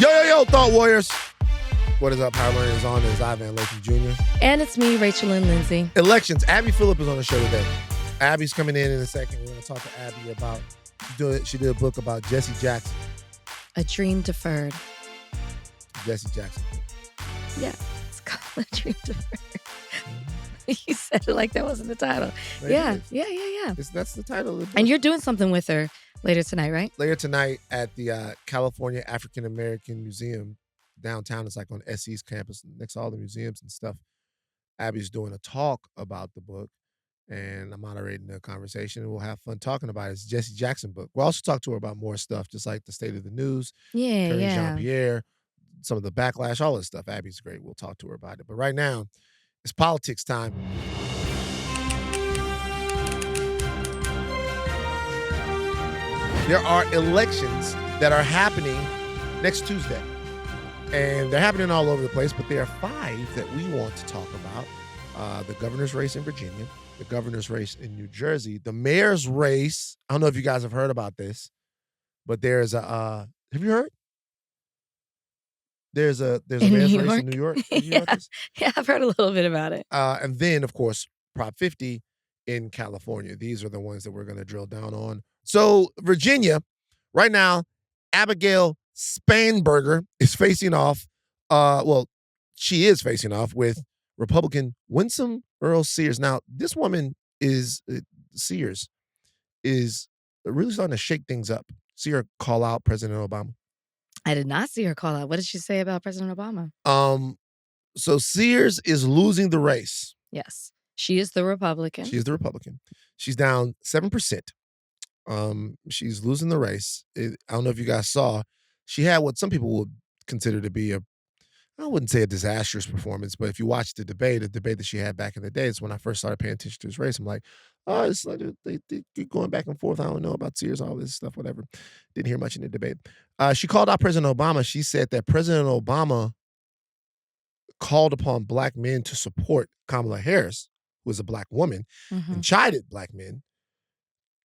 Yo, Thought Warriors. What is up? Power Learning is on. It's Ivan Lathan Jr. And it's me, Rachel and Lindsay. Elections. Abby Phillip is on the show today. Abby's coming in a second. We're going to talk to Abby about, she did a book about Jesse Jackson. A Dream Deferred. Jesse Jackson. Yeah, it's called A Dream Deferred. You said it like that wasn't the title. Maybe Yeah. That's the title of the book. And you're doing something with her later tonight, right? Later tonight at the California African American Museum downtown. It's like on SE's campus next to all the museums and stuff. Abby's doing a talk about the book, and I'm moderating the conversation. We'll have fun talking about it. It's Jesse Jackson book. We'll also talk to her about more stuff, just like the state of the news, Curry Jean-Pierre, some of the backlash, all this stuff. Abby's great. We'll talk to her about it. But right now, it's politics time. There are elections that are happening next Tuesday. And they're happening all over the place, but there are 5 that we want to talk about. The governor's race in Virginia, the governor's race in New Jersey, the mayor's race. I don't know if you guys have heard about this, but there's a, have you heard? There's a mayor's race in New York. Have you heard this? Yeah, I've heard a little bit about it. And then, of course, Prop 50 in California. These are the ones that we're going to drill down on. So Virginia, right now, Abigail Spanberger is facing off, she is facing off with Republican Winsome Earl Sears. Now, this woman Sears is really starting to shake things up. See her call out President Obama. I did not see her call out. What did she say about President Obama? So Sears is losing the race. Yes. She is the Republican. She is the Republican. She's down 7%. She's losing the race. I don't know if you guys saw, she had what some people would consider to be I wouldn't say a disastrous performance, but if you watch the debate that she had back in the day, it's when I first started paying attention to this race. I'm like, oh, it's like they keep going back and forth. I don't know about Sears, all this stuff, whatever. Didn't hear much in the debate. She called out President Obama. She said that President Obama called upon Black men to support Kamala Harris, who is a Black woman, and chided Black men,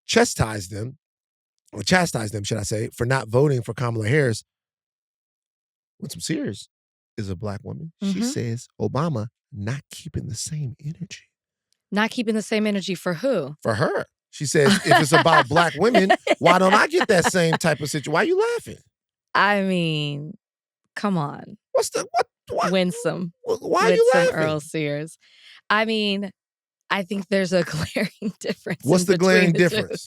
chastised them, should I say, for not voting for Kamala Harris. Winsome Sears is a Black woman. She says Obama not keeping the same energy. Not keeping the same energy for who? For her. She says, if it's about Black women, why don't I get that same type of situation? Why are you laughing? I mean, come on. What? Winsome. Why are you laughing? Earl Sears. I mean, I think there's a glaring difference. What's the glaring difference?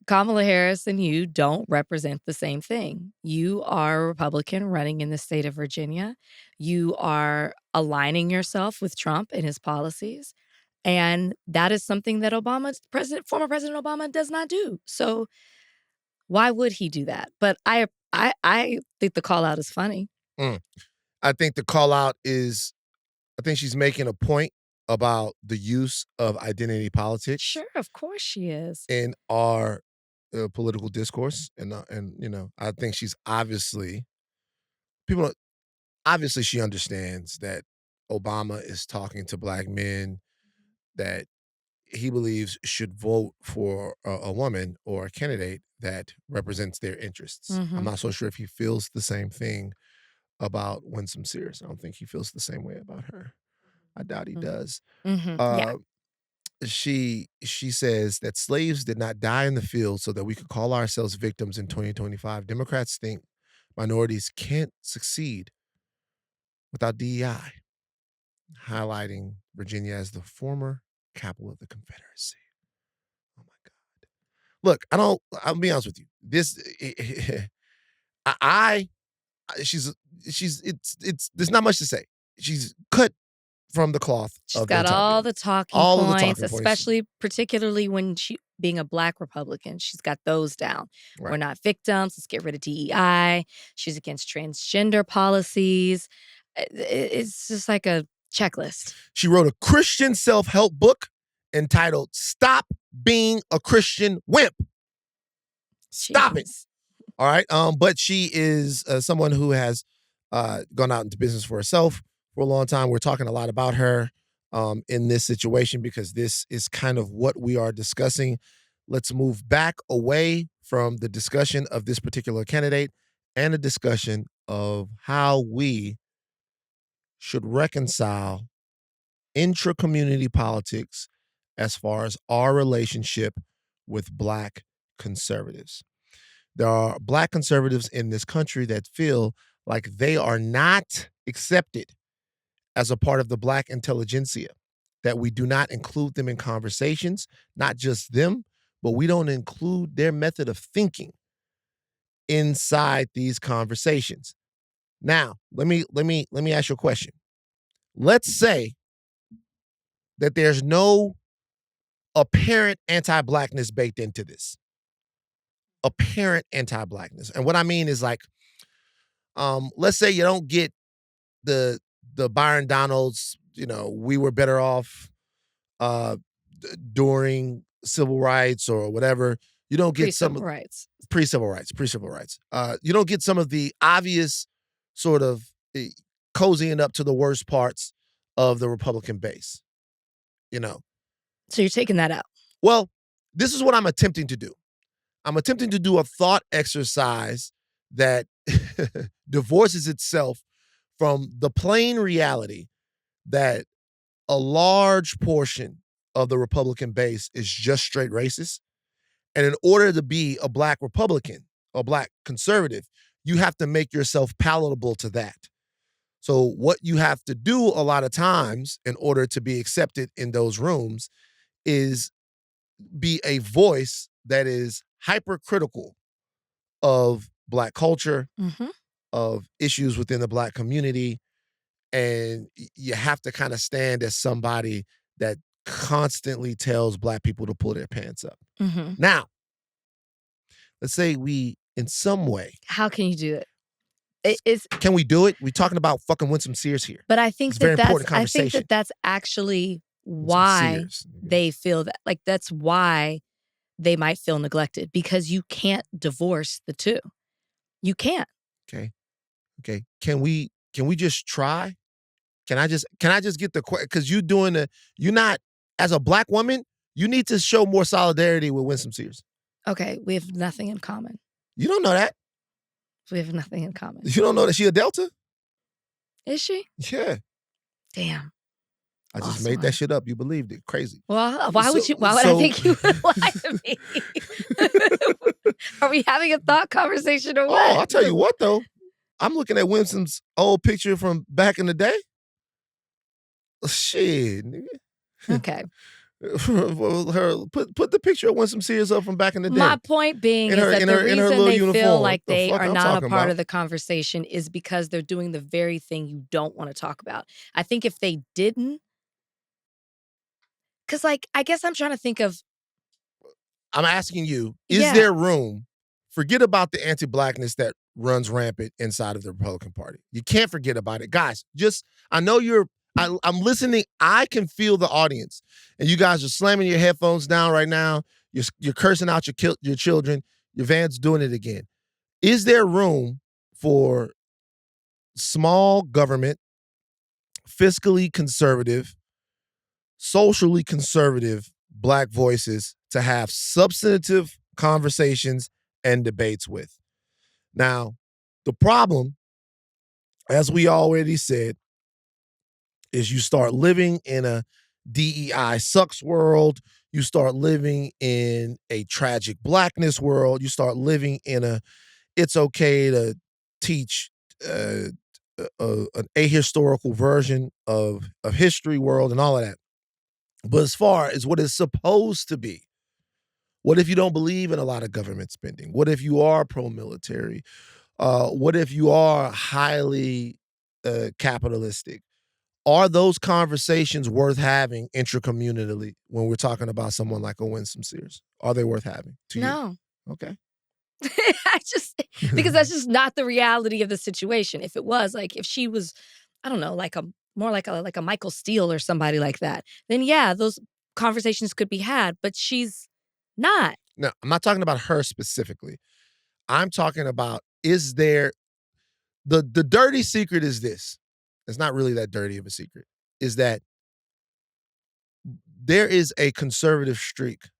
Kamala Harris and you don't represent the same thing. You are a Republican running in the state of Virginia. You are aligning yourself with Trump and his policies. And that is something that former President Obama does not do. So why would he do that? But I think the call out is funny. I think the call out is, I think she's making a point about the use of identity politics. Sure, of course she is. In our political discourse. And you know, I think she's obviously she understands that Obama is talking to Black men that he believes should vote for a woman or a candidate that represents their interests. I'm not so sure if he feels the same thing about Winsome Sears. I don't think he feels the same way about her. I doubt he does. Yeah. She says that slaves did not die in the field so that we could call ourselves victims in 2025. Democrats think minorities can't succeed without DEI, highlighting Virginia as the former capital of the Confederacy. Oh my God. Look, I'll be honest with you. There's not much to say. She's cut from the cloth. She's got all the talking points, especially particularly when being a Black Republican, she's got those down. Right. We're not victims. Let's get rid of DEI. She's against transgender policies. It's just like a checklist. She wrote a Christian self-help book entitled "Stop Being a Christian Wimp." Stop it. All right. But she is someone who has gone out into business for herself for a long time. We're talking a lot about her in this situation because this is kind of what we are discussing. Let's move back away from the discussion of this particular candidate and a discussion of how we should reconcile intra-community politics as far as our relationship with Black conservatives. There are Black conservatives in this country that feel like they are not accepted as a part of the Black intelligentsia, that we do not include them in conversations, not just them, but we don't include their method of thinking inside these conversations. Now, let me ask you a question. Let's say that there's no apparent anti-Blackness baked into this. Apparent anti-Blackness. And what I mean is like, let's say you don't get the Byron Donalds, we were better off uh during civil rights or whatever. You don't get some Pre-civil rights. Pre-civil rights. You don't get some of the obvious sort of cozying up to the worst parts of the Republican base. So you're taking that out. Well, this is what I'm attempting to do. I'm attempting to do a thought exercise that divorces itself from the plain reality that a large portion of the Republican base is just straight racist. And in order to be a Black Republican, a Black conservative, you have to make yourself palatable to that. So what you have to do a lot of times in order to be accepted in those rooms is be a voice that is hypercritical of Black culture, of issues within the Black community, and you have to kind of stand as somebody that constantly tells Black people to pull their pants up. Now, let's say we, in some way, How can you do it? Can we do it? We're talking about fucking Winsome Sears here. But I think I think that that's actually why they feel that. Like, that's why they might feel neglected, because you can't divorce the two. You can't. Okay. Can we just try? Can I just get the question? Because you're not, as a Black woman, you need to show more solidarity with Winsome Sears. Okay, we have nothing in common. You don't know that. We have nothing in common. You don't know that she a Delta? Is she? Yeah. Damn. I just made that shit up. You believed it. Crazy. Well, why would I think you would lie to me? Are we having a thought conversation or what? Oh, I'll tell you what, though. I'm looking at Winsome's old picture from back in the day. Shit, nigga. Okay. Put the picture of Winsome Sears up from back in the day. My point being is that the reason they feel like they are not a part of the conversation is because they're doing the very thing you don't want to talk about. I think if they didn't, because, like, I guess I'm trying to think of. I'm asking you, is there room? Forget about the anti-Blackness that runs rampant inside of the Republican Party. You can't forget about it. Guys, I know I'm listening. I can feel the audience, and you guys are slamming your headphones down right now. You're cursing out your children. Your van's doing it again. Is there room for small government, fiscally conservative, socially conservative Black voices to have substantive conversations and debates with? Now, the problem, as we already said, is you start living in a DEI sucks world. You start living in a tragic Blackness world. You start living in it's okay to teach an ahistorical version of history world and all of that. But as far as what is supposed to be, what if you don't believe in a lot of government spending? What if you are pro-military? What if you are highly capitalistic? Are those conversations worth having intracommunally when we're talking about someone like a Winsome Sears? Are they worth having to you? No. Okay. Because that's just not the reality of the situation. If it was, like, if she was, I don't know, more like a Michael Steele or somebody like that, then yeah, those conversations could be had, but she's not. No, I'm not talking about her specifically. I'm talking about, is there, the dirty secret is this. It's not really that dirty of a secret, is that there is a conservative streak.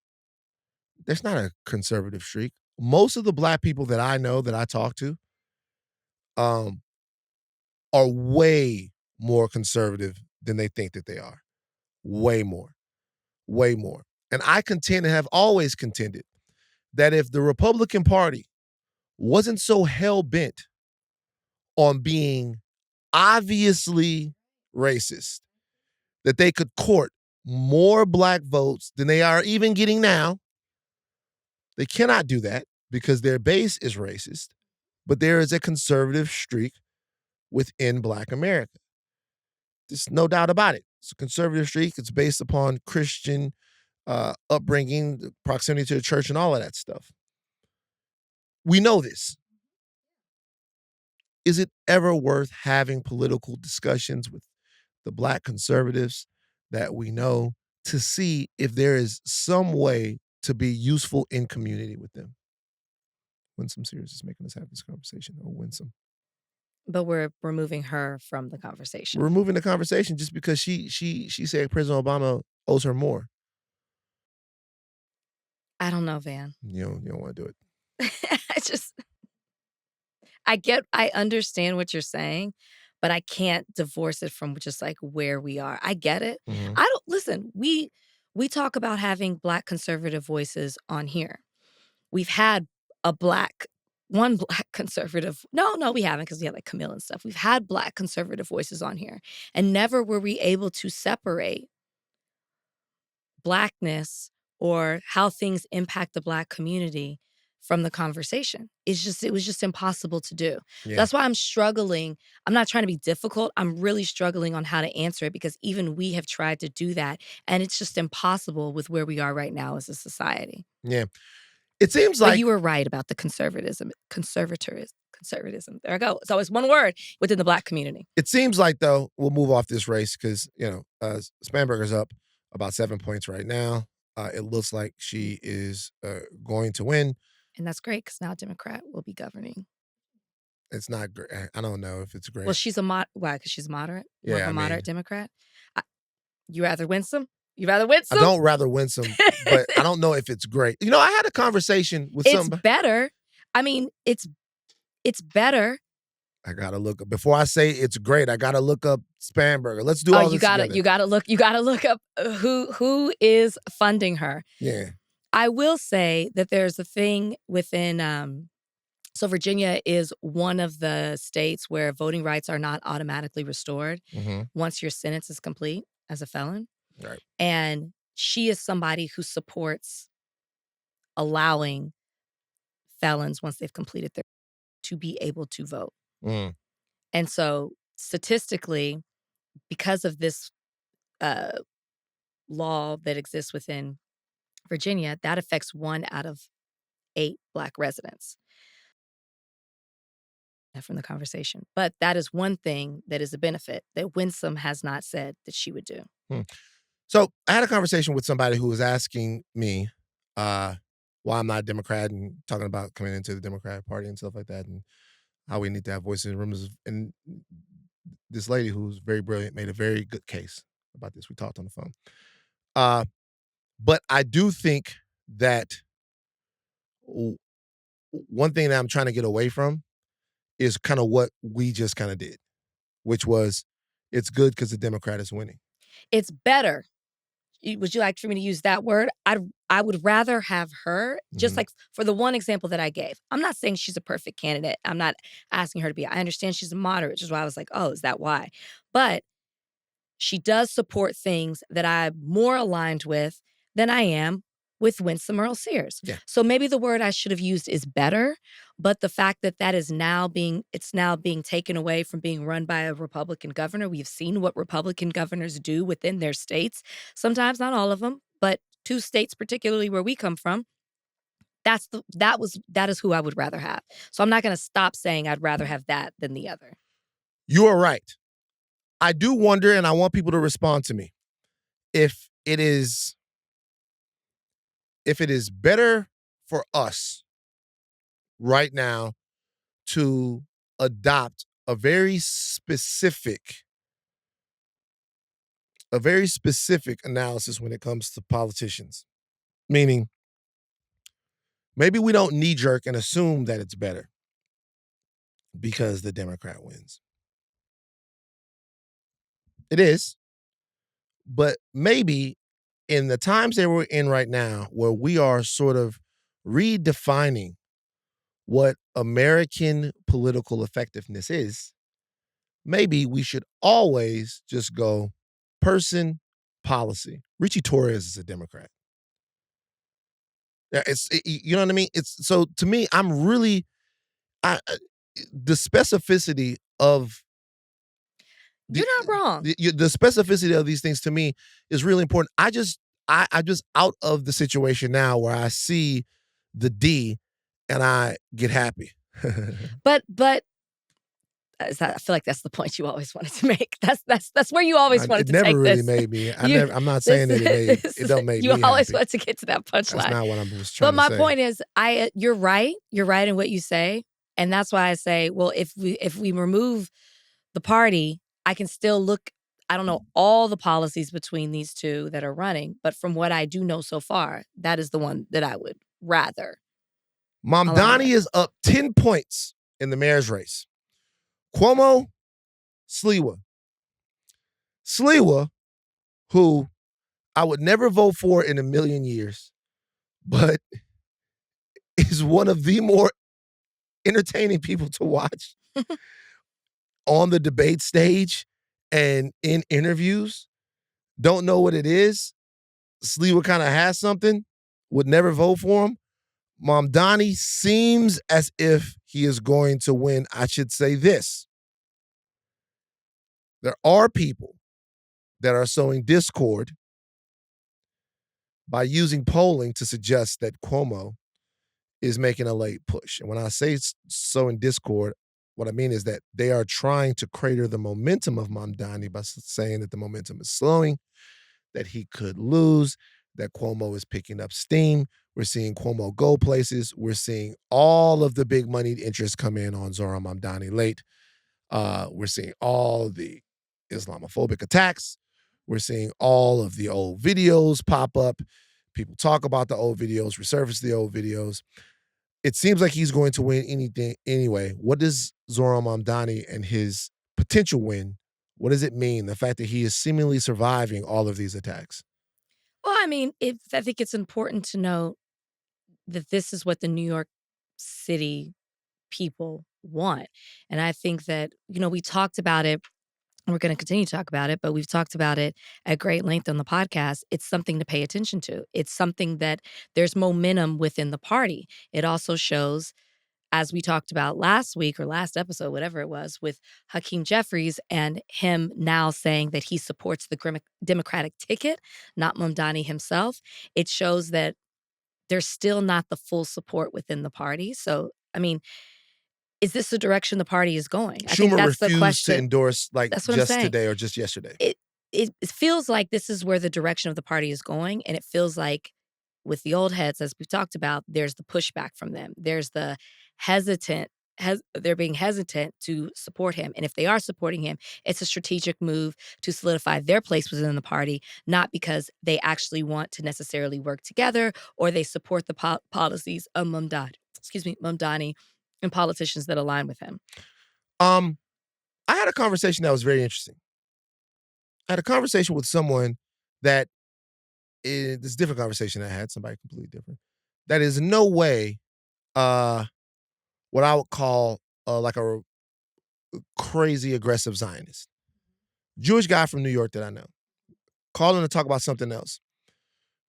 There's not a conservative streak. Most of the Black people that I know, that I talk to, um, are way more conservative than they think that they are. Way more. Way more. And I contend and have always contended that if the Republican Party wasn't so hell-bent on being obviously racist, that they could court more black votes than they are even getting now. They cannot do that because their base is racist, but there is a conservative streak within Black America. There's no doubt about it. It's a conservative streak. It's based upon Christian upbringing, proximity to the church, and all of that stuff. We know this. Is it ever worth having political discussions with the Black conservatives that we know to see if there is some way to be useful in community with them? Winsome Sears is making us have this conversation. Oh, Winsome. But we're removing her from the conversation. We're removing the conversation just because she said President Obama owes her more. I don't know, Van. You don't want to do it. I understand what you're saying, but I can't divorce it from just like where we are. I get it. Mhm. Listen, we talk about having Black conservative voices on here. We've had one Black conservative. No, we haven't, because we had like Camille and stuff. We've had Black conservative voices on here, and never were we able to separate Blackness or how things impact the Black community from the conversation. It was just impossible to do. Yeah. That's why I'm struggling. I'm not trying to be difficult. I'm really struggling on how to answer it, because even we have tried to do that, and it's just impossible with where we are right now as a society. Yeah. It seems But like you were right about the conservatism. There I go. It's always one word within the Black community. It seems like, though, we'll move off this race because, Spanberger's up about 7 points right now. It looks like she is going to win. And that's great, because now a Democrat will be governing. It's not great. I don't know if it's great. Well, she's why? Because she's moderate? More Yeah, of a I moderate mean, Democrat? You rather Winsome? You rather Winsome? I don't rather Winsome, but I don't know if it's great. I had a conversation with It's somebody. better. I mean, it's better. I gotta look up before I say it's great. I gotta look up Spanberger. Let's do all this together. You gotta look up who is funding her. Yeah. I will say that there's a thing within. So Virginia is one of the states where voting rights are not automatically restored once your sentence is complete as a felon. Right. And she is somebody who supports allowing felons, once they've completed their, to be able to vote. Mm. And so statistically, because of this law that exists within Virginia, that affects 1 out of 8 Black residents. From the conversation. But that is one thing that is a benefit that Winsome has not said that she would do. So I had a conversation with somebody who was asking me why I'm not a Democrat, and talking about coming into the Democratic Party and stuff like that, and how we need to have voices in rooms. And this lady, who's very brilliant, made a very good case about this. We talked on the phone. But I do think that one thing that I'm trying to get away from is kind of what we just kind of did, which was, it's good because the Democrat is winning. It's better. Would you like for me to use that word? I would rather have her, just like for the one example that I gave. I'm not saying she's a perfect candidate. I'm not asking her to be. I understand she's a moderate, which is why I was like, oh, is that why? But she does support things that I'm more aligned with than I am with Winsome Earl Sears. Yeah. So maybe the word I should have used is better, but the fact that it's now being taken away from being run by a Republican governor. We've seen what Republican governors do within their states. Sometimes, not all of them, but 2 states, particularly where we come from. That is who I would rather have. So I'm not going to stop saying I'd rather have that than the other. You are right. I do wonder, and I want people to respond to me, if it is better for us right now to adopt a very specific analysis when it comes to politicians. Meaning, maybe we don't knee-jerk and assume that it's better, because the Democrat wins. It is. But maybe in the times that we're in right now, where we are sort of redefining what American political effectiveness is, maybe we should always just go person, policy. Richie Torres is a Democrat. Yeah, you know what I mean? It's so to me, I'm really the specificity of You're not wrong. the specificity of these things to me is really important. I'm just out of the situation now where I see the D and I get happy. But I feel like that's the point you always wanted to make. That's where you always wanted It to never take really this. made me. You I'm not saying that it don't make you me always happy. wanted to get to that That's punchline. not what I was trying But to my say. point is, you're right. You're right in what you say, and that's why I say, well, if we remove the party, I can still look. I don't know all the policies between these two that are running, but from what I do know so far, that is the one that I would rather. Mom align Donnie with. is up 10 points in the mayor's race. Cuomo, Sliwa. Sliwa, who I would never vote for in a million years, but is one of the more entertaining people to watch on the debate stage and in interviews. Don't know what it is. Sliwa kind of has something, would never vote for him. Mom Donnie seems as if he is going to win. I should say this. There are people that are sowing discord by using polling to suggest that Cuomo is making a late push. And when I say sowing discord, what I mean is that they are trying to crater the momentum of Mamdani by saying that the momentum is slowing, that he could lose, that Cuomo is picking up steam. We're seeing Cuomo go places. We're seeing all of the big moneyed interest come in on Zohran Mamdani late. We're seeing all the Islamophobic attacks. We're seeing all of the old videos pop up. People talk about the old videos, resurface the old videos. It seems like he's going to win anything anyway. What does Zohran Mamdani and his potential win, what does it mean? The fact that he is seemingly surviving all of these attacks? Well, I mean, I think it's important to note that this is what the New York City people want. And I think that, we talked about it, and we're going to continue to talk about it, but we've talked about it at great length on the podcast. It's something to pay attention to. It's something that there's momentum within the party. It also shows, as we talked about last week or last episode, whatever it was, with Hakeem Jeffries and him now saying that he supports the Democratic ticket, not Mamdani himself. It shows that there's still not the full support within the party. So, I mean, is this the direction the party is going? I think Schumer that's the refused to question. endorse That's what I'm just saying. today or just yesterday. It feels like this is where the direction of the party is going, and it feels like with the old heads, as we've talked about, there's the pushback from them. There's the they're being hesitant to support him, and if they are supporting him, it's a strategic move to solidify their place within the party, not because they actually want to necessarily work together or they support the policies of Mamdani and politicians that align with him. I had a conversation that was very interesting. I had a conversation with someone that this different conversation I had, somebody completely different. That is in no way what I would call like a crazy aggressive Zionist. Jewish guy from New York that I know. Calling to talk about something else.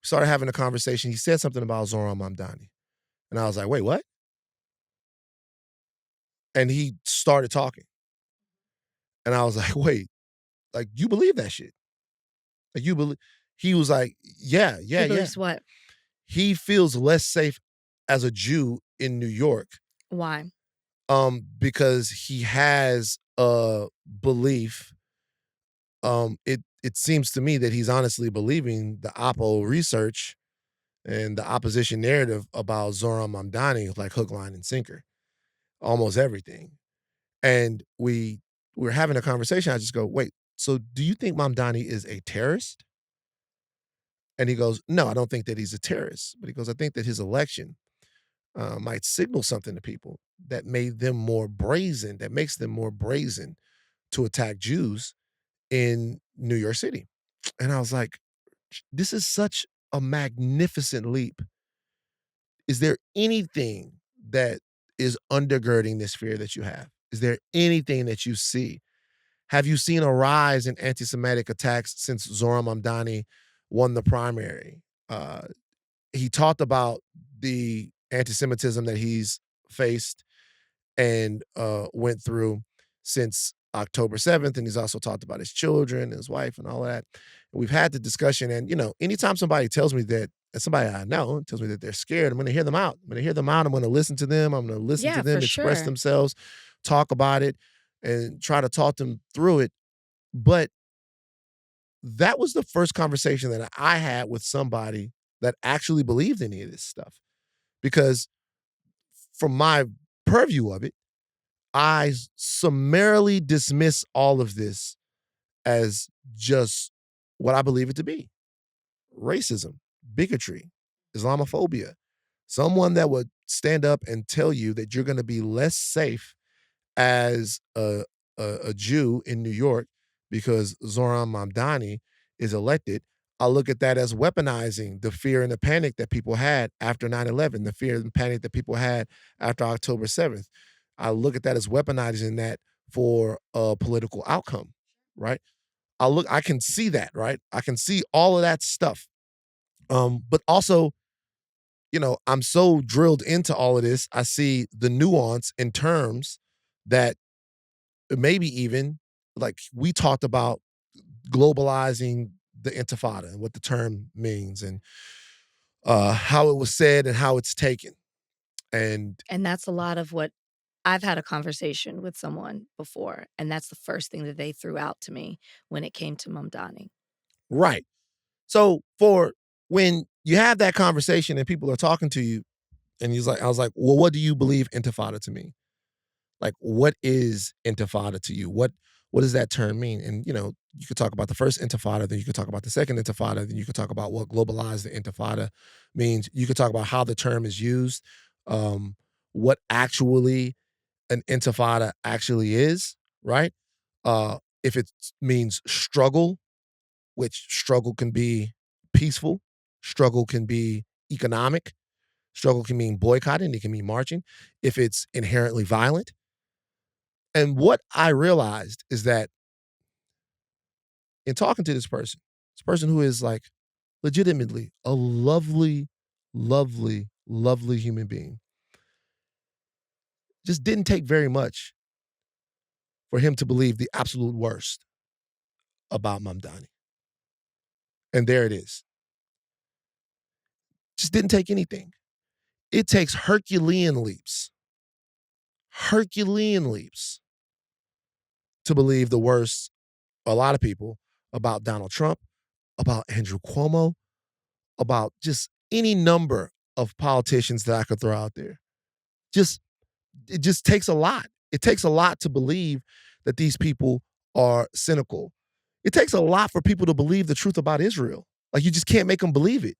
Started having a conversation. He said something about Zohran Mamdani. And I was like, wait, what? And he started talking. And I was like, wait, like you believe that shit? Like you believe? He was like, yeah. He believes what? He feels less safe as a Jew in New York. Why? Because he has a belief. It seems to me that he's honestly believing the Oppo research and the opposition narrative about Zohran Mamdani, like hook, line, and sinker, almost everything. And we're having a conversation. I just go, wait, so do you think Mamdani is a terrorist? And he goes, no, I don't think that he's a terrorist. But he goes, I think that his election might signal something to people that made them more brazen, that makes them more brazen to attack Jews in New York City. And I was like, this is such a magnificent leap. Is there anything that is undergirding this fear that you have? Is there anything that you see? Have you seen a rise in anti-Semitic attacks since Zoran Mamdani won the primary? He talked about the anti-Semitism that he's faced and went through since October 7th. And he's also talked about his children and his wife and all that. And we've had the discussion. And, anytime somebody tells me that, and somebody I know tells me that they're scared, I'm going to hear them out. I'm going to hear them out. I'm going to listen to them. I'm going to listen to Yeah, them for express sure. themselves, talk about it, and try to talk them through it. But that was the first conversation that I had with somebody that actually believed any of this stuff. Because from my purview of it, I summarily dismiss all of this as just what I believe it to be: racism, bigotry, Islamophobia. Someone that would stand up and tell you that you're going to be less safe as a Jew in New York because Zoran Mamdani is elected. I look at that as weaponizing the fear and the panic that people had after 9/11, the fear and panic that people had after October 7th. I look at that as weaponizing that for a political outcome, right? I can see that, right? I can see all of that stuff. But also, I'm so drilled into all of this. I see the nuance in terms that maybe even like we talked about globalizing the intifada and what the term means and how it was said and how it's taken. And And that's a lot of what I've had a conversation with someone before, and that's the first thing that they threw out to me when it came to Mamdani. right. So for when you have that conversation and people are talking to you, and I was like, well, what do you believe intifada to mean? Like, what is intifada to you? What does that term mean? And you could talk about the first intifada, then you could talk about the second intifada, then you could talk about what globalized the intifada means. You could talk about how the term is used, what actually an intifada actually is, right? If it means struggle, which struggle can be peaceful, struggle can be economic, struggle can mean boycotting, it can mean marching. If it's inherently violent, and what I realized is that in talking to this person who is like legitimately a lovely, lovely, lovely human being, just didn't take very much for him to believe the absolute worst about Mamdani. And there it is. Just didn't take anything. It takes Herculean leaps to believe the worst, a lot of people, about Donald Trump, about Andrew Cuomo, about just any number of politicians that I could throw out there. Just it just takes a lot. It takes a lot to believe that these people are cynical. It takes a lot for people to believe the truth about Israel. Like you just can't make them believe it.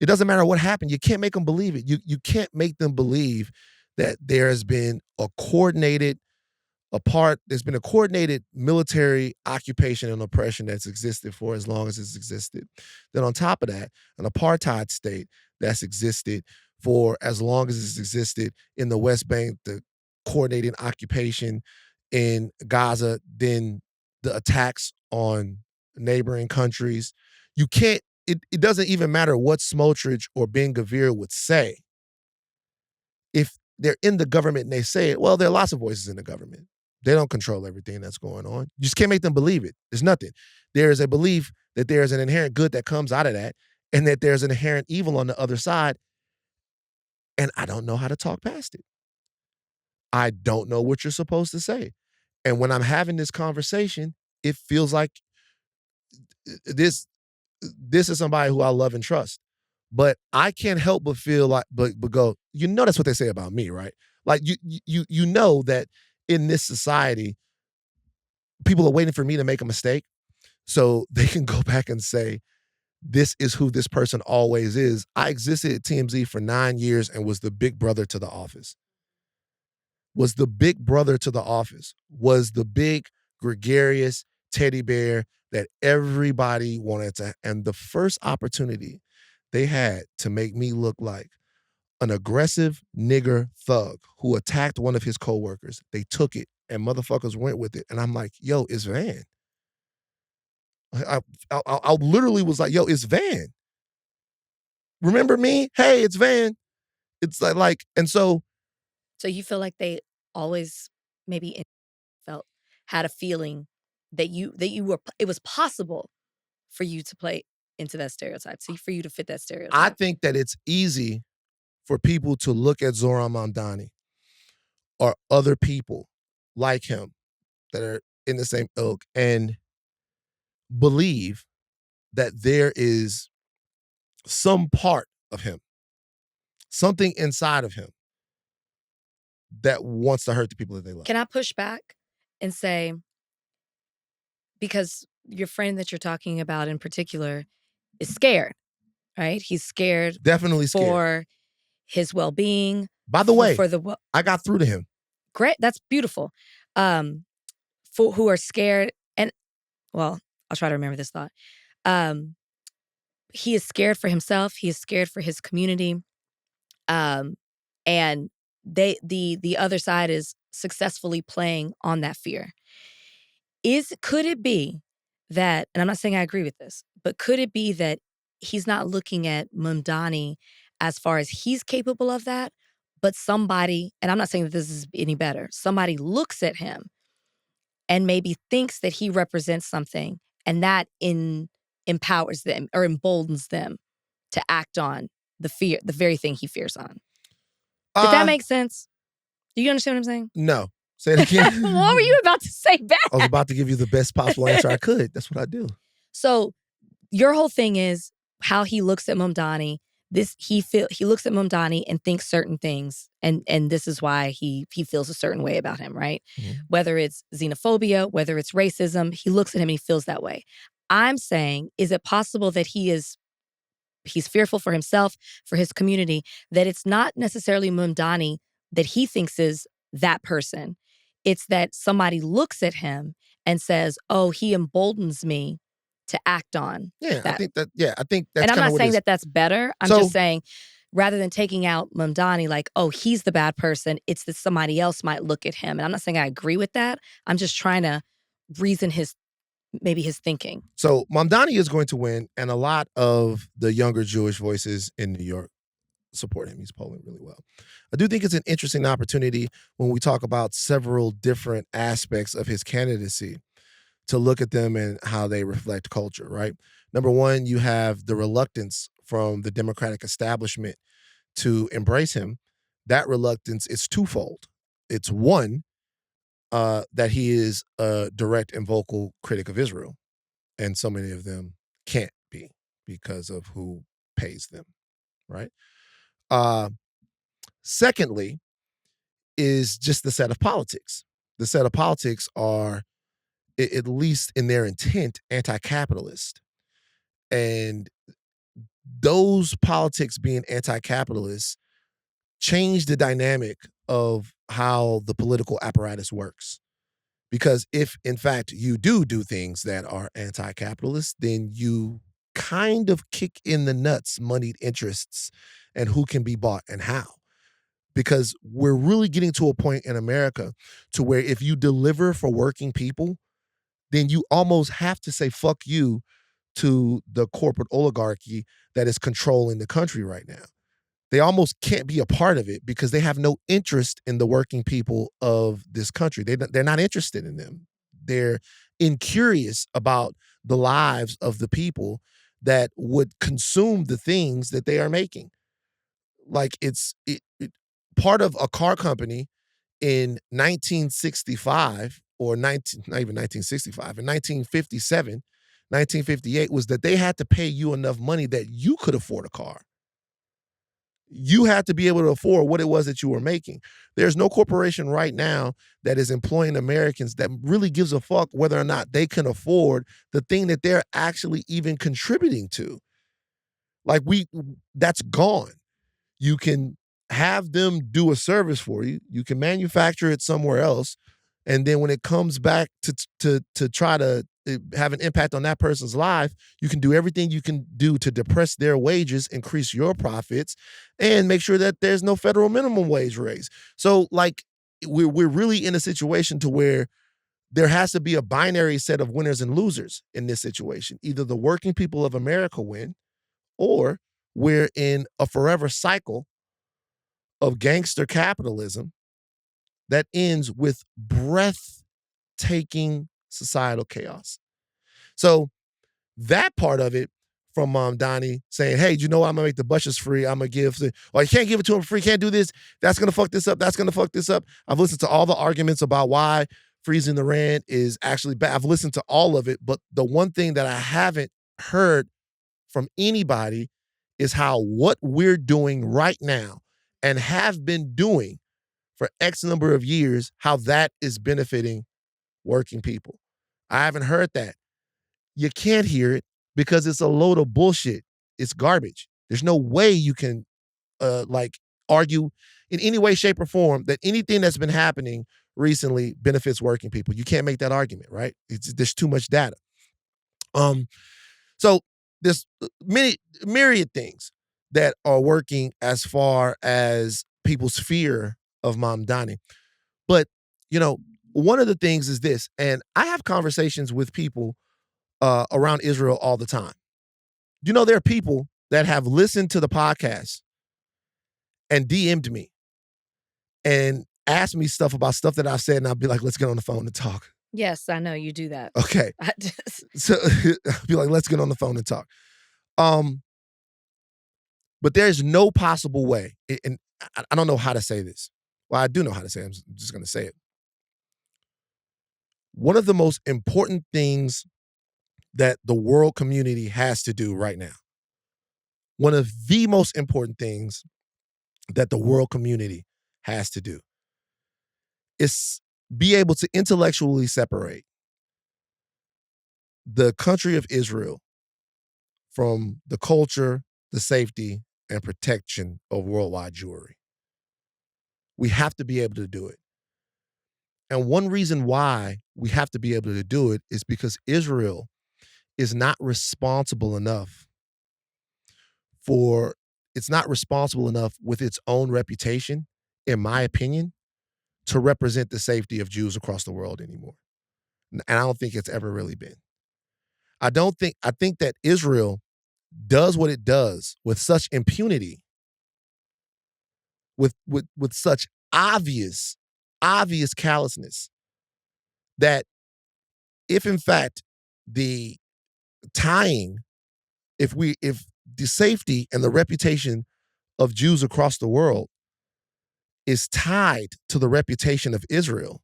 It doesn't matter what happened. You can't make them believe it. You can't make them believe that there has been there's been a coordinated military occupation and oppression that's existed for as long as it's existed. Then on top of that, an apartheid state that's existed for as long as it's existed in the West Bank, the coordinated occupation in Gaza, then the attacks on neighboring countries. You can't, it doesn't even matter what Smotrich or Ben Gvir would say. If they're in the government and they say it, well, there are lots of voices in the government. They don't control everything that's going on. You just can't make them believe it. There's nothing. There is a belief that there's an inherent good that comes out of that and that there's an inherent evil on the other side. And I don't know how to talk past it. I don't know what you're supposed to say. And when I'm having this conversation, it feels like this this is somebody who I love and trust. But I can't help but feel like but go, that's what they say about me, right? Like you know that in this society, people are waiting for me to make a mistake so they can go back and say, this is who this person always is. I existed at TMZ for 9 years and was the big brother to the office. was the big brother to the office, was the big gregarious teddy bear that everybody wanted to. And the first opportunity they had to make me look like an aggressive nigger thug who attacked one of his coworkers, they took it and motherfuckers went with it. And I'm like, yo, it's Van. I literally was like, yo, it's Van. Remember me? Hey, it's Van. It's like, and so So you feel like they always maybe had a feeling that you were it was possible for you to play into that stereotype, so for you to fit that I stereotype. think that it's easy for people to look at Zohran Mamdani or other people like him that are in the same ilk and believe that there is some part of him, something inside of him that wants to hurt the people that they love. Can I push back and say, because your friend that you're talking about in particular is scared, right? He's scared Definitely scared. for his well-being. By the way, for the I got through to him. Great, that's beautiful. For who are scared, and well, I'll try to remember this thought. He is scared for himself. He is scared for his community. And the other side is successfully playing on that fear. Could it be that, and I'm not saying I agree with this, but could it be that he's not looking at Mamdani as far as he's capable of that, but somebody, and I'm not saying that this is any better, somebody looks at him and maybe thinks that he represents something, and that empowers them or emboldens them to act on the very thing he fears on. Did that make sense? Do you understand what I'm saying? No. Say it again. What were you about to say back? I was about to give you the best possible answer I could. That's what I do. So your whole thing is how he looks at Mamdani. He looks at Mamdani and thinks certain things, and this is why he feels a certain way about him, right? Mm-hmm. Whether it's xenophobia, whether it's racism, he looks at him and he feels that way. I'm saying, is it possible that he's fearful for himself, for his community, that it's not necessarily Mamdani that he thinks is that person? It's that somebody looks at him and says, oh, he emboldens me to act on. Yeah, that. I think that's and I'm not saying that that's better. I'm just saying, rather than taking out Mamdani like, oh, he's the bad person, it's that somebody else might look at him. And I'm not saying I agree with that. I'm just trying to reason his thinking. So Mamdani is going to win, and a lot of the younger Jewish voices in New York support him. He's polling really well. I do think it's an interesting opportunity when we talk about several different aspects of his candidacy to look at them and how they reflect culture, right? Number one, you have the reluctance from the Democratic establishment to embrace him. That reluctance is twofold. It's one, that he is a direct and vocal critic of Israel, and so many of them can't be because of who pays them, right? Secondly, is just the set of politics. The set of politics are, at least in their intent, anti-capitalist. And those politics being anti-capitalist change the dynamic of how the political apparatus works. Because if, in fact, you do things that are anti-capitalist, then you kind of kick in the nuts moneyed interests and who can be bought and how. Because we're really getting to a point in America to where if you deliver for working people, then you almost have to say fuck you to the corporate oligarchy that is controlling the country right now. They almost can't be a part of it because they have no interest in the working people of this country. They're not interested in them. They're incurious about the lives of the people that would consume the things that they are making. Like part of a car company in 1965 or not even 1965, in 1957, 1958 was that they had to pay you enough money that you could afford a car. You had to be able to afford what it was that you were making. There's no corporation right now that is employing Americans that really gives a fuck whether or not they can afford the thing that they're actually even contributing to. Like that's gone. You can have them do a service for you. You can manufacture it somewhere else, and then when it comes back to try to have an impact on that person's life, you can do everything you can do to depress their wages, increase your profits, and make sure that there's no federal minimum wage raise. So, like, we're really in a situation to where there has to be a binary set of winners and losers in this situation. Either the working people of America win, or we're in a forever cycle of gangster capitalism that ends with breathtaking societal chaos. So that part of it, from Donnie saying, "Hey, you know what? I'm gonna make the buses free. I'm gonna give, or you can't give it to him free. Can't do this. That's gonna fuck this up. That's gonna fuck this up." I've listened to all the arguments about why freezing the rent is actually bad. I've listened to all of it, but the one thing that I haven't heard from anybody is how what we're doing right now and have been doing for X number of years, how that is benefiting working people. I haven't heard that. You can't hear it because it's a load of bullshit. It's garbage. There's no way you can like argue in any way, shape, or form that anything that's been happening recently benefits working people. You can't make that argument, right? There's too much data. So there's many myriad things that are working as far as people's fear of Mom Donnie. But, you know, one of the things is this, and I have conversations with people around Israel all the time. You know, there are people that have listened to the podcast and DM'd me and asked me stuff about stuff that I've said, and I'll be like, let's get on the phone and talk. Yes, I know you do that. Okay. I just So I'll be like, let's get on the phone and talk. But there's no possible way, and I don't know how to say this. Well, I do know how to say it. I'm just going to say it. One of the most important things that the world community has to do right now, one of the most important things that the world community has to do is be able to intellectually separate the country of Israel from the culture, the safety, and protection of worldwide Jewry. We have to be able to do it. And one reason why we have to be able to do it is because Israel is not responsible enough it's not responsible enough with its own reputation, in my opinion, to represent the safety of Jews across the world anymore. And I don't think it's ever really been. I think that Israel does what it does with such impunity, with such obvious callousness, that if in fact the tying, if the safety and the reputation of Jews across the world is tied to the reputation of Israel,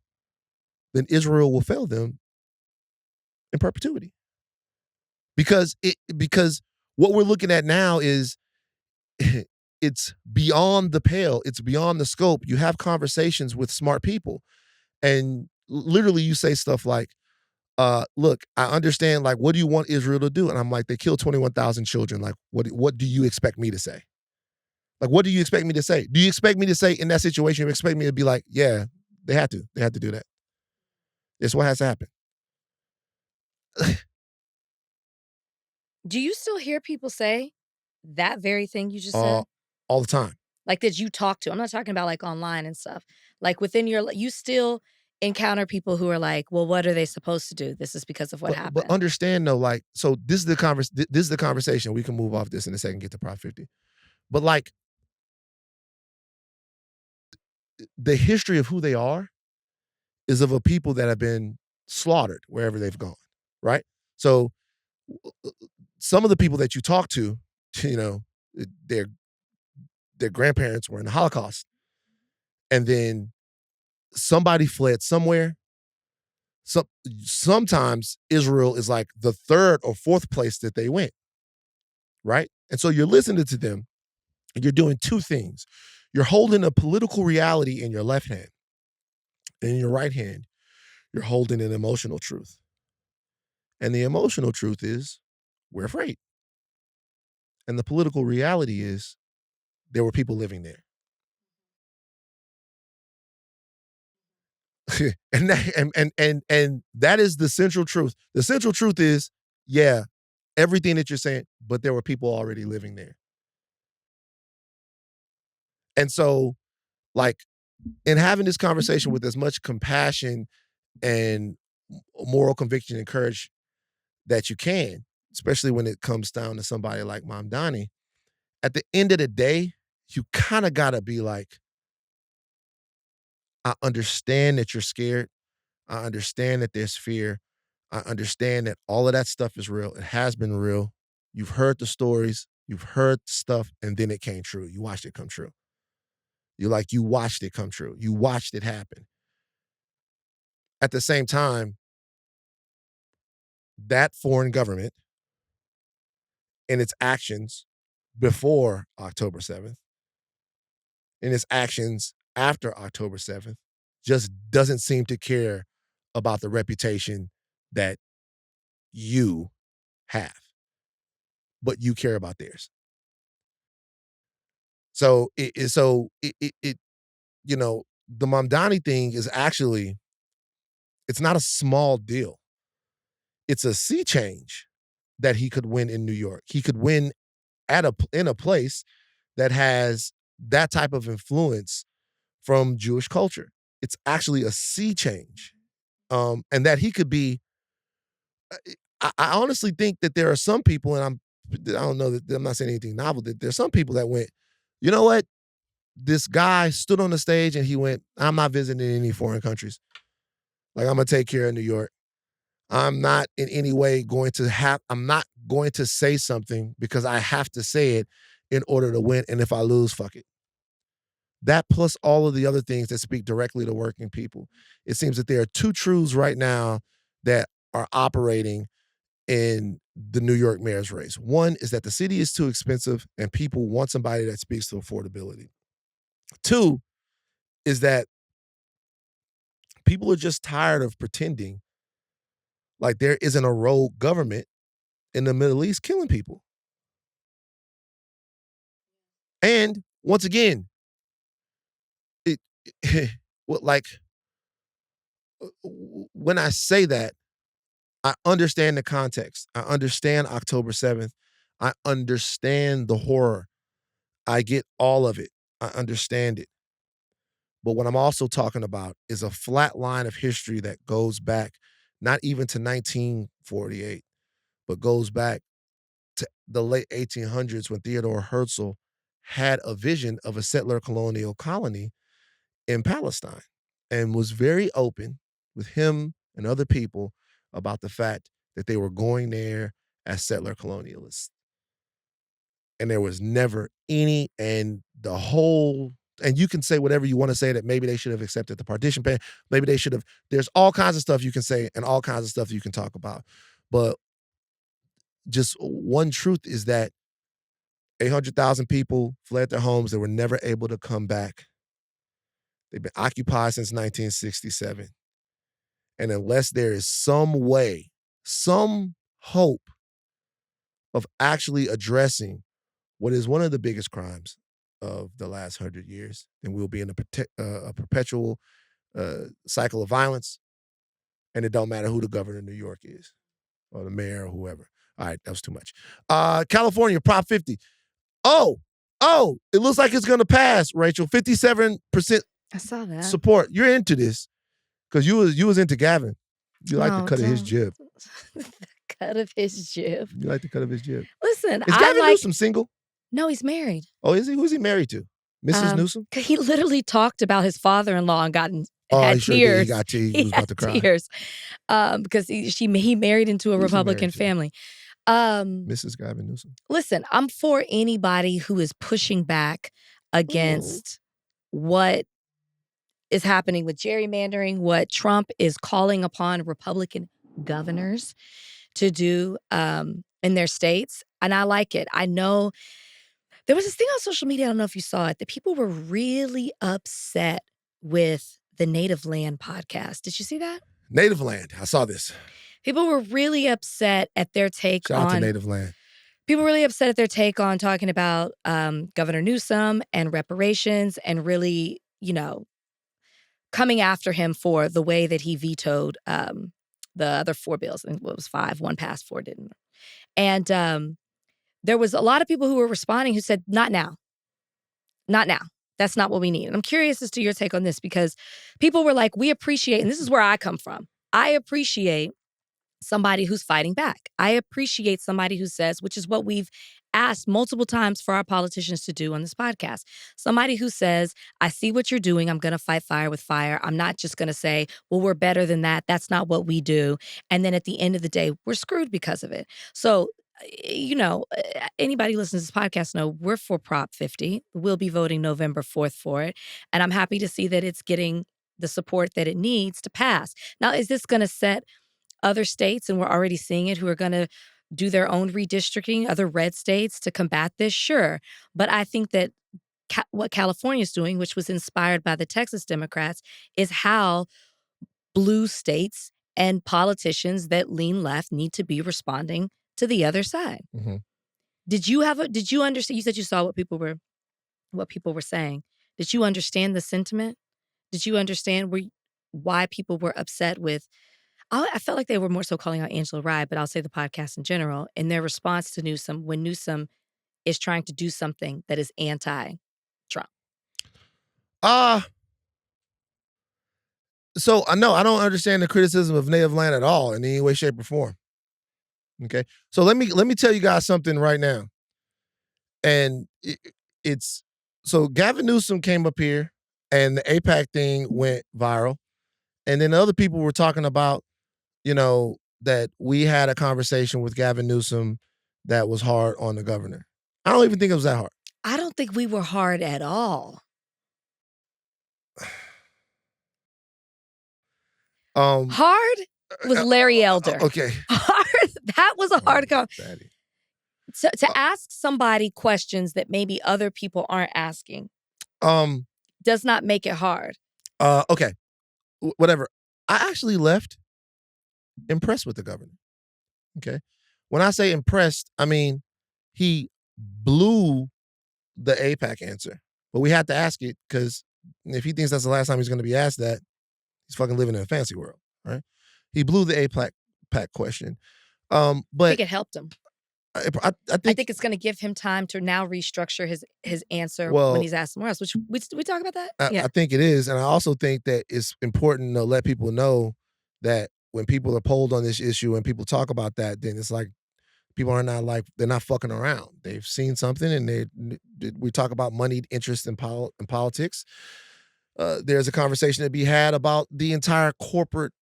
then Israel will fail them in perpetuity. Because what we're looking at now is it's beyond the pale, it's beyond the scope. You have conversations with smart people, and literally you say stuff like, look, I understand, like, what do you want Israel to do? And I'm like, they killed 21,000 children. Like, what do you expect me to say? Like, what do you expect me to say? Do you expect me to say in that situation, you expect me to be like, yeah, they had to do that. It's what has to happen. do you still hear people say that very thing you just Uh, said? all the time. Like, that you talk to? I'm not talking about, like, online and stuff. Like, within your you still encounter people who are like, "Well, what are they supposed to do? This is because of what But happened." understand though, like, so this is the conversation. We can move off this in a second, get to Prop 50. But like, the history of who they are is of a people that have been slaughtered wherever they've gone, right? So some of the people that you talk to, you know, their grandparents were in the Holocaust, and then somebody fled somewhere. Sometimes Israel is like the third or fourth place that they went, right? And so you're listening to them, and you're doing two things. You're holding a political reality in your left hand, and in your right hand, you're holding an emotional truth. And the emotional truth is we're afraid. And the political reality is there were people living there. and that is the central truth. The central truth is, yeah, everything that you're saying, but there were people already living there. And so, like, in having this conversation with as much compassion and moral conviction and courage that you can, especially when it comes down to somebody like Mom Donnie, at the end of the day, you kind of got to be like, I understand that you're scared. I understand that there's fear. I understand that all of that stuff is real. It has been real. You've heard the stories, you've heard stuff, and then it came true. You watched it come true. You watched it come true. You watched it happen. At the same time, that foreign government in its actions before October 7th, in its actions after October 7th, just doesn't seem to care about the reputation that you have, but you care about theirs. So the Mamdani thing is actually, it's not a small deal. It's a sea change that he could win in New York. He could win in a place that has that type of influence from Jewish culture. It's actually a sea change. And that he could be, I honestly think that there are some people, and I don't know that I'm not saying anything novel, that there's some people that went, you know what? This guy stood on the stage and he went, I'm not visiting any foreign countries. Like, I'm gonna take care of New York. I'm not in any way I'm not going to say something because I have to say it in order to win. And if I lose, fuck it. That plus all of the other things that speak directly to working people. It seems that there are two truths right now that are operating in the New York mayor's race. One is that the city is too expensive and people want somebody that speaks to affordability. Two is that people are just tired of pretending like there isn't a rogue government in the Middle East killing people. And once again, it like when I say that, I understand the context. I understand October 7th. I understand the horror. I get all of it. I understand it. But what I'm also talking about is a flat line of history that goes back not even to 1948, but goes back to the late 1800s when Theodore Herzl had a vision of a settler colonial colony in Palestine and was very open with him and other people about the fact that they were going there as settler colonialists. And there was never any, and the whole, and you can say whatever you want to say, that maybe they should have accepted the partition plan. Maybe they should have, there's all kinds of stuff you can say and all kinds of stuff you can talk about. But just one truth is that 800,000 people fled their homes. They were never able to come back. They've been occupied since 1967. And unless there is some way, some hope of actually addressing what is one of the biggest crimes of the last 100 years, then we'll be in a perpetual cycle of violence. And it don't matter who the governor of New York is or the mayor or whoever. All right, that was too much. California, Prop 50. Oh, it looks like it's going to pass, Rachel. 57% I saw that. support. You're into this because you was into Gavin. You like the cut of his jib. The cut of his jib. You like the cut of his jib. Listen, is Gavin Newsom single? No, he's married. Oh, is he? Who's he married to? Mrs. Newsom? He literally talked about his father-in-law and had he tears. Sure did. He got tears. He was about to cry. Tears. Because he married into a Republican family. Mrs. Gavin Newsom. Listen, I'm for anybody who is pushing back against what is happening with gerrymandering, what Trump is calling upon Republican governors to do in their states. And I like it. I know there was this thing on social media, I don't know if you saw it, that people were really upset with the Native Land podcast. Did you see that? Native Land. I saw this. People were really upset at their take Shout out to Native Land. People were really upset at their take on talking about Governor Newsom and reparations and really, coming after him for the way that he vetoed the other 4 bills. I think it was 5, 1 passed, 4 didn't. And there was a lot of people who were responding who said, not now. Not now. That's not what we need. And I'm curious as to your take on this, because people were like, we appreciate, and this is where I come from. I appreciate somebody who's fighting back. I appreciate somebody who says, which is what we've asked multiple times for our politicians to do on this podcast. Somebody who says, I see what you're doing. I'm going to fight fire with fire. I'm not just going to say, well, we're better than that. That's not what we do. And then at the end of the day, we're screwed because of it. So, anybody listening to this podcast know we're for Prop 50. We'll be voting November 4th for it. And I'm happy to see that it's getting the support that it needs to pass. Now, is this going to set other states, and we're already seeing it, who are going to do their own redistricting, other red states to combat this? Sure. But I think that what California is doing, which was inspired by the Texas Democrats, is how blue states and politicians that lean left need to be responding to the other side. Mm-hmm. Did you understand? You said you saw what people were saying. Did you understand the sentiment? Did you understand why people were upset with? I felt like they were more so calling out Angela Rye, but I'll say the podcast in general, in their response to Newsom, when Newsom is trying to do something that is anti-Trump. So I don't understand the criticism of native land at all in any way, shape, or form. Okay, so let me tell you guys something right now, and it's so Gavin Newsom came up here, and the AIPAC thing went viral, and then other people were talking about, that we had a conversation with Gavin Newsom that was hard on the governor. I don't even think it was that hard. I don't think we were hard at all. Hard was Larry Elder. Okay. Hard. That was a hard conversation. To ask somebody questions that maybe other people aren't asking does not make it hard. Okay. Whatever. I actually left impressed with the governor. Okay. When I say impressed, I mean he blew the AIPAC answer. But we had to ask it, because if he thinks that's the last time he's going to be asked that, he's fucking living in a fancy world, right? He blew the AIPAC question. But I think it helped him. I think it's going to give him time to now restructure his answer when he's asked somewhere else. Which we talk about that. I think it is, and I also think that it's important to let people know that when people are polled on this issue and people talk about that, then it's like people are not like, they're not fucking around. They've seen something, and we talk about moneyed interest in politics. There's a conversation to be had about the entire corporate.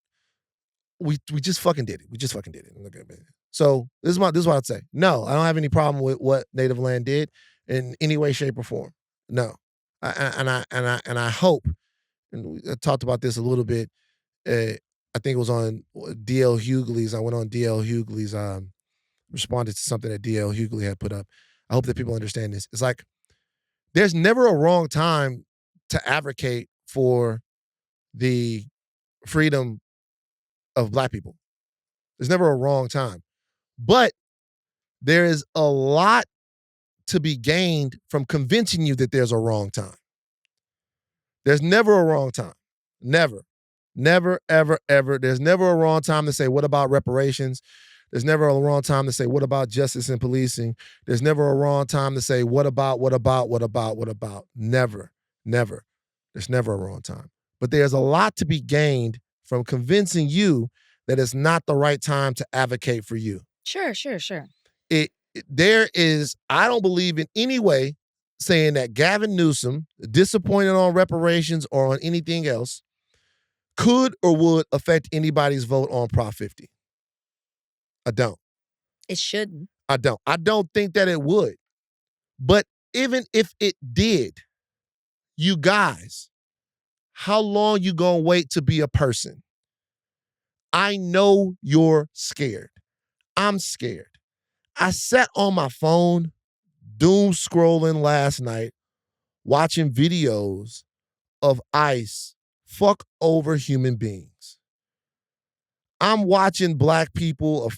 We just fucking did it. We just fucking did it. Look at it. So this is what I'd say. No, I don't have any problem with what Native Land did in any way, shape, or form. No, and I hope, and we talked about this a little bit. I think it was on D.L. Hughley's. I went on D.L. Hughley's. Responded to something that D.L. Hughley had put up. I hope that people understand this. It's like there's never a wrong time to advocate for the freedom of Black people. There's never a wrong time. But there is a lot to be gained from convincing you that there's a wrong time. There's never a wrong time. Never. Never, ever, ever. There's never a wrong time to say, what about reparations? There's never a wrong time to say, what about justice and policing? There's never a wrong time to say, what about? Never, never. There's never a wrong time. But there's a lot to be gained from convincing you that it's not the right time to advocate for you. Sure. I don't believe in any way saying that Gavin Newsom, disappointed on reparations or on anything else, could or would affect anybody's vote on Prop 50. I don't. It shouldn't. I don't. I don't think that it would. But even if it did, you guys, how long you gonna wait to be a person? I know you're scared. I'm scared. I sat on my phone, doom scrolling last night, watching videos of ICE fuck over human beings. I'm watching Black people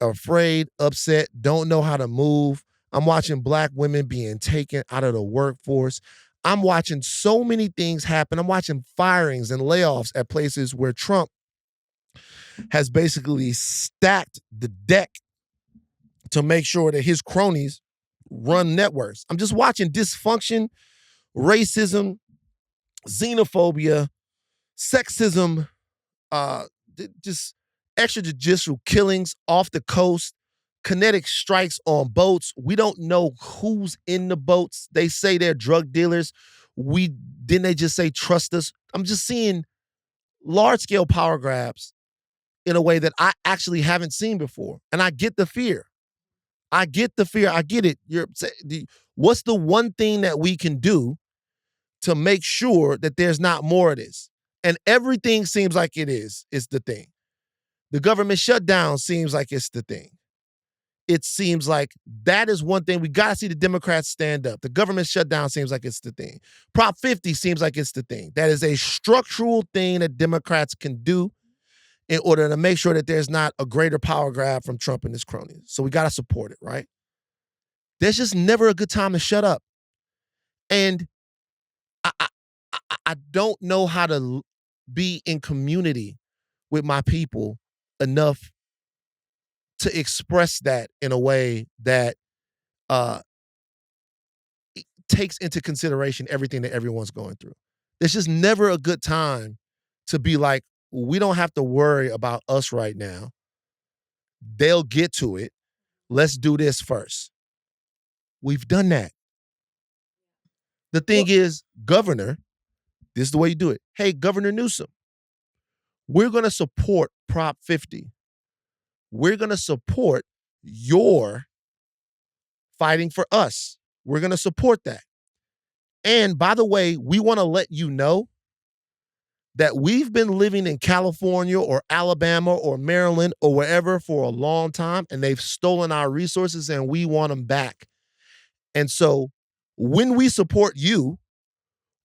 afraid, upset, don't know how to move. I'm watching Black women being taken out of the workforce. I'm watching so many things happen. I'm watching firings and layoffs at places where Trump has basically stacked the deck to make sure that his cronies run networks. I'm just watching dysfunction, racism, xenophobia, sexism, just extrajudicial killings off the coast, kinetic strikes on boats. We don't know who's in the boats. They say they're drug dealers. Didn't they just say trust us? I'm just seeing large-scale power grabs in a way that I actually haven't seen before. And I get the fear. I get the fear. I get it. What's the one thing that we can do to make sure that there's not more of this? And everything seems like it is the thing. The government shutdown seems like it's the thing. It seems like that is one thing. We got to see the Democrats stand up. The government shutdown seems like it's the thing. Prop 50 seems like it's the thing. That is a structural thing that Democrats can do in order to make sure that there's not a greater power grab from Trump and his cronies. So we got to support it, right? There's just never a good time to shut up. And I don't know how to be in community with my people enough to express that in a way that takes into consideration everything that everyone's going through. There's just never a good time to be like, we don't have to worry about us right now. They'll get to it. Let's do this first. We've done that. The thing is, Governor, this is the way you do it. Hey, Governor Newsom, we're going to support Prop 50. We're going to support your fighting for us. We're going to support that. And by the way, we want to let you know that we've been living in California or Alabama or Maryland or wherever for a long time, and they've stolen our resources and we want them back. And so when we support you,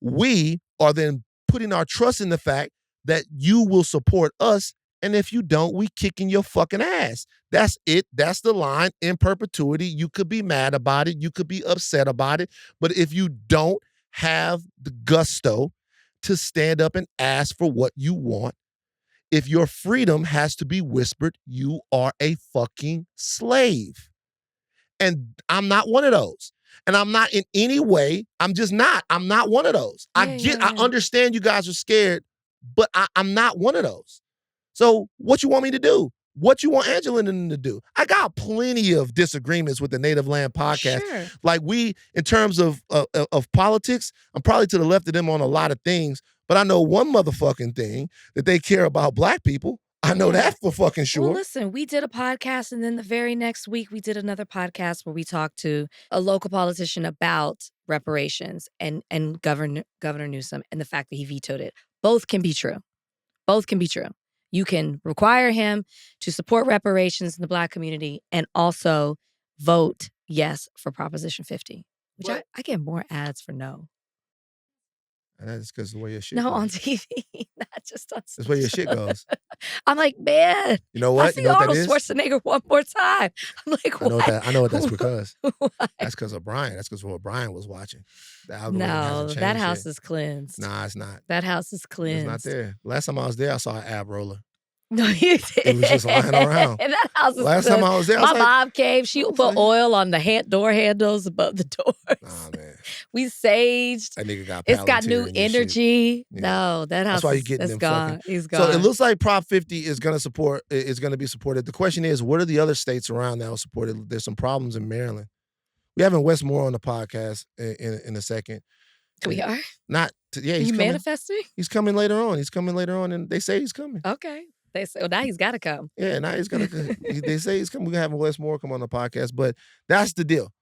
we are then putting our trust in the fact that you will support us. And if you don't, we kicking your fucking ass. That's it. That's the line in perpetuity. You could be mad about it. You could be upset about it. But if you don't have the gusto to stand up and ask for what you want, if your freedom has to be whispered, you are a fucking slave. And I'm not one of those. And I'm not in any way, I'm just not. I'm not one of those. I understand you guys are scared, but I'm not one of those. So what you want me to do? What you want Angela to do? I got plenty of disagreements with the Native Land podcast. Sure. Like in terms of politics, I'm probably to the left of them on a lot of things, but I know one motherfucking thing, that they care about Black people. I know that for fucking sure. Well, listen, we did a podcast, and then the very next week we did another podcast where we talked to a local politician about reparations and Governor Newsom and the fact that he vetoed it. Both can be true. Both can be true. You can require him to support reparations in the Black community and also vote yes for Proposition 50, which I get more ads for no. And that's because the way your shit No, goes. on TV, not just on That's where your shit goes. I'm like, man. You know what? I see you know what Arnold that is? Schwarzenegger one more time. I'm like, what? I know what that's because. Why? That's because of Brian. That's because of what Brian was watching. The algorithm No, hasn't that changed house yet. is cleansed. Nah, it's not. That house is cleansed. It's not there. Last time I was there, I saw an ab roller. No, you did. It was just lying around. And that house is Last cleansed. time I was there, I My was like, mom came. She put oil on the door handles above the doors. nah, man. We saged. That nigga got It's got Palantir new in this shit. energy. Yeah. No, that house That's why you're getting is them gone. fucking. He's gone. So it looks like Prop 50 is going to be supported. The question is, what are the other states around that will support it? There's some problems in Maryland. We having Wes Moore on the podcast in a second. We are? He's you coming. Manifesting? He's coming later on, and they say he's coming. Okay. They say, well, now he's got to come. Yeah, now he's gonna. They say he's coming. We're gonna have Wes Moore come on the podcast, but that's the deal.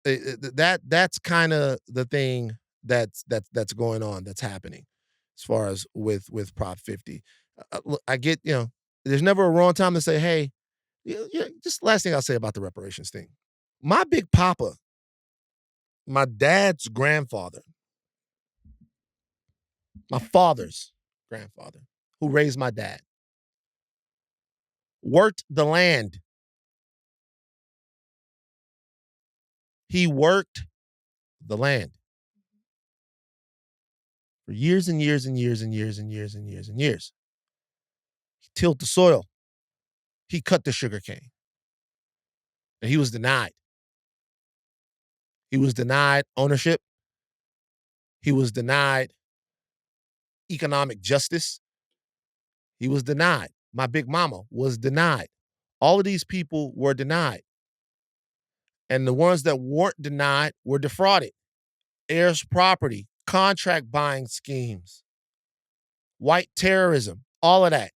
That's kind of the thing that's going on, that's happening, as far as with Prop 50. Look, I get, there's never a wrong time to say, hey, just last thing I'll say about the reparations thing. My big papa, my dad's grandfather, my father's grandfather, who raised my dad, worked the land. He worked the land. for years and years and years and years and years and years and years. He tilled the soil. He cut the sugar cane. And he was denied. He was denied ownership. He was denied economic justice. He was denied. My big mama was denied. All of these people were denied. And the ones that weren't denied were defrauded. Heirs property, contract buying schemes, white terrorism, all of that.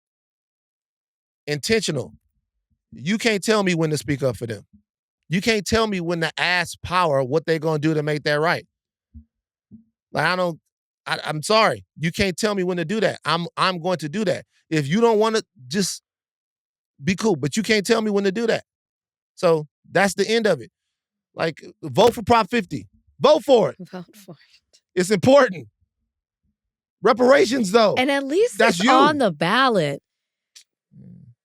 Intentional. You can't tell me when to speak up for them. You can't tell me when to ask power what they're going to do to make that right. Like I'm sorry. You can't tell me when to do that. I'm going to do that. If you don't want to, just be cool, but you can't tell me when to do that. So that's the end of it. Like, vote for Prop 50. Vote for it. Vote for it. It's important. Reparations, though. And at least That's it's you. on the ballot.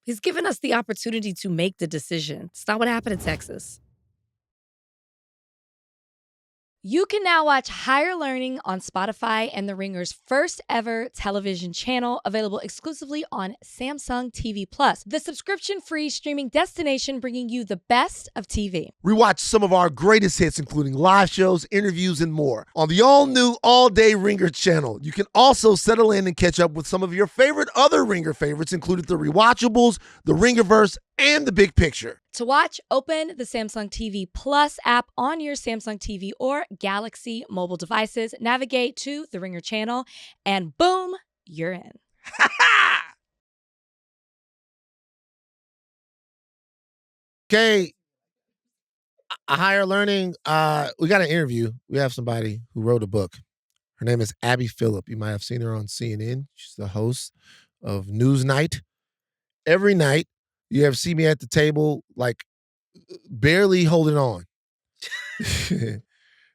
He's given us the opportunity to make the decision. It's not what happened in Texas. You can now watch Higher Learning on Spotify and The Ringer's first ever television channel, available exclusively on Samsung TV Plus, the subscription-free streaming destination bringing you the best of TV. Rewatch some of our greatest hits, including live shows, interviews, and more on the all-new all-day Ringer channel. You can also settle in and catch up with some of your favorite other Ringer favorites, including the Rewatchables, the Ringerverse, and the Big Picture. To watch, open the Samsung TV Plus app on your Samsung TV or Galaxy mobile devices, navigate to the Ringer channel, and boom, you're in. Okay. Higher Learning, we got an interview. We have somebody who wrote a book. Her name is Abby Phillip. You might have seen her on CNN. She's the host of NewsNight. Every night, you have seen me at the table, like, barely holding on.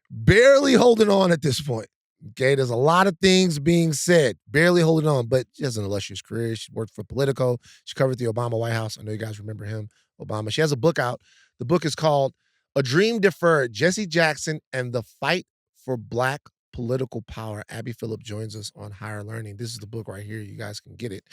Barely holding on at this point. Okay, there's a lot of things being said, barely holding on, but she has an illustrious career. She worked for Politico. She covered the Obama White House. I know you guys remember him, Obama. She has a book out. The book is called A Dream Deferred, Jesse Jackson and the Fight for Black Political Power. Abby Phillip joins us on Higher Learning. This is the book right here. You guys can get it.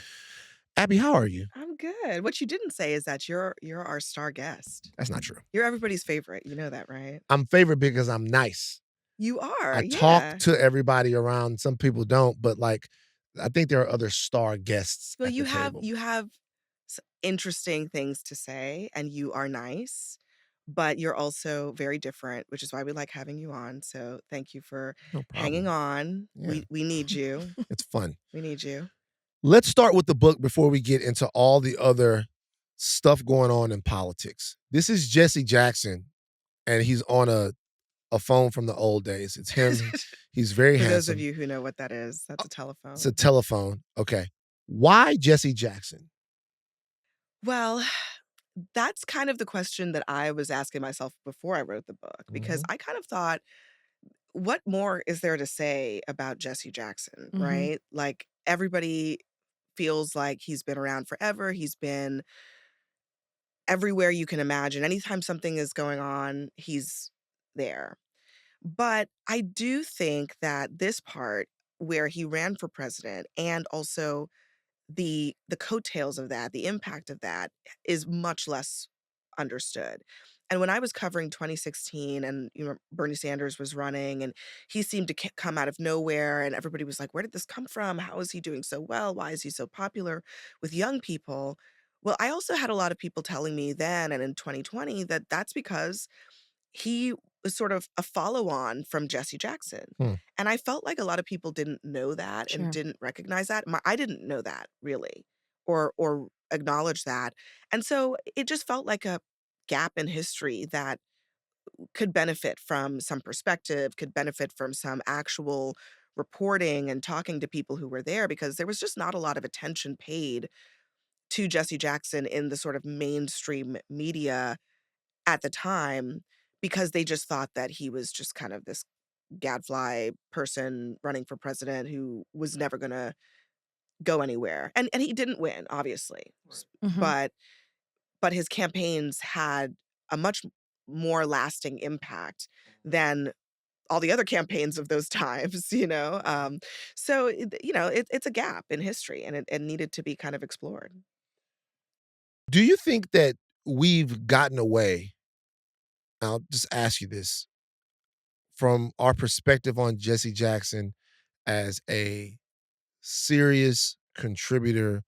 Abby, how are you? I'm good. What you didn't say is that you're our star guest. That's not true. You're everybody's favorite. You know that, right? I'm favored because I'm nice. You are. I talk to everybody around. Some people don't, but like, I think there are other star guests. Well, at you the have table. interesting things to say, and you are nice, but you're also very different, which is why we like having you on. So thank you for No hanging problem. on. Yeah. We need you. It's fun. We need you. Let's start with the book before we get into all the other stuff going on in politics. This is Jesse Jackson, and he's on a phone from the old days. It's him. He's very For handsome. those of you who know what that is, that's a telephone. It's a telephone. Okay. Why Jesse Jackson? Well, that's kind of the question that I was asking myself before I wrote the book, because Mhm. I kind of thought, what more is there to say about Jesse Jackson, Mhm. right? Like, everybody feels like he's been around forever. He's been everywhere you can imagine. Anytime something is going on, he's there. But I do think that this part where he ran for president, and also the coattails of that, the impact of that, is much less understood. And when I was covering 2016, and Bernie Sanders was running, and he seemed to come out of nowhere, and everybody was like, where did this come from? How is he doing so well? Why is he so popular with young people? Well, I also had a lot of people telling me then and in 2020 that that's because he was sort of a follow-on from Jesse Jackson. Hmm. And I felt like a lot of people didn't know that and Sure. didn't recognize that. I didn't know that, really, or acknowledge that. And so it just felt like a gap in history that could benefit from some perspective, could benefit from some actual reporting and talking to people who were there, because there was just not a lot of attention paid to Jesse Jackson in the sort of mainstream media at the time, because they just thought that he was just kind of this gadfly person running for president who was never gonna go anywhere. And he didn't win, obviously. Mhm. But his campaigns had a much more lasting impact than all the other campaigns of those times, you know? So, it's a gap in history, and it needed to be kind of explored. Do you think that we've gotten away? I'll just ask you this from our perspective on Jesse Jackson as a serious contributor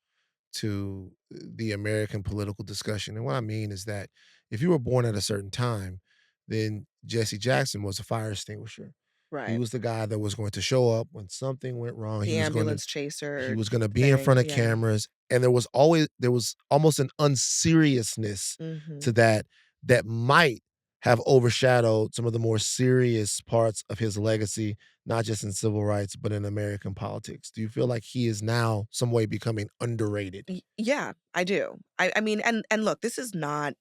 to the American political discussion. And what I mean is that if you were born at a certain time, then Jesse Jackson was a fire extinguisher. He Right. was the guy that was going to show up when something went wrong. The ambulance He chaser was gonna be in thing, front of yeah. cameras, and there was almost an unseriousness to Mhm. that that might have overshadowed some of the more serious parts of his legacy, not just in civil rights, but in American politics. Do you feel like he is now some way becoming underrated? Yeah, I do. I mean, and look, this is not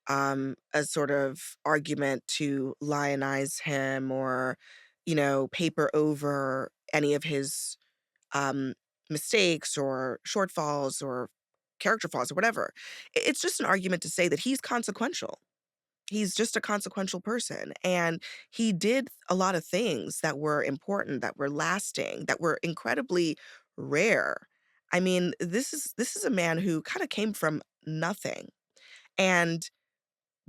a sort of argument to lionize him or, paper over any of his um mistakes or shortfalls or character flaws or whatever. It's just an argument to say that he's consequential. He's just a consequential person, and he did a lot of things that were important, that were lasting, that were incredibly rare. I mean, this is a man who kinda came from nothing and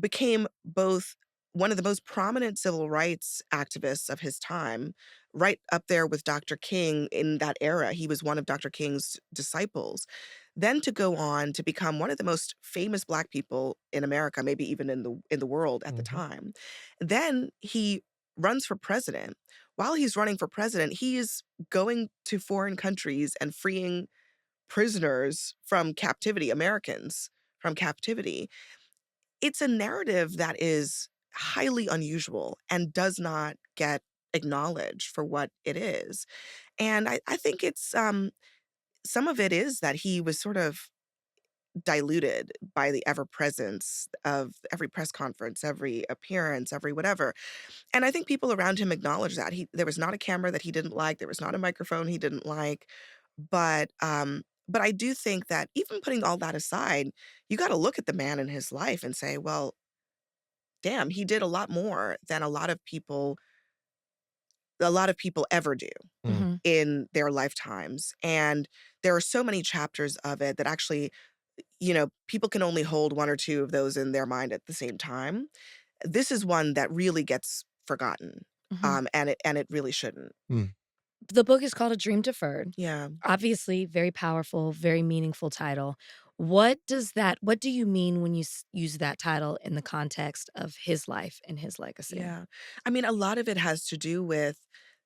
became both one of the most prominent civil rights activists of his time, right up there with Dr. King in that era. He was one of Dr. King's disciples. Then to go on to become one of the most famous Black people in America, maybe even in the world at the Mhm, time. Then he runs for president. While he's running for president, he is going to foreign countries and freeing prisoners from captivity, Americans from captivity. It's a narrative that is highly unusual and does not get acknowledged for what it is. And I think some of it is that he was sort of diluted by the ever presence of every press conference, every appearance, every whatever. And I think people around him acknowledge that. There was not a camera that he didn't like, there was not a microphone he didn't like. But I do think that even putting all that aside, you got to look at the man in his life and say, well, damn, he did a lot more than a lot of people ever do mm, Mhm. in their lifetimes. And there are so many chapters of it that actually, people can only hold one or two of those in their mind at the same time. This is one that really gets forgotten. Mhm. And it really shouldn't. mm. The book is called A Dream Deferred. Yeah. Obviously, very powerful, very meaningful title. What do you mean when you use that title in the context of his life and his legacy? Yeah. I mean, a lot of it has to do with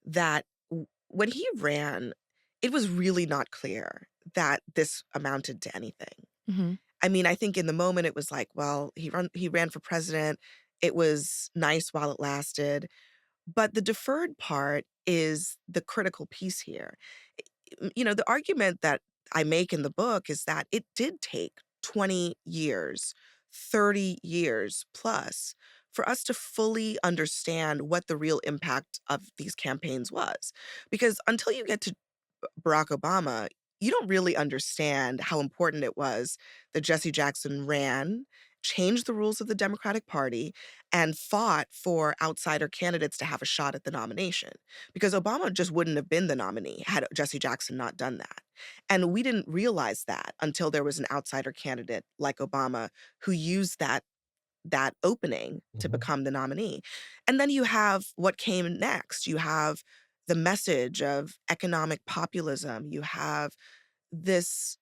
that when he ran, it was really not clear that this amounted to anything. Mhm. I mean, I think in the moment it was like, well, he ran for president. It was nice while it lasted. But the deferred part is the critical piece here. The argument that I make in the book is that it did take 20 years, 30 years plus for us to fully understand what the real impact of these campaigns was. Because until you get to Barack Obama, you don't really understand how important it was that Jesse Jackson ran, changed the rules of the Democratic Party, and fought for outsider candidates to have a shot at the nomination. Because Obama just wouldn't have been the nominee had Jesse Jackson not done that. And we didn't realize that until there was an outsider candidate like Obama who used that opening to Mhm, become the nominee. And then you have what came next. You have the message of economic populism. You have this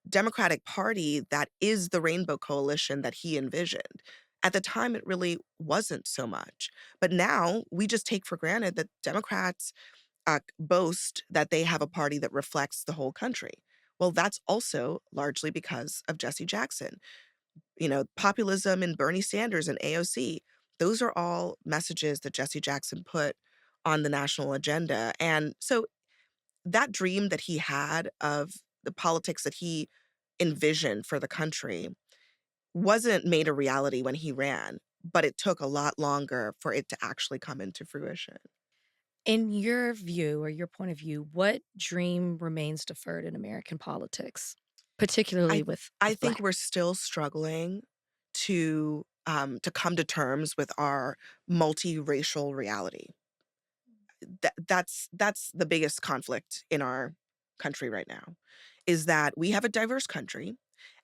Democratic Party that is the rainbow coalition that he envisioned. At the time, it really wasn't so much. But now we just take for granted that Democrats boast that they have a party that reflects the whole country. Well, that's also largely because of Jesse Jackson. Populism and Bernie Sanders and AOC, those are all messages that Jesse Jackson put on the national agenda. And so that dream that he had of the politics that he envisioned for the country wasn't made a reality when he ran, but it took a lot longer for it to actually come into fruition. In your view or your point of view, what dream remains deferred in American politics, particularly I I with think Black? we're still struggling to come to terms with our multiracial reality. that's the biggest conflict in our country right now, is that we have a diverse country,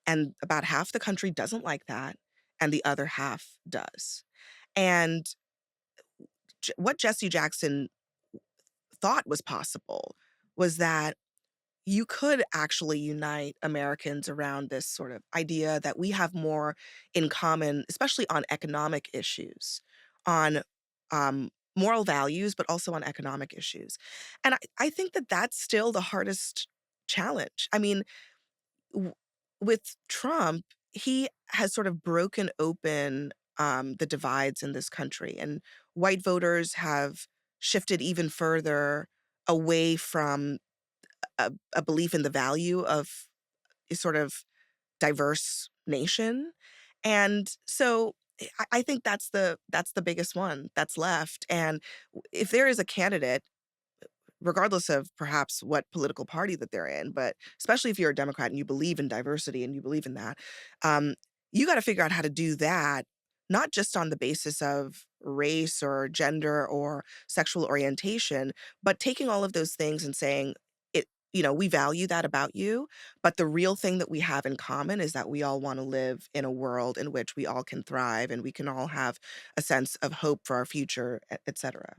and about half the country doesn't like that, and the other half does. And what Jesse Jackson thought was possible was that you could actually unite Americans around this sort of idea that we have more in common, especially on economic issues, on moral values, but also on economic issues. And I think that that's still the hardest challenge. I mean, w- with Trump, he has sort of broken open the divides in this country, and white voters have shifted even further away from a belief in the value of a sort of diverse nation. And so I think that's the biggest one that's left. And if there is a candidate, regardless of perhaps what political party that they're in, but especially if you're a Democrat and you believe in diversity and you believe in that, um, you got to figure out how to do that, not just on the basis of race or gender or sexual orientation, but taking all of those things and saying, it, we value that about you, but the real thing that we have in common is that we all want to live in a world in which we all can thrive and we can all have a sense of hope for our future, et cetera.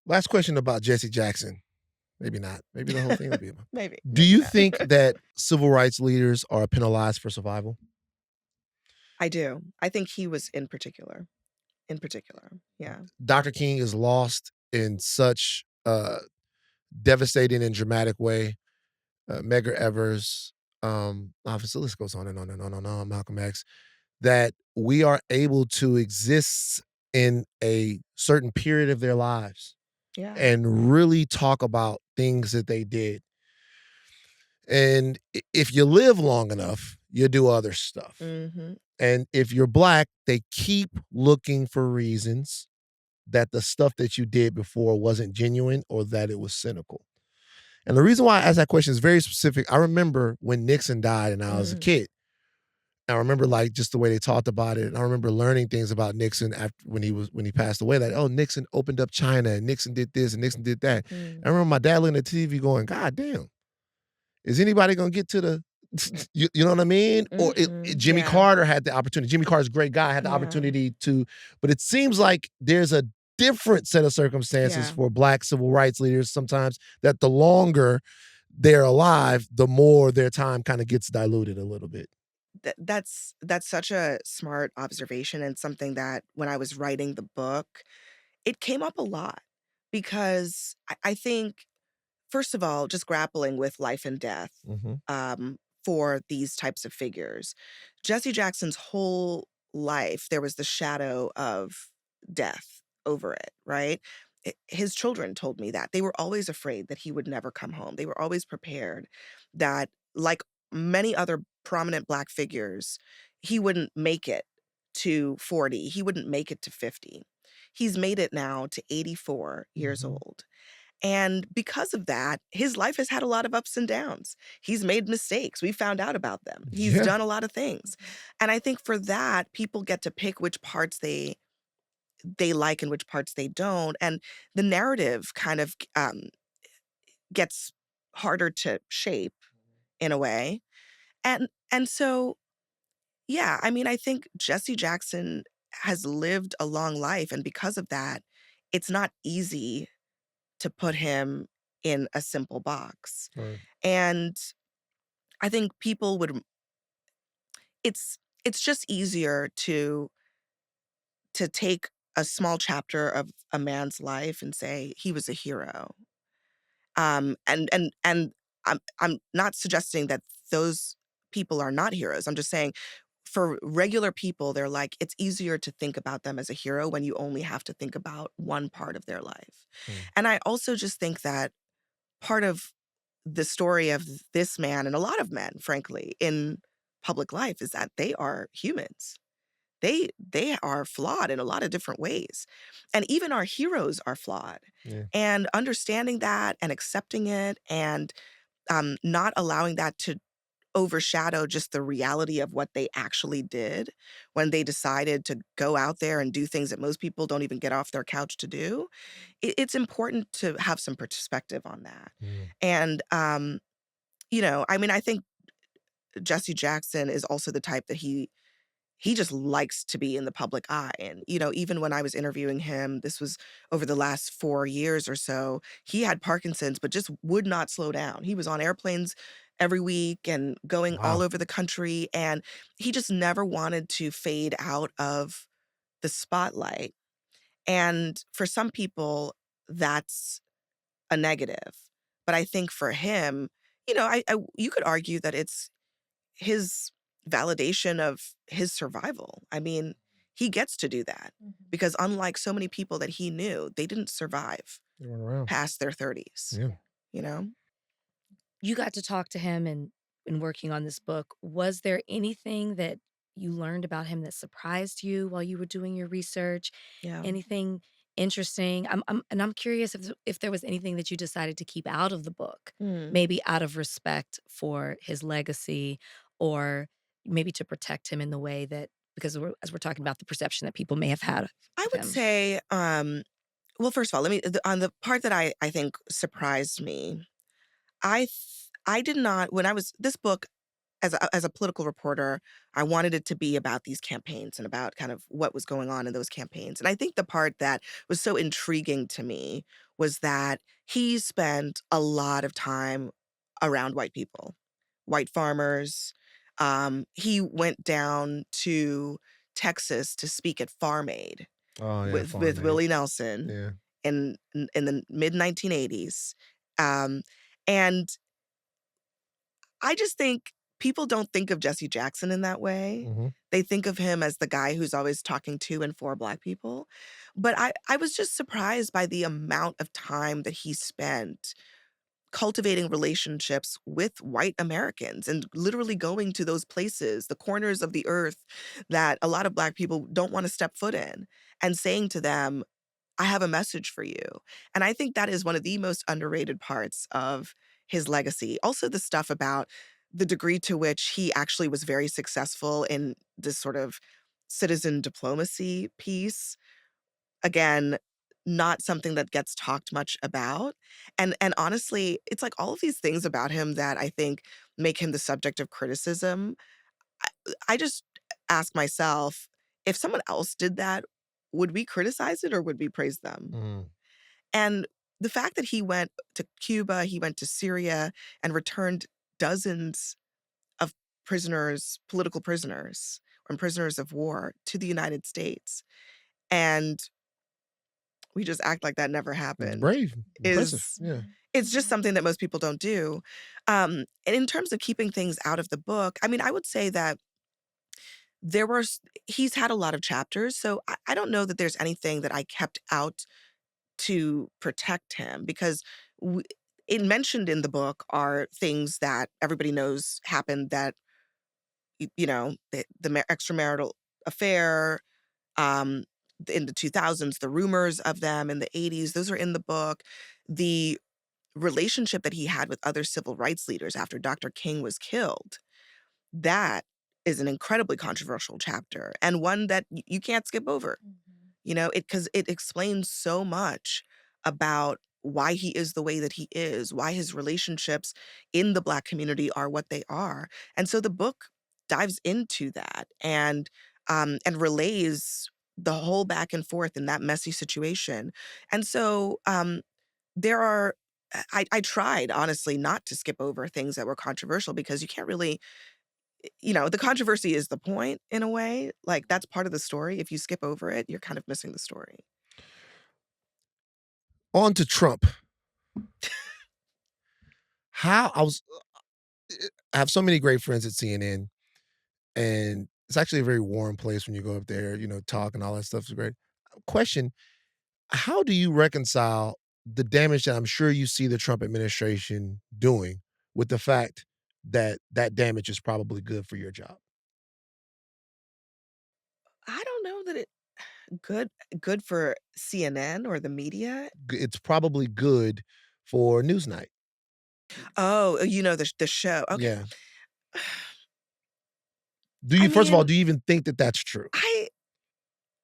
Last question about Jesse Jackson. Maybe not. Maybe the whole thing will be about. Maybe, Do maybe you not. think that civil rights leaders are penalized for survival? I do. I think he was in particular. In particular, yeah. Dr. King is lost in such a devastating and dramatic way. Medgar Evers, obviously, the list goes on and on and on and on. Malcolm X, that we are able to exist in a certain period of their lives Yeah. and really talk about things that they did. And if you live long enough, you do other stuff. Mhm. And if you're Black, they keep looking for reasons that the stuff that you did before wasn't genuine or that it was cynical. And the reason why I ask that question is very specific. I remember when Nixon died and I was a Mm. kid. I remember like just the way they talked about it. And I remember learning things about Nixon after when he passed away. Like, oh, Nixon opened up China and Nixon did this and Nixon did that. Mm. I remember my dad looking at the TV going, God damn, is anybody gonna get to the you know what I mean? Or Jimmy Yeah. Carter had the opportunity. Jimmy Carter's a great guy, had the Yeah. opportunity to, but it seems like there's a different set of circumstances Yeah. for Black civil rights leaders sometimes, that the longer they're alive, the more their time kind of gets diluted a little bit. That's such a smart observation, and something that when I was writing the book, it came up a lot because I think, first of all, just grappling with life and death, Mhm. for these types of figures. Jesse Jackson's whole life, there was the shadow of death over it, right? His children told me that. They were always afraid that he would never come home. They were always prepared that, like many other prominent Black figures, he wouldn't make it to 40. He wouldn't make it to 50. He's made it now to 84 years Mhm. old. And because of that, his life has had a lot of ups and downs. He's made mistakes. We found out about them. He's Yeah. done a lot of things. And I think for that, people get to pick which parts they like and which parts they don't. And the narrative kind of gets harder to shape in a way. And so, yeah, I mean, I think Jesse Jackson has lived a long life, and because of that, it's not easy to put him in a simple box. Right. And I think people would it's just easier to take a small chapter of a man's life and say he was a hero. And I'm not suggesting that those people are not heroes. I'm just saying for regular people, they're like, it's easier to think about them as a hero when you only have to think about one part of their life. Mm. And I also just think that part of the story of this man, and a lot of men, frankly, in public life, is that they are humans. They are flawed in a lot of different ways. And even our heroes are flawed. Yeah. And understanding that and accepting it and not allowing that to overshadow just the reality of what they actually did when they decided to go out there and do things that most people don't even get off their couch to do. It's important to have some perspective on that. Mm. And, I mean, I think Jesse Jackson is also the type that he just likes to be in the public eye. And, even when I was interviewing him, this was over the last 4 years or so, he had Parkinson's, but just would not slow down. He was on airplanes every week and going all Wow. over the country. And he just never wanted to fade out of the spotlight. And for some people, that's a negative. But I think for him, you could argue that it's his validation of his survival. I mean, he gets to do that because unlike so many people that he knew, they didn't survive They run around. past their 30s, Yeah. you know? You got to talk to him in working on this book. Was there anything that you learned about him that surprised you while you were doing your research? Yeah. Anything interesting? I'm curious if there was anything that you decided to keep out of the book, Mm. maybe out of respect for his legacy, or maybe to protect him in the way that because as we're talking about the perception that people may have had I of would him. say, well, first of all, on the part that I think surprised me, I did not, when I was, this book, as a political reporter, I wanted it to be about these campaigns and about kind of what was going on in those campaigns. And I think the part that was so intriguing to me was that he spent a lot of time around white people, white farmers. He went down to Texas to speak at Farm Aid Oh, yeah, with farm aid. Willie Nelson Yeah. in the mid 1980s. Um, and I just think people don't think of Jesse Jackson in that way. Mhm. They think of him as the guy who's always talking to and for Black people. But I was just surprised by the amount of time that he spent cultivating relationships with white Americans and literally going to those places, the corners of the earth that a lot of Black people don't want to step foot in, and saying to them, I have a message for you. And I think that is one of the most underrated parts of his legacy. Also, the stuff about the degree to which he actually was very successful in this sort of citizen diplomacy piece. Again, not something that gets talked much about. And honestly, it's like all of these things about him that I think make him the subject of criticism. I just ask myself, if someone else did that, would we criticize it or would we praise them? Mm. And the fact that he went to Cuba, he went to Syria and returned dozens of prisoners, political prisoners, and prisoners of war to the United States, and we just act like that never It's happened, brave, impressive. is Yeah. it's just something that most people don't do. And in terms of keeping things out of the book, I mean, I would say that there were he's had a lot of chapters, so I don't know that there's anything that I kept out to protect him because w it mentioned in the book are things that everybody knows happened that, the extramarital affair, um, in the 2000s, the rumors of them in the 80s, those are in the book. The relationship that he had with other civil rights leaders after Dr. King was killed, that is an incredibly controversial chapter and one that you can't skip over. It because it explains so much about why he is the way that he is, why his relationships in the Black community are what they are. And so the book dives into that and relays the whole back and forth in that messy situation. And so there are I tried honestly not to skip over things that were controversial because you can't really, the controversy is the point in a way. Like that's part of the story. If you skip over it, you're kind of missing the story. On to Trump. How I was I have so many great friends at CNN, and it's actually a very warm place when you go up there, talk and all that stuff is great. Question, how do you reconcile the damage that I'm sure you see the Trump administration doing with the fact that that damage is probably good for your job? I don't know that it good good for CNN or the media. It's probably good for NewsNight. Oh, the show. Okay. Yeah. Do I you first of all, mean, do you even think that that's true? I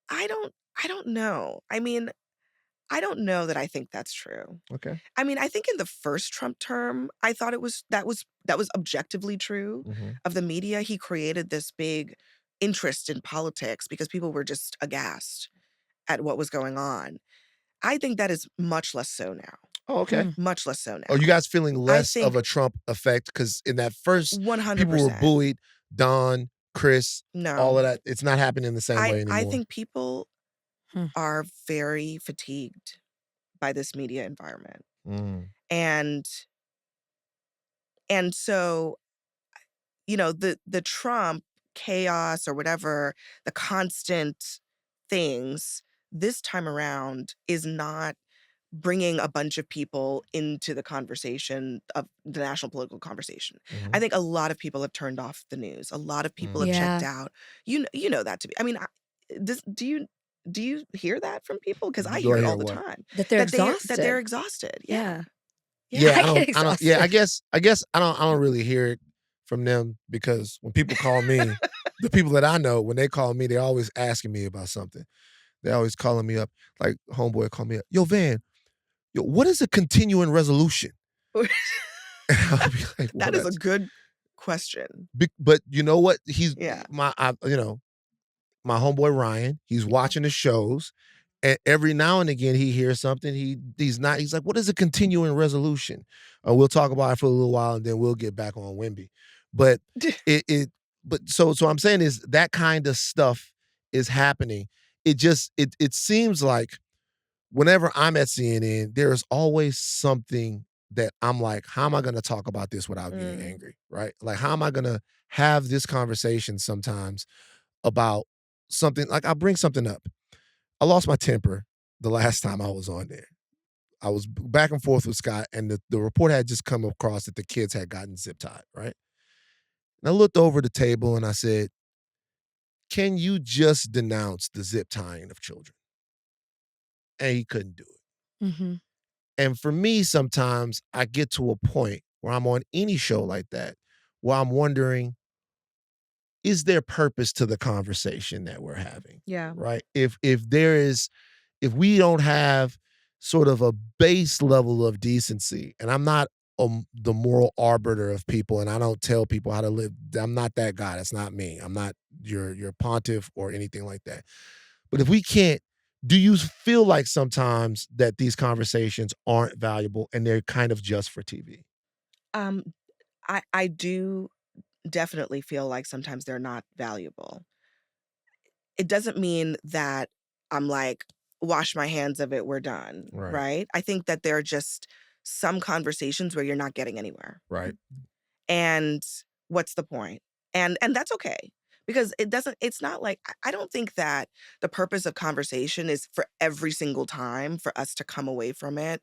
I don't I don't know. I mean, I don't know that I think that's true. Okay. I mean, I think in the first Trump term, I thought that was objectively true Mhm. of the media. He created this big interest in politics because people were just aghast at what was going on. I think that is much less so now. Oh, okay. Mm. Much less so Are you now. guys feeling I less of think a Trump effect? Because in that first, people were 100%. bullied. Don, Chris, all No. of that. It's not happening the same way I anymore. think people Hmm. are very fatigued by this media environment. Mm. And so, the Trump chaos or whatever, the constant things this time around is not bringing a bunch of people into the conversation of the national political conversation. I Mhm. think a lot of people have turned off the news. A lot of people have Mhm. checked Yeah. out. You know that to be. I mean, do you hear that from people? Because I Do hear I it hear all the what? time That they're that they're exhausted. exhausted. Yeah, Yeah. yeah. I Yeah, get I don't yeah, exhausted. I guess I don't really hear it from them because when people call me, the people that I know, when they call me, they're always asking me about something. They're always calling me up, like homeboy call me up, "Yo, Van, yo, what is a continuing resolution?" And I'll be like, "Well, That is a that's" good question. but you know what? He's Yeah. my homeboy Ryan, he's watching the shows, and every now and again he hears something. He's like, "What is a continuing resolution?" We'll talk about it for a little while, and then we'll get back on Wimby. But it but so I'm saying is that kind of stuff is happening. It seems like whenever I'm at CNN, there is always something that I'm like, how am I going to talk about this without getting Mm. angry? Right? Like, how am I going to have this conversation sometimes about something? Like, I'll bring something up. I lost my temper the last time I was on there. I was back and forth with Scott, and the report had just come across that the kids had gotten zip tied, right? And I looked over the table and I said, can you just denounce the zip tying of children? And he couldn't do it. Mhm. And for me, sometimes I get to a point where I'm on any show like that, where I'm wondering, is there purpose to the conversation that we're having? Yeah. Right? If we don't have sort of a base level of decency, and I'm not the moral arbiter of people, and I don't tell people how to live. I'm not that guy. That's not me. I'm not your pontiff or anything like that. But if we can't, do you feel like sometimes that these conversations aren't valuable and they're kind of just for TV? Um, I do definitely feel like sometimes they're not valuable. It doesn't mean that I'm like, wash my hands of it, we're done, Right. right? I think that there are just some conversations where you're not getting anywhere. Right. And what's the point? And that's okay. Because it's not like I don't think that the purpose of conversation is for every single time for us to come away from it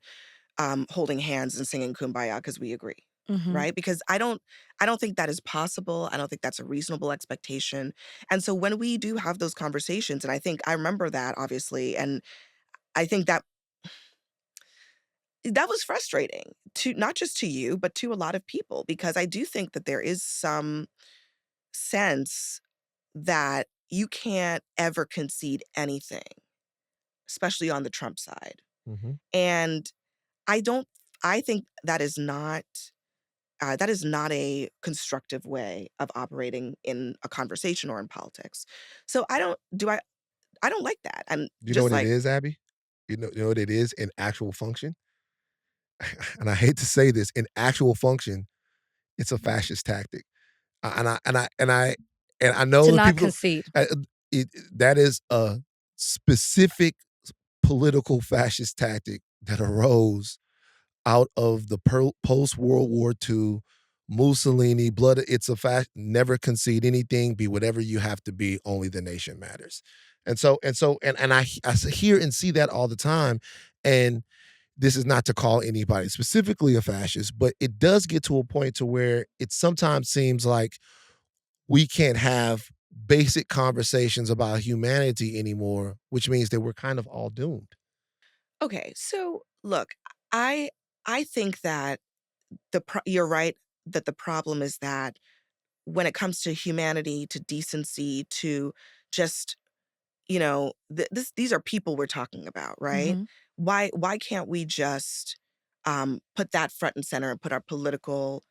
holding hands and singing kumbaya because we agree. Mhm. Right? Because I don't think that is possible. I don't think that's a reasonable expectation. And so when we do have those conversations, and I remember that obviously, and I think that was frustrating to not just to you, but to a lot of people, because I do think that there is some sense that you can't ever concede anything, especially on the Trump side. Mhm. And I don't I think that is not a constructive way of operating in a conversation or in politics. So I don't like that. I'm Do you know just what it like, is, Abby? You know what it is in actual function? And I hate to say this, in actual function, it's a fascist tactic. And I To know that not people concede. that is a specific political fascist tactic that arose out of the post World War II Mussolini blood. It's a fact. Never concede anything. Be whatever you have to be. Only the nation matters. And I hear and see that all the time. And this is not to call anybody specifically a fascist, but it does get to a point to where it sometimes seems like we can't have basic conversations about humanity anymore, which means that we're kind of all doomed. okay, so look, I think that you're right that the problem is that when it comes to humanity, to decency, to just, these are people we're talking about, right? Mhm. Why can't we just put that front and center and put our political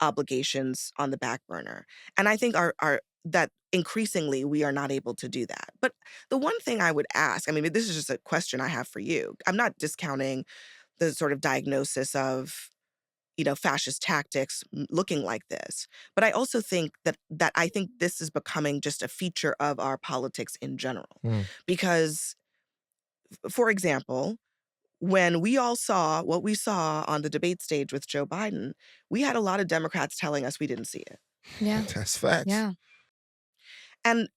obligations on the back burner? And I think our that increasingly we are not able to do that. But the one thing I would ask, I mean, this is just a question I have for you. I'm not discounting the sort of diagnosis of fascist tactics looking like this. But I also think that I think this is becoming just a feature of our politics in general. Mm. Because, for example, when we all saw what we saw on the debate stage with Joe Biden, we had a lot of Democrats telling us we didn't see it. Yeah. That's facts. Yeah. And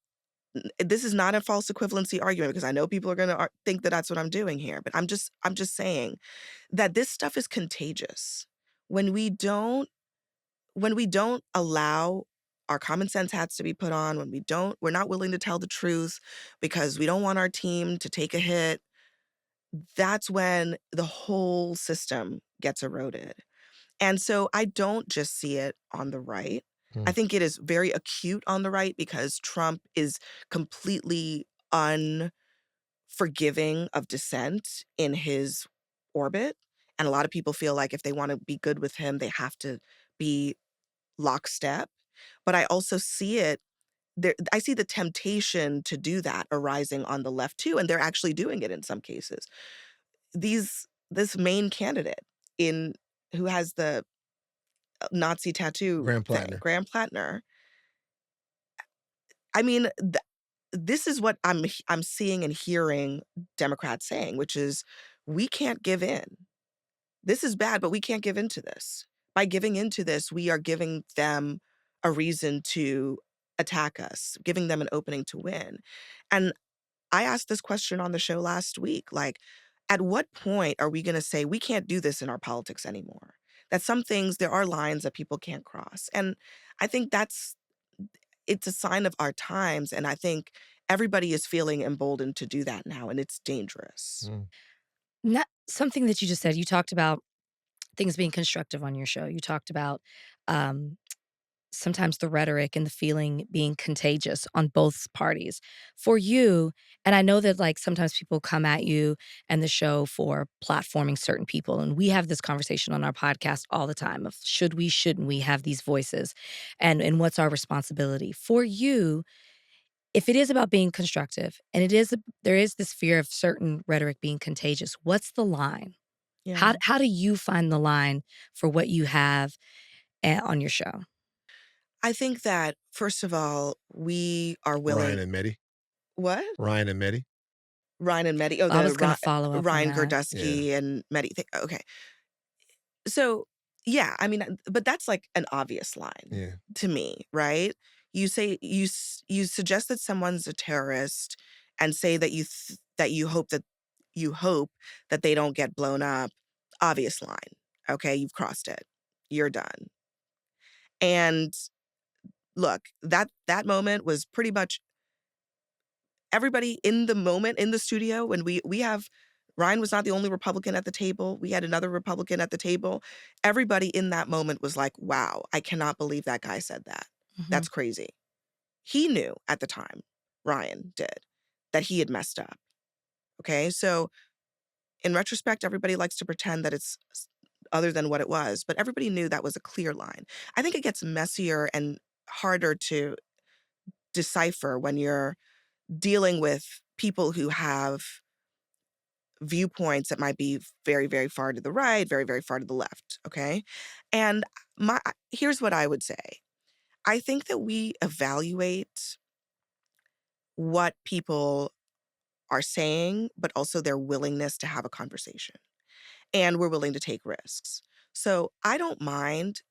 this is not a false equivalency argument because I know people are going to think that that's what I'm doing here, but I'm just saying that this stuff is contagious. When we don't allow our common sense hats to be put on, when we're not willing to tell the truth because we don't want our team to take a hit, that's when the whole system gets eroded. And so I don't just see it on the right. I Mm. think it is very acute on the right because Trump is completely unforgiving of dissent in his orbit. And a lot of people feel like if they want to be good with him, they have to be lockstep. But I also see it there. I see the temptation to do that arising on the left too, and they're actually doing it in some cases. This main candidate in who has the Nazi tattoo Graham thing, Plattner. Graham Plattner. I mean, this is what I'm seeing and hearing Democrats saying, which is we can't give in. This is bad, but we can't give into this. By giving into this, we are giving them a reason to attack us, giving them an opening to win. And I asked this question on the show last week, like, at what point are we going to say we can't do this in our politics anymore? That some things, there are lines that people can't cross. And I think it's a sign of our times. And I think everybody is feeling emboldened to do that now, and it's dangerous. Mm. Not something that you just said, you talked about things being constructive on your show. You talked about, um, sometimes the rhetoric and the feeling being contagious on both parties. For you, and I know that, like, sometimes people come at you and the show for platforming certain people, and we have this conversation on our podcast all the time of should we, shouldn't we have these voices, and what's our responsibility. For you, if it is about being constructive and there is this fear of certain rhetoric being contagious, what's the line? Yeah. How do you find the line for what you have on your show? I think that, first of all, we are Ryan willing. and Mehdi. What? Ryan and Mehdi. Ryan and Mehdi. Oh, I the was gonna follow up on Ryan that. Yeah. Gordusky and Mehdi. Okay. So, yeah, I mean, but that's like an obvious line Yeah. to me, right? You say you suggest that someone's a terrorist and say that you hope that they don't get blown up. Obvious line. Okay, you've crossed it. You're done. And look, that moment was pretty much everybody in the moment in the studio when we have Ryan was not the only Republican at the table. We had another Republican at the table. Everybody in that moment was like, wow, I cannot believe that guy said that. Mhm. That's crazy. He knew at the time, Ryan did, that he had messed up. Okay. So in retrospect, everybody likes to pretend that it's other than what it was, but everybody knew that was a clear line. I think it gets messier and harder to decipher when you're dealing with people who have viewpoints that might be very, very far to the right, very, very far to the left. Okay. And here's what I would say. I think that we evaluate what people are saying, but also their willingness to have a conversation. And we're willing to take risks. So I don't mind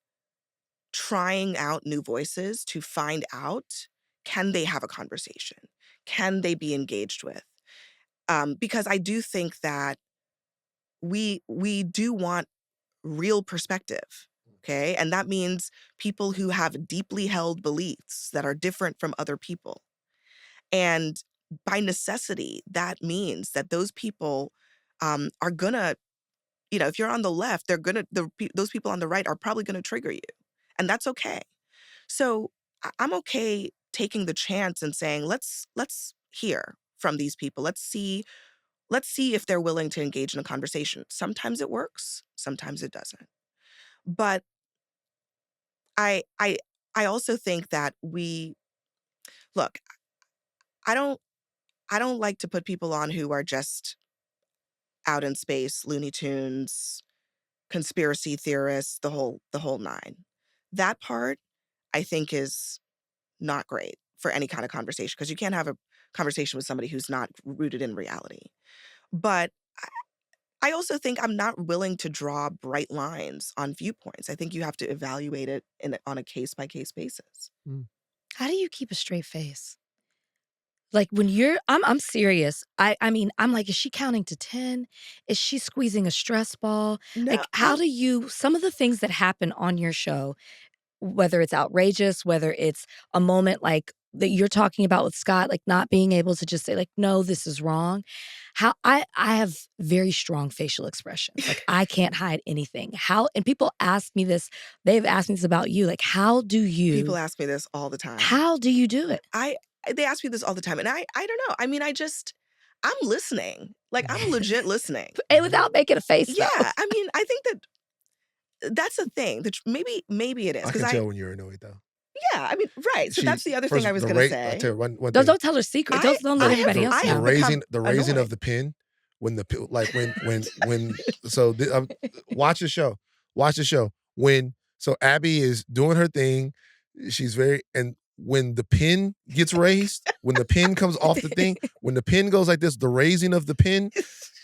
trying out new voices to find out, can they have a conversation? Can they be engaged with? Because I do think that we do want real perspective. Okay. And that means people who have deeply held beliefs that are different from other people. And by necessity, that means that those people are gonna, if you're on the left, those people on the right are probably gonna trigger you. And that's okay. So I'm okay taking the chance and saying, let's hear from these people. Let's see if they're willing to engage in a conversation. Sometimes it works, sometimes it doesn't. But I I I also think that we look, I don't I don't like to put people on who are just out in space, Looney Tunes, conspiracy theorists, the whole nine. That part I think is not great for any kind of conversation because you can't have a conversation with somebody who's not rooted in reality. But I also think I'm not willing to draw bright lines on viewpoints. I think you have to evaluate it on a case by case basis. Mm. How do you keep a straight face? Like when you're I'm serious. I mean, I'm like, is she counting to 10? Is she squeezing a stress ball? No, Like, how do you some of the things that happen on your show, whether it's outrageous, whether it's a moment like that you're talking about with Scott, like not being able to just say, like, no, this is wrong. How I have very strong facial expressions. Like I can't hide anything. How and people ask me this, they've asked me this about you. Like, people ask me this all the time. how do you do it? I They ask me this all the time, and I don't know. I mean, I'm listening. Like I'm legit listening. And without making a face though. Yeah, I mean, I think that's a thing that maybe it is I because can tell when you're annoyed, though. yeah, I mean, right. So She that's the other thing first I was the gonna I say. tell you one Don't thing. don't tell her secret. Don't let I everybody have else I The have know. become raising of annoyed. the pin when the like when so watch the show. Watch the show. When so Abby is doing her thing, she's very and when the pin gets raised, when the pin comes off the thing, when the pin goes like this, the raising of the pin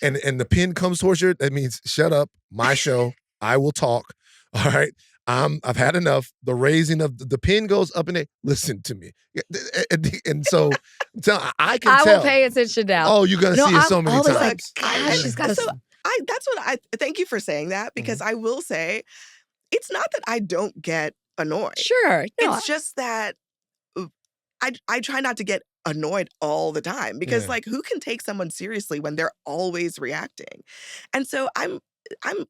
and the pin comes towards you, that means shut up, my show, I will talk. All right. I've had enough. The raising of the pin goes up and they listen to me. And so I can I will tell. pay attention now. Oh, you're gonna No, see it I'm so many always times. like, gosh, she's got so to. that's what I thank you for saying that because I will say it's not that I don't get annoyed. Sure. No, It's just that I try not to get annoyed all the time because Yeah. like who can take someone seriously when they're always reacting? And so I'm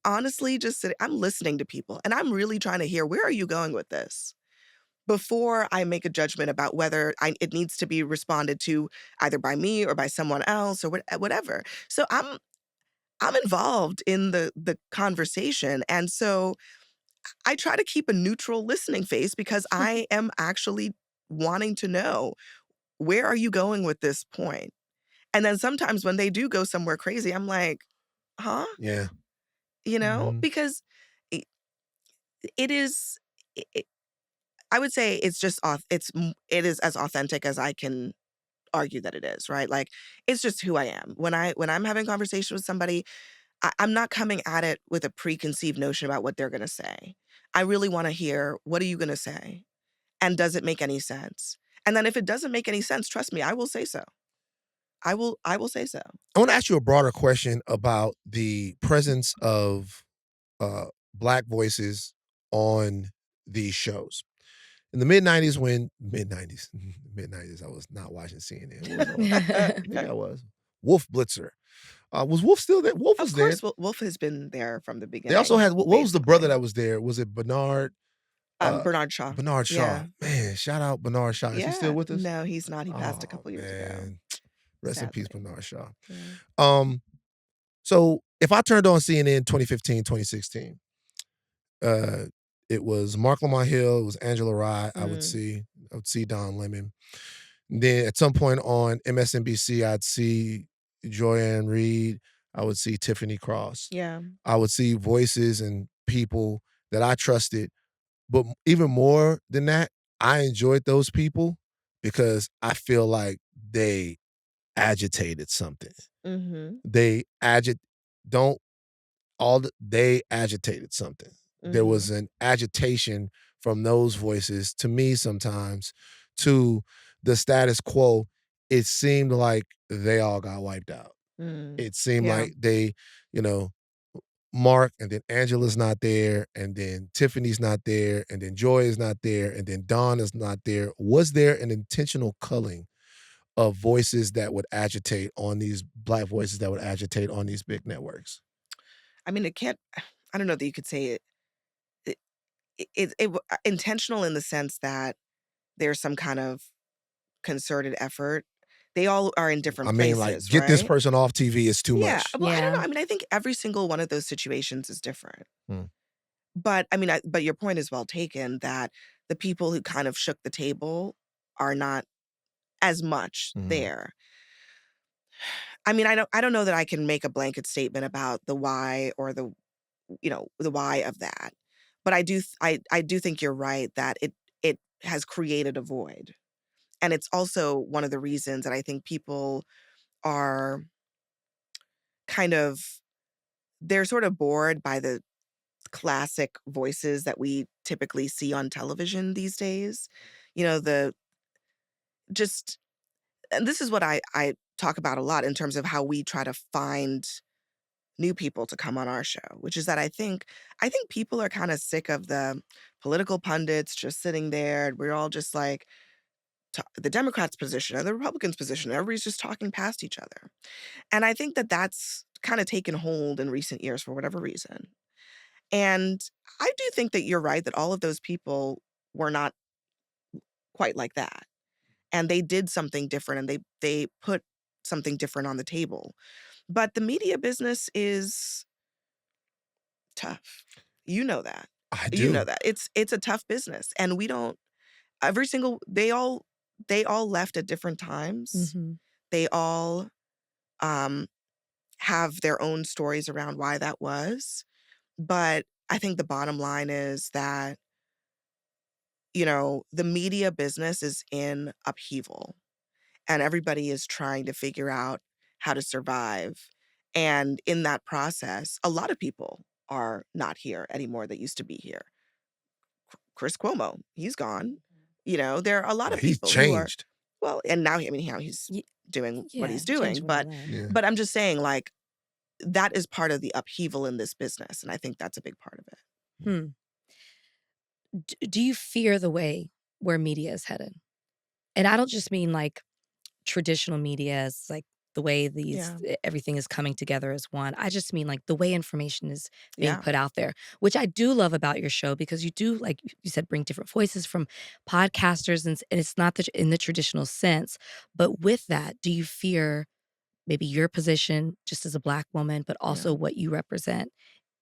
honestly just I'm listening to people and I'm really trying to hear where are you going with this before I make a judgment about whether it needs to be responded to either by me or by someone else or whatever. So I'm involved in the conversation and so I try to keep a neutral listening face because I am actually wanting to know where are you going with this point? And then sometimes when they do go somewhere crazy, I'm like, huh? Yeah. Mhm. Because it, it is, it, I would say it's just, it is as authentic as I can argue that it is, right? Like, it's just who I am. When I'm having a conversation with somebody, I'm not coming at it with a preconceived notion about what they're going to say. I really want to hear, what are you going to say? And does it make any sense? And then if it doesn't make any sense, trust me, I will say so. I will say so. I want to ask you a broader question about the presence of black voices on these shows. In the mid-90s mid-90s, I was not watching CNN. What was I watching? Maybe I was. Wolf Blitzer. Was Wolf still there? Wolf was Of there. course, Wolf has been there from the beginning. They also had, what was the brother basically. that was there? Was it Bernard? Bernard Shaw. Bernard Shaw. Yeah. Man, shout out Bernard Shaw. Is he still with us? No, he's not. He passed a Oh, couple years ago. man. Rest in peace, Sadly. Bernard Shaw. Yeah. So if I turned on CNN 2015, 2016, it was Mark Lamont Hill, it was Angela Rye, I would see Don Lemon. Then at some point on MSNBC, I'd see Joyanne Reed, I would see Tiffany Cross. Yeah. I would see voices and people that I trusted. But even more than that, I enjoyed those people because I feel like they agitated something. Mm-hmm. They agitated something. There was an agitation from those voices to me sometimes to the status quo. It seemed like they all got wiped out. It seemed Yeah. like they, Mark and then Angela's not there and then Tiffany's not there and then Joy is not there and then Dawn is not there. Was there an intentional culling of voices that would agitate on these black voices that would agitate on these big networks? I mean, I don't know that you could say it intentional in the sense that there's some kind of concerted effort. They all are in different I mean, like, places, get this right? person off TV is too Yeah, much. well, I don't know. Yeah. I mean, I think every single one of those situations is different. Mm. But I mean, but your point is well taken that the people who kind of shook the table are not as much Mhm. there. I mean, I don't know that I can make a blanket statement about the why or the why of that. But I do think you're right that it has created a void. And it's also one of the reasons that I think people are kind of they're sort of bored by the classic voices that we typically see on television these days. You know, the just and this is what I talk about a lot in terms of how we try to find new people to come on our show, which is that I think people are kind of sick of the political pundits just sitting there. We're all just like the Democrats' position and the Republicans' position. Everybody's just talking past each other. And I think that that's kind of taken hold in recent years for whatever reason. And I do think that you're right that all of those people were not quite like that. And they did something different and they put something different on the table. But the media business is tough. You know that. I You know do. that. It's a tough business. And we don't every single they all left at different times. Mhm. They all um have their own stories around why that was. But I think the bottom line is that, the media business is in upheaval and everybody is trying to figure out how to survive. And in that process, a lot of people are not here anymore that used to be here. Chris Cuomo, he's gone. There are a lot Yeah, of he's people who are, changed. well, and now, I mean, how he's Ye doing what yeah, he's change doing. what he But, left. Yeah. but I'm just saying, like, that is part of the upheaval in this business. And I think that's a big part of it. Hmm. Do you fear the way where media is headed? And I don't just mean, like, traditional media as, like, the way Yeah. everything is coming together as one. I just mean, like, the way information is being Yeah. put out there, which I do love about your show because you do, like you said, bring different voices from podcasters, and it's not in the traditional sense. But with that, do you fear maybe your position just as a Black woman, but Yeah. also what you represent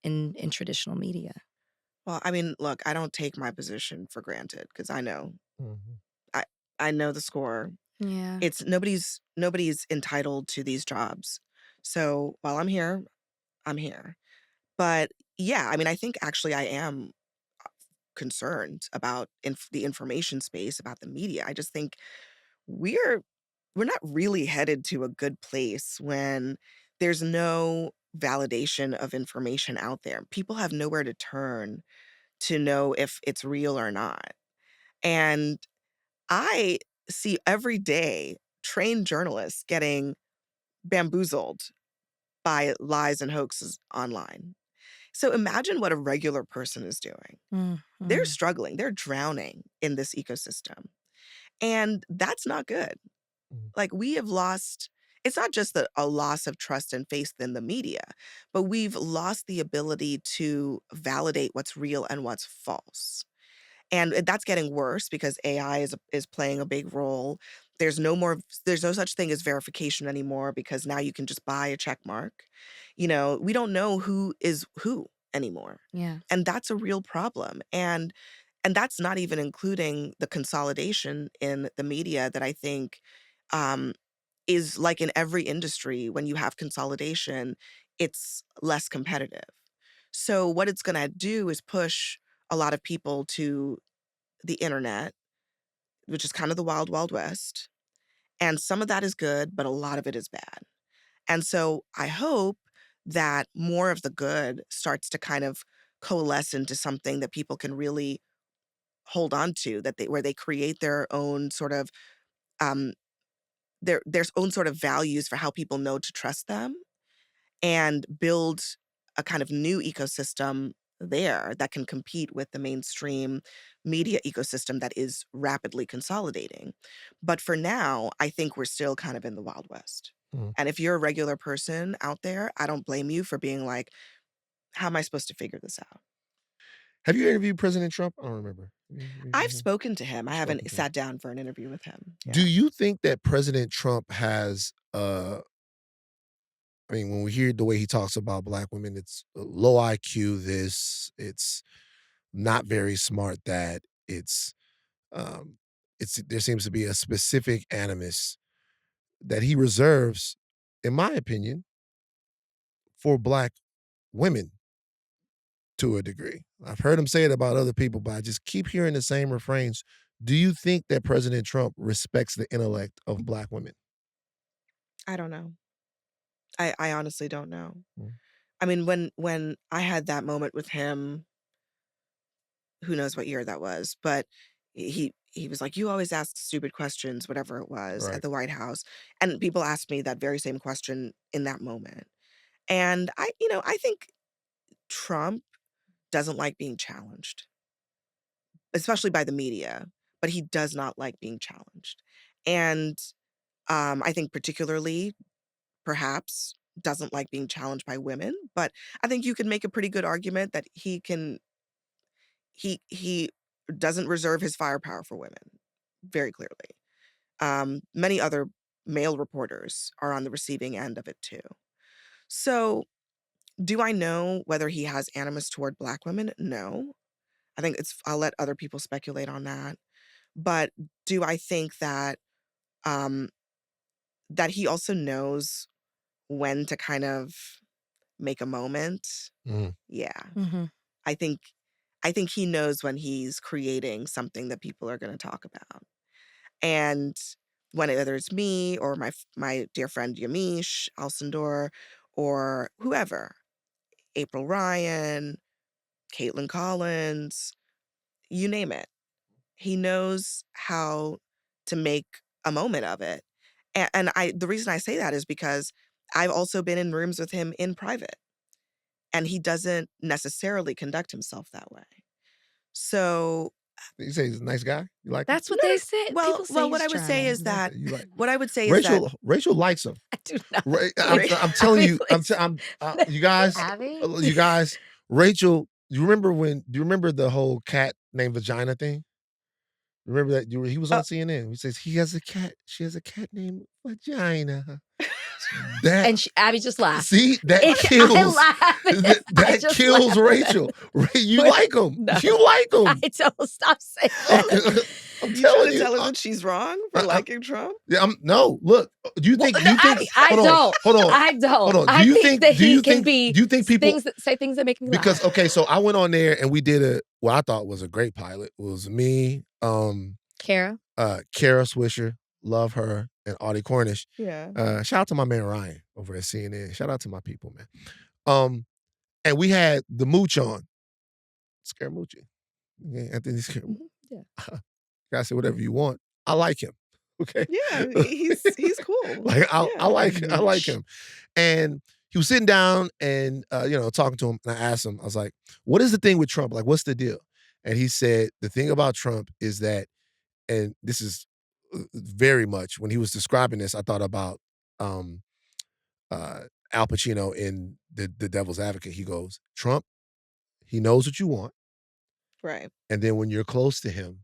in traditional media? Well, I mean, look, I don't take my position for granted because Mhm. I, I know the score. Yeah. It's nobody's entitled to these jobs. So while I'm here, I'm here. But yeah, I mean, I think actually I am concerned about the information space, about the media. I just think we're we're not really headed to a good place when there's no validation of information out there. People have nowhere to turn to know if it's real or not. And I see every day trained journalists getting bamboozled by lies and hoaxes online. So imagine what a regular person is doing. They're Mhm. struggling, they're drowning in this ecosystem. And that's not good. Mhm. Like we have lost, it's not just a loss of trust and faith in the media, but we've lost the ability to validate what's real and what's false. And that's getting worse because AI is playing a big role. There's no such thing as verification anymore because now you can just buy a check mark. We don't know who is who anymore. Yeah. And that's a real problem. And that's not even including the consolidation in the media that I think um, is like in every industry when you have consolidation, it's less competitive. So what it's going to do is push a lot of people to the internet, which is kind of the wild, wild west. And some of that is good, but a lot of it is bad. And so I hope that more of the good starts to kind of coalesce into something that people can really hold on to, where they create their own sort of um their own sort of values for how people know to trust them and build a kind of new ecosystem there that can compete with the mainstream media ecosystem that is rapidly consolidating. But for now, I think we're still kind of in the Wild West. Mhm. And if you're a regular person out there, I don't blame you for being like, how am I supposed to figure this out? Have you interviewed President Trump? I don't remember. I've spoken to him. I You've spoken haven't to him. sat down for an interview with him. Do Yeah. you think that President Trump has, I mean, when we hear the way he talks about black women, it's low IQ this, it's not very smart that, um, there seems to be a specific animus that he reserves, in my opinion, for black women to a degree. I've heard him say it about other people, but I just keep hearing the same refrains. Do you think that President Trump respects the intellect of black women? I don't know. I honestly don't know. Mm. I mean, when I had that moment with him, who knows what year that was, but he was like, "You always ask stupid questions," whatever it was, at Right. the White House. And people asked me that very same question in that moment. And I think Trump doesn't like being challenged, especially by the media, but he does not like being challenged. And I think particularly, perhaps, doesn't like being challenged by women, but I think you can make a pretty good argument that he doesn't reserve his firepower for women, very clearly. Many other male reporters are on the receiving end of it too. So, do I know whether he has animus toward black women? No. I'll let other people speculate on that. But do I think um, that he also knows when to kind of make a moment? Mhm. Yeah. Mhm. I think I think he knows when he's creating something that people are gonna talk about. And whether it's me or my dear friend Yamiche Alcindor or whoever, April Ryan, Caitlin Collins, you name it. He knows how to make a moment of it. And the reason I say that is because I've also been in rooms with him in private, and he doesn't necessarily conduct himself that way. So, You say he's a nice guy? You like him? That's no, what they no, say. well, People say well, what he's I would say charming. is You like that that? You like what I would say is that Rachel likes him. I do not. I'm Ra- telling you, Please. you guys, Abby? you guys, Rachel, do you remember the whole cat named Vagina thing? Remember that he was uh, on CNN. He says he has a cat. She has a cat named Vagina. That Abby just laughed. See, that I kills laugh. I that just kills laugh. Rachel. You Wait, like him. no. You like I him. don't stop saying that. I'm you trying telling to you. tell her that she's wrong for I liking Trump? Yeah, no, look, Well, no, Abby, I hold on, don't. hold on, I don't. hold on. I think that he can be Do you think people say things that make me because laugh. okay, so I went on there and we did what I thought was a great pilot. It was me, Kara? Kara Swisher, love her, and Audie Cornish. Yeah. Shout out to my man Ryan over at CNN. Shout out to my people, man. And we had the mooch on. Scaramucci. Yeah, Anthony Scaramucci. Yeah. Guys say whatever you want. I like him. Okay. Yeah, he's cool. Like I Yeah. like him. And he was sitting down and talking to him, and I asked him, I was like, what is the thing with Trump? Like, what's the deal? And he said, the thing about Trump is that, and this is very much when he was describing this, I thought about Al Pacino in the Devil's Advocate. He goes, Trump, he knows what you want. Right. And then when you're close to him,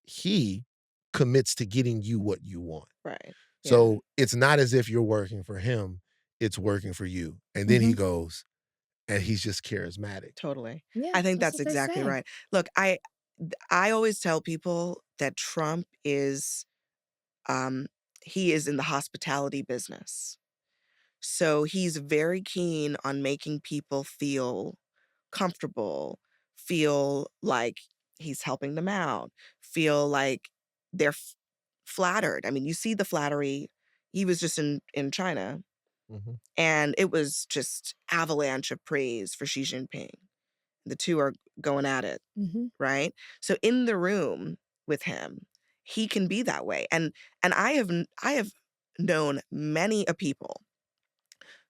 he commits to getting you what you want. Right. So it's not as if you're working for him, it's working for you. And then he goes, and he's just charismatic. Totally. Yeah, I think that's that's what they exactly say. right. Look, I always tell people that Trump is he is in the hospitality business. So he's very keen on making people feel comfortable, feel like he's helping them out, feel like they're flattered. I mean, you see the flattery. He was just in China, Mhm. and it was just avalanche of praise for Xi Jinping. The two are going at it, right? So in the room with him, he can be that way. And I have known many a people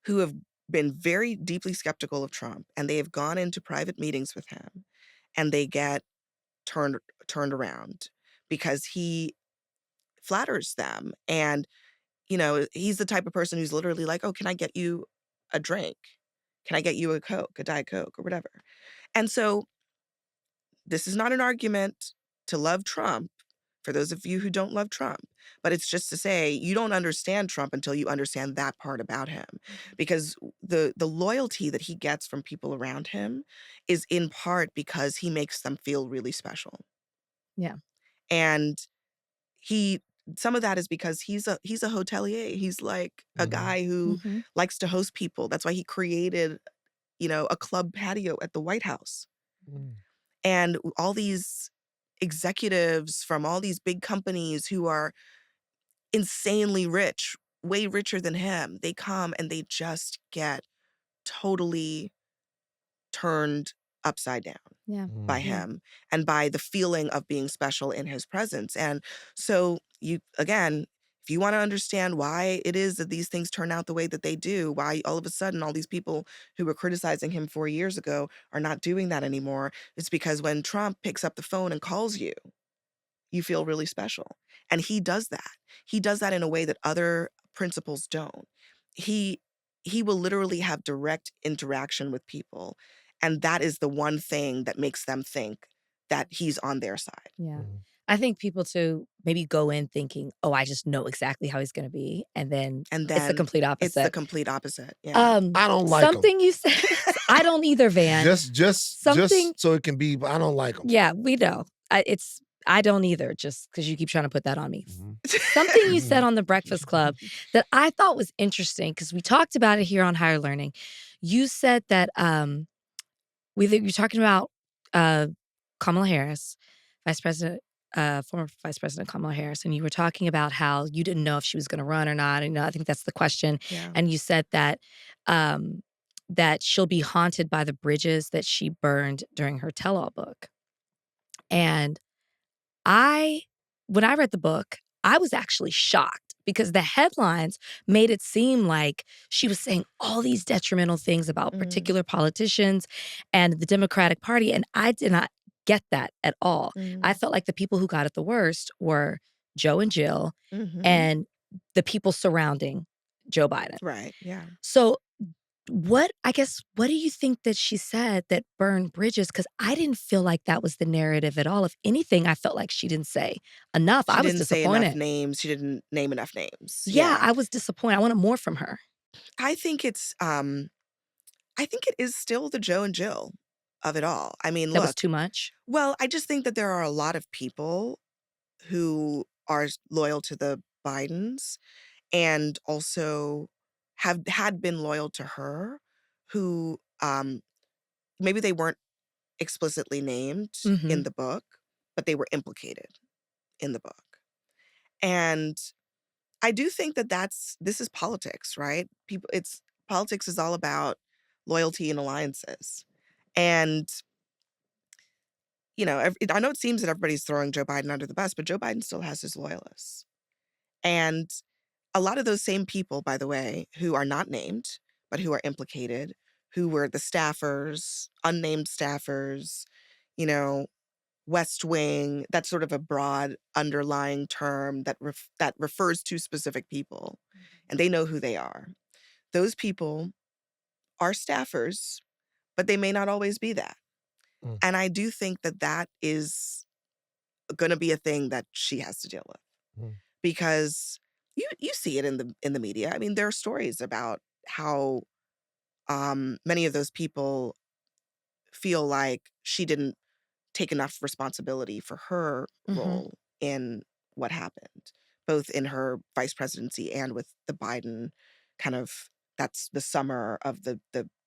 who have been very deeply skeptical of Trump, and they have gone into private meetings with him, and they get turned turned around because he flatters them. And he's the type of person who's literally like, "Oh, can I get you a drink? Can I get you a Coke, a Diet Coke or whatever?" And so this is not an argument to love Trump, for those of you who don't love Trump, but it's just to say you don't understand Trump until you understand that part about him. Because the loyalty that he gets from people around him is in part because he makes them feel really special. Yeah. And he some of that is because he's a hotelier. He's like a guy who Mhm. likes to host people. That's why he created, a club patio at the White House. Mm. And all these executives from all these big companies who are insanely rich, way richer than him, they come and they just get totally turned upside down Yeah. by Mm. Yeah. him and by the feeling of being special in his presence. And so if you want to understand why it is that these things turn out the way that they do, why all of a sudden all these people who were criticizing him 4 years ago are not doing that anymore, it's because when Trump picks up the phone and calls you, you feel really special. And he does that. He does that in a way that other principals don't. He he will literally have direct interaction with people, and that is the one thing that makes them think that he's on their side. Yeah. Mhm. I think people too maybe go in thinking, "Oh, I just know exactly how he's gonna be," and then And it's the then complete it's the opposite. complete opposite. Yeah. I don't like him. Something you said I don't either, Van. Something Just so it can be, but I don't like him. Yeah, we know. I don't either, just because you keep trying to put that on me. Mhm. Something you said Mhm. on The Breakfast Club that I thought was interesting because we talked about it here on Higher Learning. You said that, you're talking about, uh, Kamala Harris, Vice President former Vice President Kamala Harris, and you were talking about how you didn't know if she was gonna run or not, I think that's the question, Yeah. and you said um, that she'll be haunted by the bridges that she burned during her tell-all book. And I when I read the book, I was actually shocked because the headlines made it seem like she was saying all these detrimental things about Mm, particular politicians and the Democratic Party, and I did not get that at all. I mm, felt like the people who got it the worst were Joe and Jill mhm. and the people surrounding Joe Biden. Right, yeah. So what do you think that she said that burned bridges? Because I didn't feel like that was the narrative at all. If anything, I felt like she didn't say enough. She I was didn't say enough disappointed. names, she didn't name enough names, Yeah, yeah. I was disappointed. I wanted more from her. I think I think it is still the Joe and Jill of it all. I mean, That was look, too much. well, I just think that there are a lot of people who are loyal to the Bidens and also have had been loyal to her who maybe they weren't explicitly named in Mhm. the book, but they were implicated in the book. And I do think that this is politics, right? It's politics is all about loyalty and alliances. And I know it seems that everybody's throwing Joe Biden under the bus, but Joe Biden still has his loyalists. And a lot of those same people, by the way, who are not named, but who are implicated, who were the staffers, unnamed staffers, you know, West Wing, that's sort of a broad underlying term that refers to specific people, and they know who they are. Those people are staffers, but they may not always be that. Mm. And I do think that that is gonna be a thing that she has to deal with Mm. because you see it in the media. I mean, there are stories about how many of those people feel like she didn't take enough responsibility for her Mhm. role in what happened, both in her vice presidency and with the Biden kind of that's the summer of the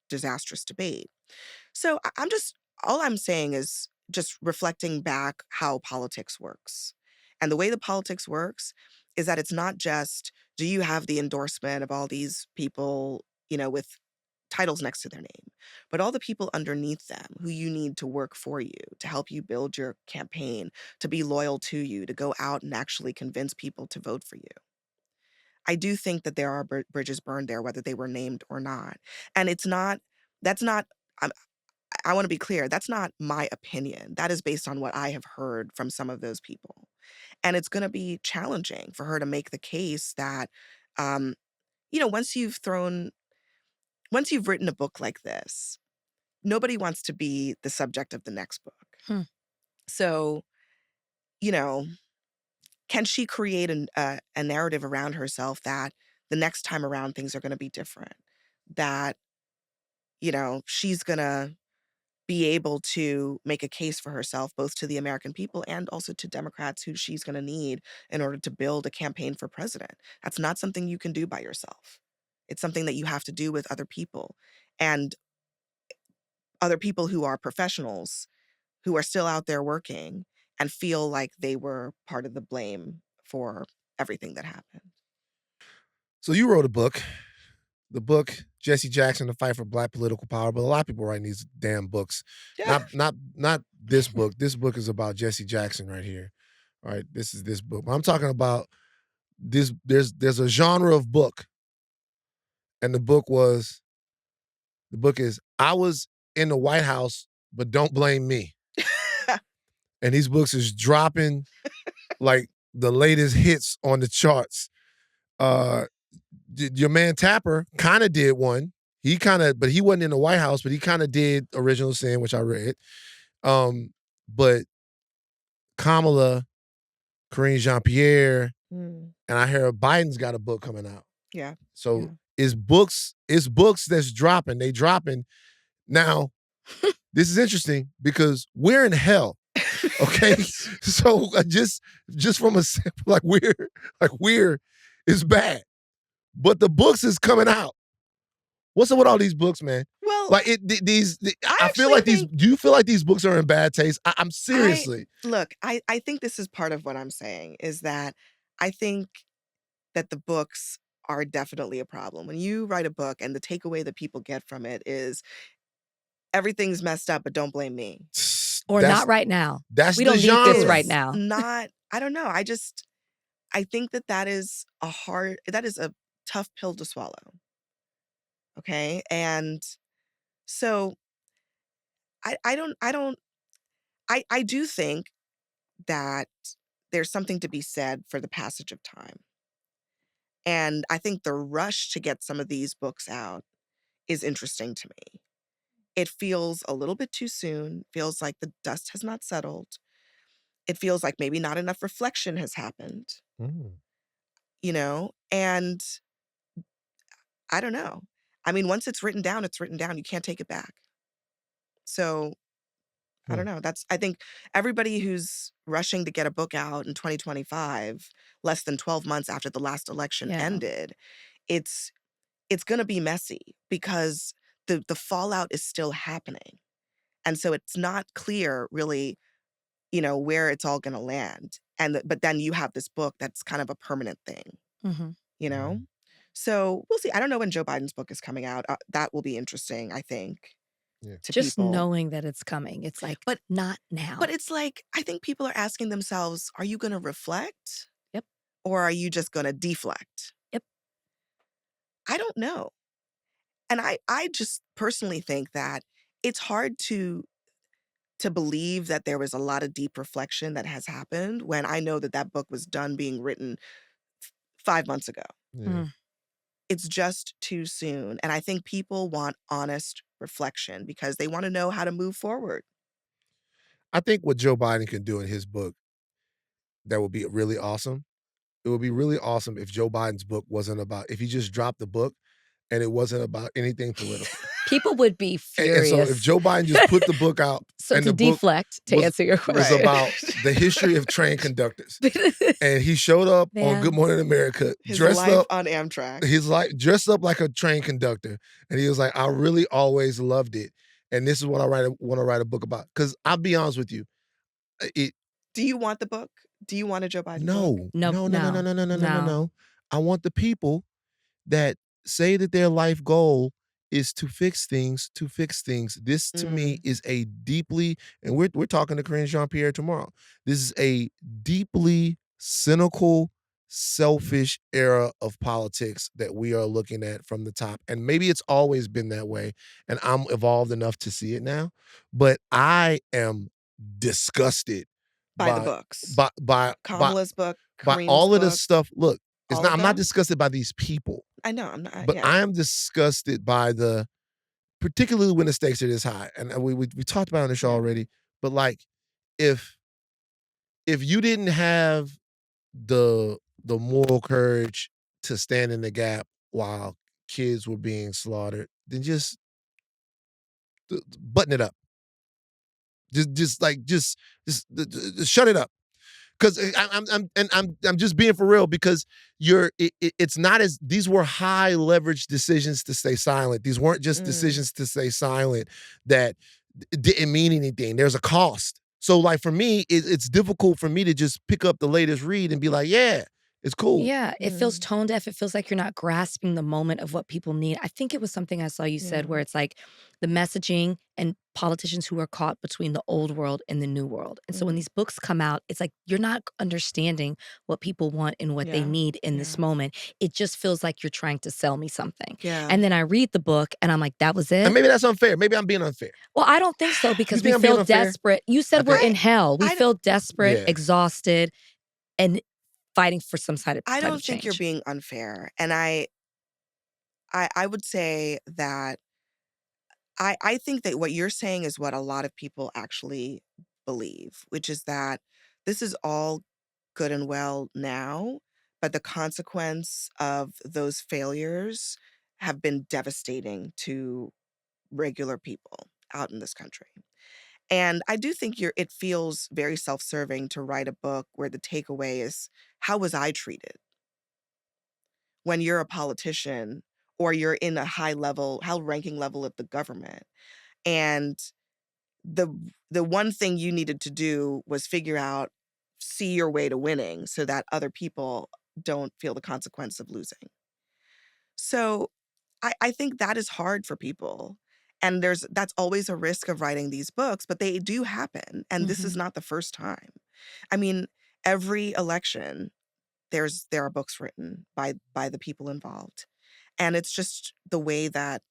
disastrous debate. So I'm just all I'm saying is just reflecting back how politics works. And the way the politics works is that it's not just do you have the endorsement of all these people, with titles next to their name, but all the people underneath them who you need to work for you, to help you build your campaign, to be loyal to you, to go out and actually convince people to vote for you. I do think that there are bridges burned there, whether they were named or not. And that's not, I'm, I want to be clear, that's not my opinion. That is based on what I have heard from some of those people. And it's going to be challenging for her to make the case that, um, you know, once you've thrown, once you've written a book like this, nobody wants to be the subject of the next book. Hmm. So, you know, can she create a narrative around herself that the next time around things are going to be different? That, she's going to be able to make a case for herself, both to the American people and also to Democrats who she's going to need in order to build a campaign for president. That's not something you can do by yourself. It's something that you have to do with other people and other people who are professionals who are still out there working and feel like they were part of the blame for everything that happened. So you wrote a book. The book, Jesse Jackson, The Fight for Black Political Power, but a lot of people writing these damn books. Yeah. Not this book. This book is about Jesse Jackson right here. All right, this is this book. But I'm talking about this. There's a genre of book, and the book is I Was in the White House, but Don't Blame Me. And these books is dropping like the latest hits on the charts. Your man Tapper kind of did one. But he wasn't in the White House, but he kind of did Original Sin, which I read. But Kamala, Karine Jean-Pierre, and I hear Biden's got a book coming out. Yeah. So it's books that's dropping. They dropping. Now, this is interesting because we're in hell. Okay. So just from a like we're is bad. But the books is coming out. What's up with all these books, man? Well, like I feel like these. Do you feel like these books are in bad taste? I'm seriously. I think this is part of what I'm saying is that I think that the books are definitely a problem. When you write a book and the takeaway that people get from it is everything's messed up, but don't blame me. Or not right now. That's we don't need this right now. I don't know. I think that is a tough pill to swallow. Okay. And so I do think that there's something to be said for the passage of time. And I think the rush to get some of these books out is interesting to me. It feels a little bit too soon, feels like the dust has not settled. It feels like maybe not enough reflection has happened, and I don't know. I mean, once it's written down, it's written down. You can't take it back. So I don't know. I think everybody who's rushing to get a book out in 2025, less than 12 months after the last election ended, it's going to be messy because the fallout is still happening. And so it's not clear really, where it's all going to land. But then you have this book that's kind of a permanent thing, So we'll see. I don't know when Joe Biden's book is coming out. That will be interesting, I think. Yeah. Just people. knowing that it's coming. It's like, but not now. But it's like, I think people are asking themselves, are you going to reflect? Yep. Or are you just going to deflect? Yep. I don't know. And I just personally think that it's hard to believe that there was a lot of deep reflection that has happened when I know that book was done being written 5 months ago. Yeah. It's just too soon. And I think people want honest reflection because they want to know how to move forward. I think what Joe Biden can do in his book that would be really awesome. It would be really awesome if Joe Biden's book wasn't about, if he just dropped the book and it wasn't about anything political. People would be furious. And so if Joe Biden just put the book out so and to the book deflect, to answer your question. was about the history of train conductors. And he showed up on Good Morning America, His dressed life up on Amtrak. His life dressed up like a train conductor. And he was like, I really always loved it. And this is what I want to write a book about. Because I'll be honest with you. Do you want the book? Do you want a Joe Biden book? No. I want the people that say that their life goal is to fix things. This to me is a deeply, and we're talking to Karine Jean-Pierre tomorrow. This is a deeply cynical, selfish era of politics that we are looking at from the top. And maybe it's always been that way, and I'm evolved enough to see it now. But I am disgusted by the books, by Kamala's book, by all of this stuff. Look, I'm not disgusted by these people. I know, I'm not. But I am disgusted by particularly when the stakes are this high. And we talked about it on the show already. But like, if you didn't have the moral courage to stand in the gap while kids were being slaughtered, then just button it up. Just shut it up. Because I'm just being for real, because it's not as, these were high leverage decisions to stay silent. These weren't just decisions to stay silent that didn't mean anything. There's a cost. So like for me, it's difficult for me to just pick up the latest read and be like, yeah, it's cool. Yeah, it feels tone deaf. It feels like you're not grasping the moment of what people need. I think it was something I saw you said where it's like the messaging and politicians who are caught between the old world and the new world. And so when these books come out, it's like you're not understanding what people want and what they need in this moment. It just feels like you're trying to sell me something. Yeah. And then I read the book and I'm like, that was it? And maybe that's unfair. Maybe I'm being unfair. Well, I don't think so, because we think I'm being feel unfair? desperate. You said we're in hell. We feel desperate, Yeah. exhausted, and fighting for some type of I don't change. think you're being unfair. And I would say that I think that what you're saying is what a lot of people actually believe, which is that this is all good and well now, but the consequence of those failures have been devastating to regular people out in this country. And I do think it feels very self-serving to write a book where the takeaway is, how was I treated? When you're a politician or you're in a high-ranking level of the government, and the one thing you needed to do was see your way to winning so that other people don't feel the consequence of losing. So I think that is hard for people. And that's always a risk of writing these books, but they do happen. And this is not the first time. I mean, every election, there are books written by the people involved. And it's just the way that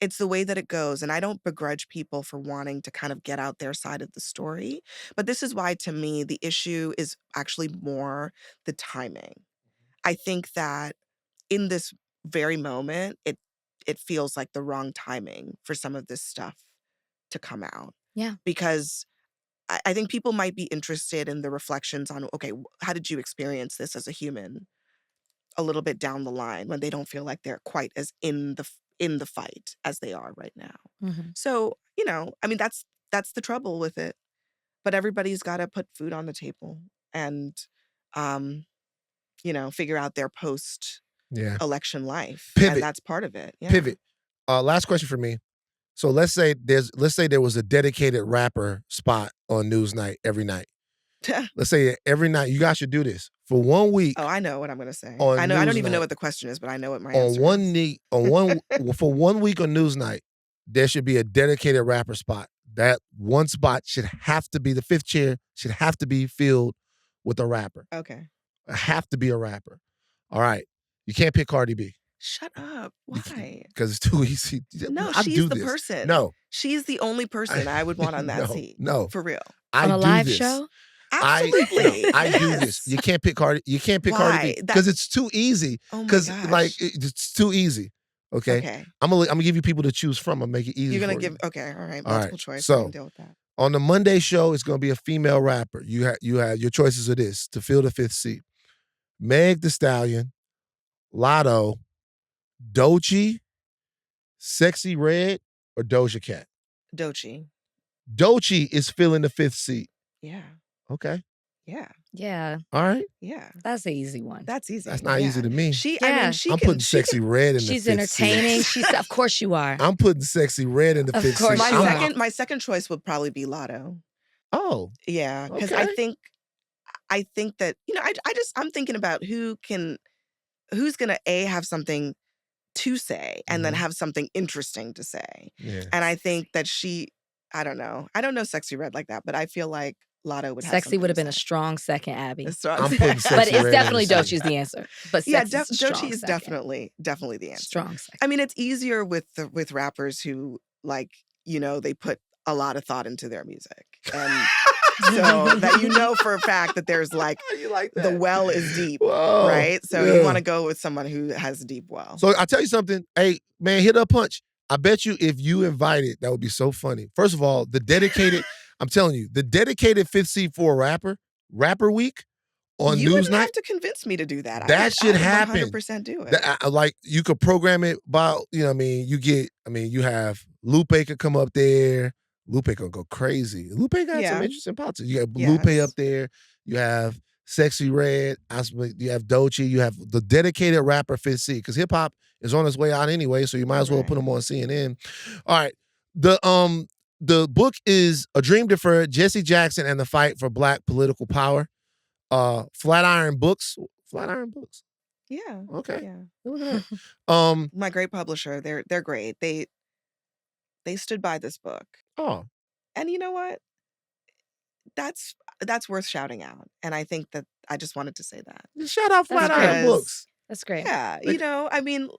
it goes. And I don't begrudge people for wanting to kind of get out their side of the story. But this is why, to me, the issue is actually more the timing. I think that in this very moment, it feels like the wrong timing for some of this stuff to come out. Yeah. Because I think people might be interested in the reflections on, okay, how did you experience this as a human a little bit down the line when they don't feel like they're quite as in the fight as they are right now. So, I mean, that's the trouble with it. But everybody's got to put food on the table and, figure out their post-election life. Pivot. And that's part of it. Yeah. Pivot. Last question for me. So let's say there was a dedicated rapper spot on Newsnight every night. Let's say every night. You guys should do this for 1 week. Oh, I know what I'm going to say. On I don't even Newsnight. know what the question is, but I know what my On answer one is. week, for 1 week on Newsnight, there should be a dedicated rapper spot. That one spot should have to be, the fifth chair should have to be filled with a rapper. Okay. Have to be a rapper. All right. You can't pick Cardi B. Shut up. Why? Because it's too easy. No, I she's do the this. person. No. She's the only person I would want on that seat. No. For real. I On a do live this. show? Absolutely. I do this. You can't pick Cardi. You can't pick Cardi Why? B because it's too easy. Oh my Because gosh. it's too easy. Okay. Okay. I'm gonna give you people to choose from. I'm gonna make it easy. You're going for to you. okay, all right. All Multiple right, choice. so- I can deal with that. On the Monday show, it's gonna be a female rapper. You have your choices are this to fill the fifth seat: Meg Thee Stallion, Lotto, Doechii, Sexy Red, or Doja Cat. Doechii. Doechii is filling the fifth seat. Yeah. Okay. Yeah. Yeah, All right. Yeah. that's an easy one. That's easy. That's not easy to me. I Yeah. mean, she I'm can, putting she Sexy can, Red in the She's fifth seat. entertaining. Of course you are. I'm putting Sexy Red in the Of fifth course seat. you are. my second choice would probably be Lotto. Oh. Yeah. Because Okay. I think that, I'm thinking about who's gonna have something to say and then have something interesting to say. Yeah. And I think that I don't know Sexy Red like that, but I feel like Lotto would have Sexy would have been a a strong second, Abby. I'm putting Sexy But it's Red in definitely the second. Doechii's the answer. But yeah, Sexy's a strong Doechii is second. definitely the answer. Strong second. I mean, it's easier with rappers who they put a lot of thought into their music, and so that for a fact that there's You like the well is deep, Whoa. right? So Yeah. you want to go with someone who has a deep well. So I'll tell you something. Hey, man, hit a punch. I bet you if you invited, that would be so funny. First of all, the dedicated, I'm telling you, the dedicated fifth seat for a rapper week on You wouldn't NewsNight, have to convince me to do that. that should I would happen. 100% do it. Like you could program it by, you know what I mean? You have Lupe could come up there. Lupe gonna go crazy. Lupe got some interesting politics. You got Lupe up there. You have Sexy Red. You have Doechii. You have the dedicated rapper fifth seat because hip hop is on its way out anyway. So you might as well put them on CNN. All right. The book is A Dream Deferred: Jesse Jackson and the Fight for Black Political Power. Flatiron Books. Yeah. Okay. Yeah. Look at that. My great publisher. They're great. They stood by this book. Oh. And you know what? That's worth shouting out. And I think that I just wanted to say that. Just shout out Flatiron Books. That's great. Yeah.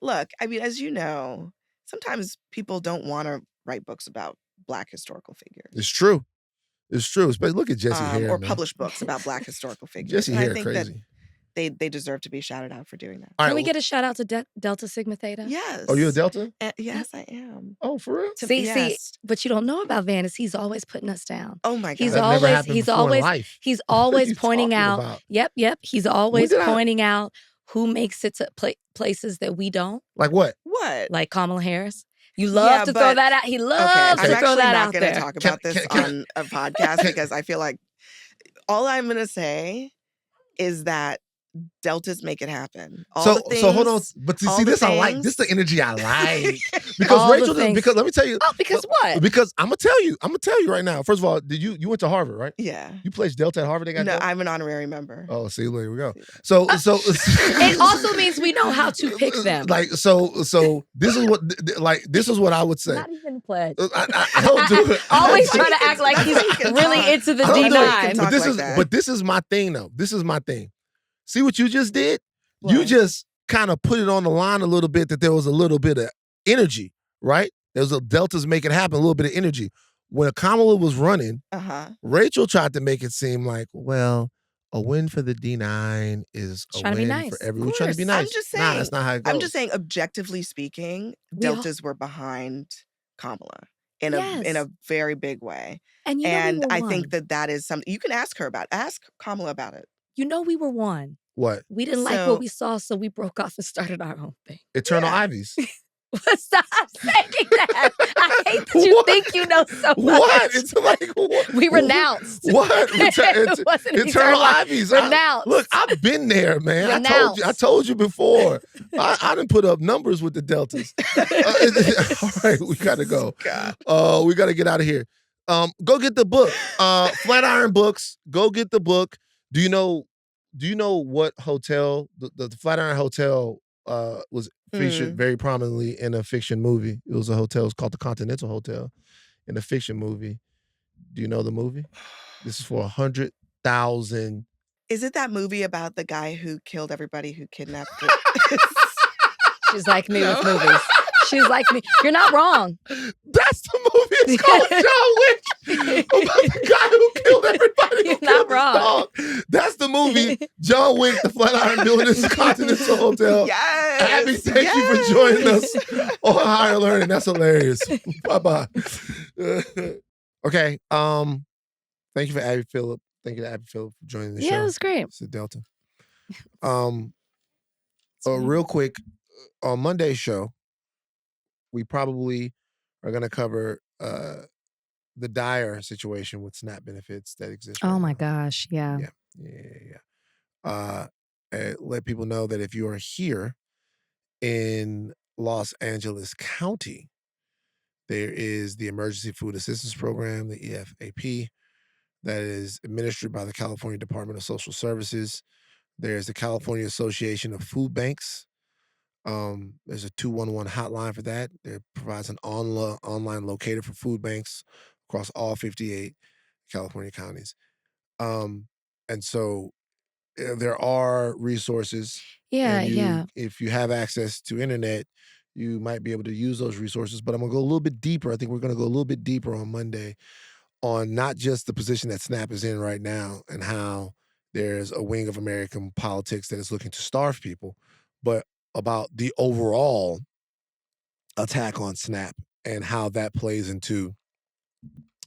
Look, as you know, sometimes people don't want to write books about Black historical figures. It's true. But look at Jesse Hare, or man. publish books about Black historical figures. Jesse Hare, crazy. That they deserve to be shouted out for doing that. Can we get a shout out to Delta Sigma Theta? Yes. Oh, you a Delta? Yes, I am. Oh, for real? See, but you don't know about Van is he's always putting us down. Oh my God. He's always pointing out. Yep. He's always pointing out who makes it to places that we don't. Like what? Like Kamala Harris. You love to throw that out. He loves to throw that out there. I'm actually not going to talk about this on a podcast because I feel like all I'm going to say is that Deltas make it happen. So hold on, but you see this, I like this. The energy I like because Rachel. Because let me tell you. Oh, because what? Because I'm gonna tell you right now. First of all, you went to Harvard, right? Yeah. You pledged Delta at Harvard. No, I'm an honorary member. Oh, see, there we go. So it also means we know how to pick them. So this is what I would say. Not even pledge. I don't do it. Always trying to act like he's really into the D9. But this is my thing, though. This is my thing. See what you just did? What? You just kind of put it on the line a little bit that there was a little bit of energy, right? There was Deltas make it happen, a little bit of energy. When Kamala was running, Rachel tried to make it seem like, well, a win for the D9 is a win for everyone. We're trying to be nice. I'm just saying, nah, that's not how it goes. I'm just saying, objectively speaking, Deltas were behind Kamala in a very big way. And I think that is something you can ask her about. Ask Kamala about it. You know we were one. What? We didn't like what we saw, so we broke off and started our own thing. Eternal Ivies. Stop saying that. I hate that you think you know so much. What? It's like what? We renounced. What? It wasn't Eternal Ivies. Renounced. Look, I've been there, man. Renounced. I told you before. I didn't put up numbers with the Deltas. All right, we gotta go. We gotta get out of here. Go get the book. Flatiron Books. Go get the book. Do you know what hotel the Flatiron Hotel was featured very prominently in a fiction movie? It was a hotel. It's called the Continental Hotel in a fiction movie. Do you know the movie? This is for 100,000. Is it that movie about the guy who killed everybody who kidnapped it? She's like me with movies. She's like me. You're not wrong. That's the movie. It's called John Wick. About the guy who killed everybody. You're not wrong. Dog. That's the movie. John Wick, the Flatiron Building, Continental Hotel. Yes. Abby, thank you for joining us on Higher Learning. That's hilarious. Bye-bye. Okay. Thank you for Abby Phillip. Thank you to Abby Phillip for joining the show. Yeah, it was great. It's a Delta. Real quick, on Monday's show, we probably are going to cover the dire situation with SNAP benefits that exist. Oh my gosh, yeah. And let people know that if you are here in Los Angeles County, there is the Emergency Food Assistance Program, the EFAP, that is administered by the California Department of Social Services. There's the California Association of Food Banks. There's a 211 hotline for that. It provides an online locator for food banks across all 58 California counties. And so there are resources. If you have access to internet, you might be able to use those resources. But I'm going to go a little bit deeper. I think we're going to go a little bit deeper on Monday on not just the position that SNAP is in right now and how there's a wing of American politics that is looking to starve people, but about the overall attack on SNAP and how that plays into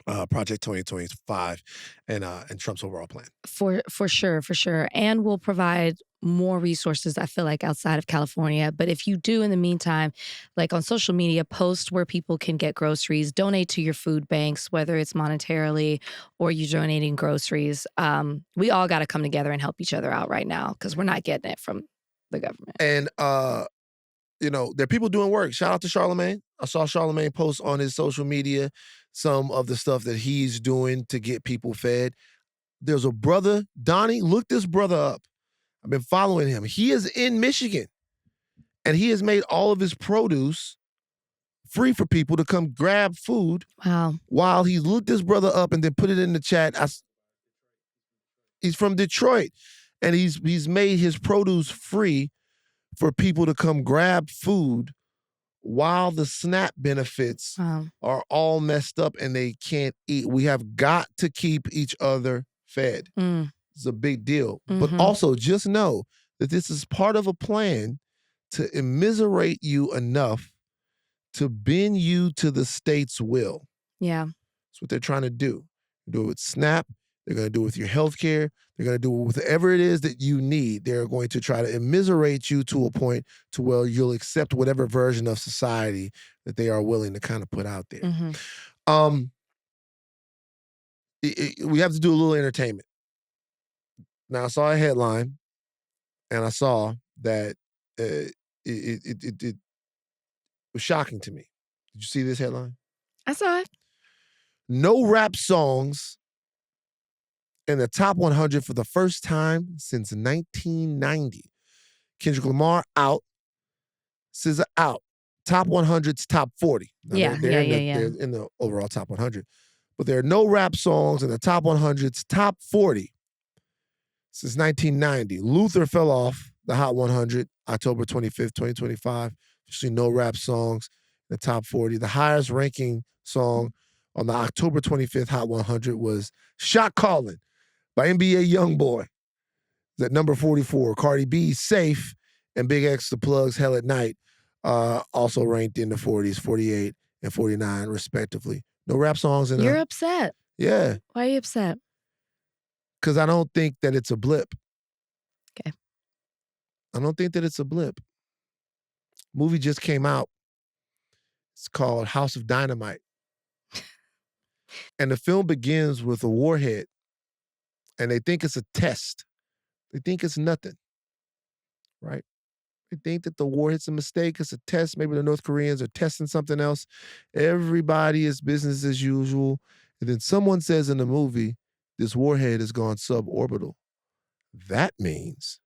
Project 2025 and Trump's overall plan. For sure. And we'll provide more resources, I feel like, outside of California. But if you do in the meantime, like on social media, post where people can get groceries, donate to your food banks, whether it's monetarily or you donating groceries. We all got to come together and help each other out right now because we're not getting it from the government. And there are people doing work. Shout out to Charlemagne. I saw Charlemagne post on his social media some of the stuff that he's doing to get people fed. There's a brother, Donnie. Look this brother up. I've been following him. He is in Michigan, and he has made all of his produce free for people to come grab food. Wow. While he looked this brother up and then put it in the chat. He's from Detroit, and he's made his produce free for people to come grab food while the SNAP benefits are all messed up and they can't eat. We have got to keep each other fed. It's a big deal. But also just know that this is part of a plan to immiserate you enough to bend you to the state's will. Yeah. That's what they're trying to do. Do it with SNAP. They're going to do it with your health care. They're going to do it with whatever it is that you need. They're going to try to immiserate you to a point to where you'll accept whatever version of society that they are willing to kind of put out there. We have to do a little entertainment. Now, I saw a headline, and I saw that it was shocking to me. Did you see this headline? I saw it. No rap songs in the top 100 for the first time since 1990. Kendrick Lamar out. SZA out. Top 100's top 40. Now they're in the overall top 100. But there are no rap songs in the top 100's top 40 since 1990. Luther fell off the Hot 100, October 25th, 2025. Actually, no rap songs in the top 40. The highest ranking song on the October 25th Hot 100 was Shot Callin' by NBA Youngboy. At number 44. Cardi B's Safe and Big X The Plug's Hell at Night also ranked in the 40s, 48 and 49 respectively. No rap songs in You're upset. Yeah. Why are you upset? Because I don't think that it's a blip. Okay. I don't think that it's a blip. Movie just came out. It's called House of Dynamite. And the film begins with a warhead. And they think it's a test. They think it's nothing. Right? They think that the warhead's a mistake. It's a test. Maybe the North Koreans are testing something else. Everybody is business as usual. And then someone says in the movie, this warhead has gone suborbital. That means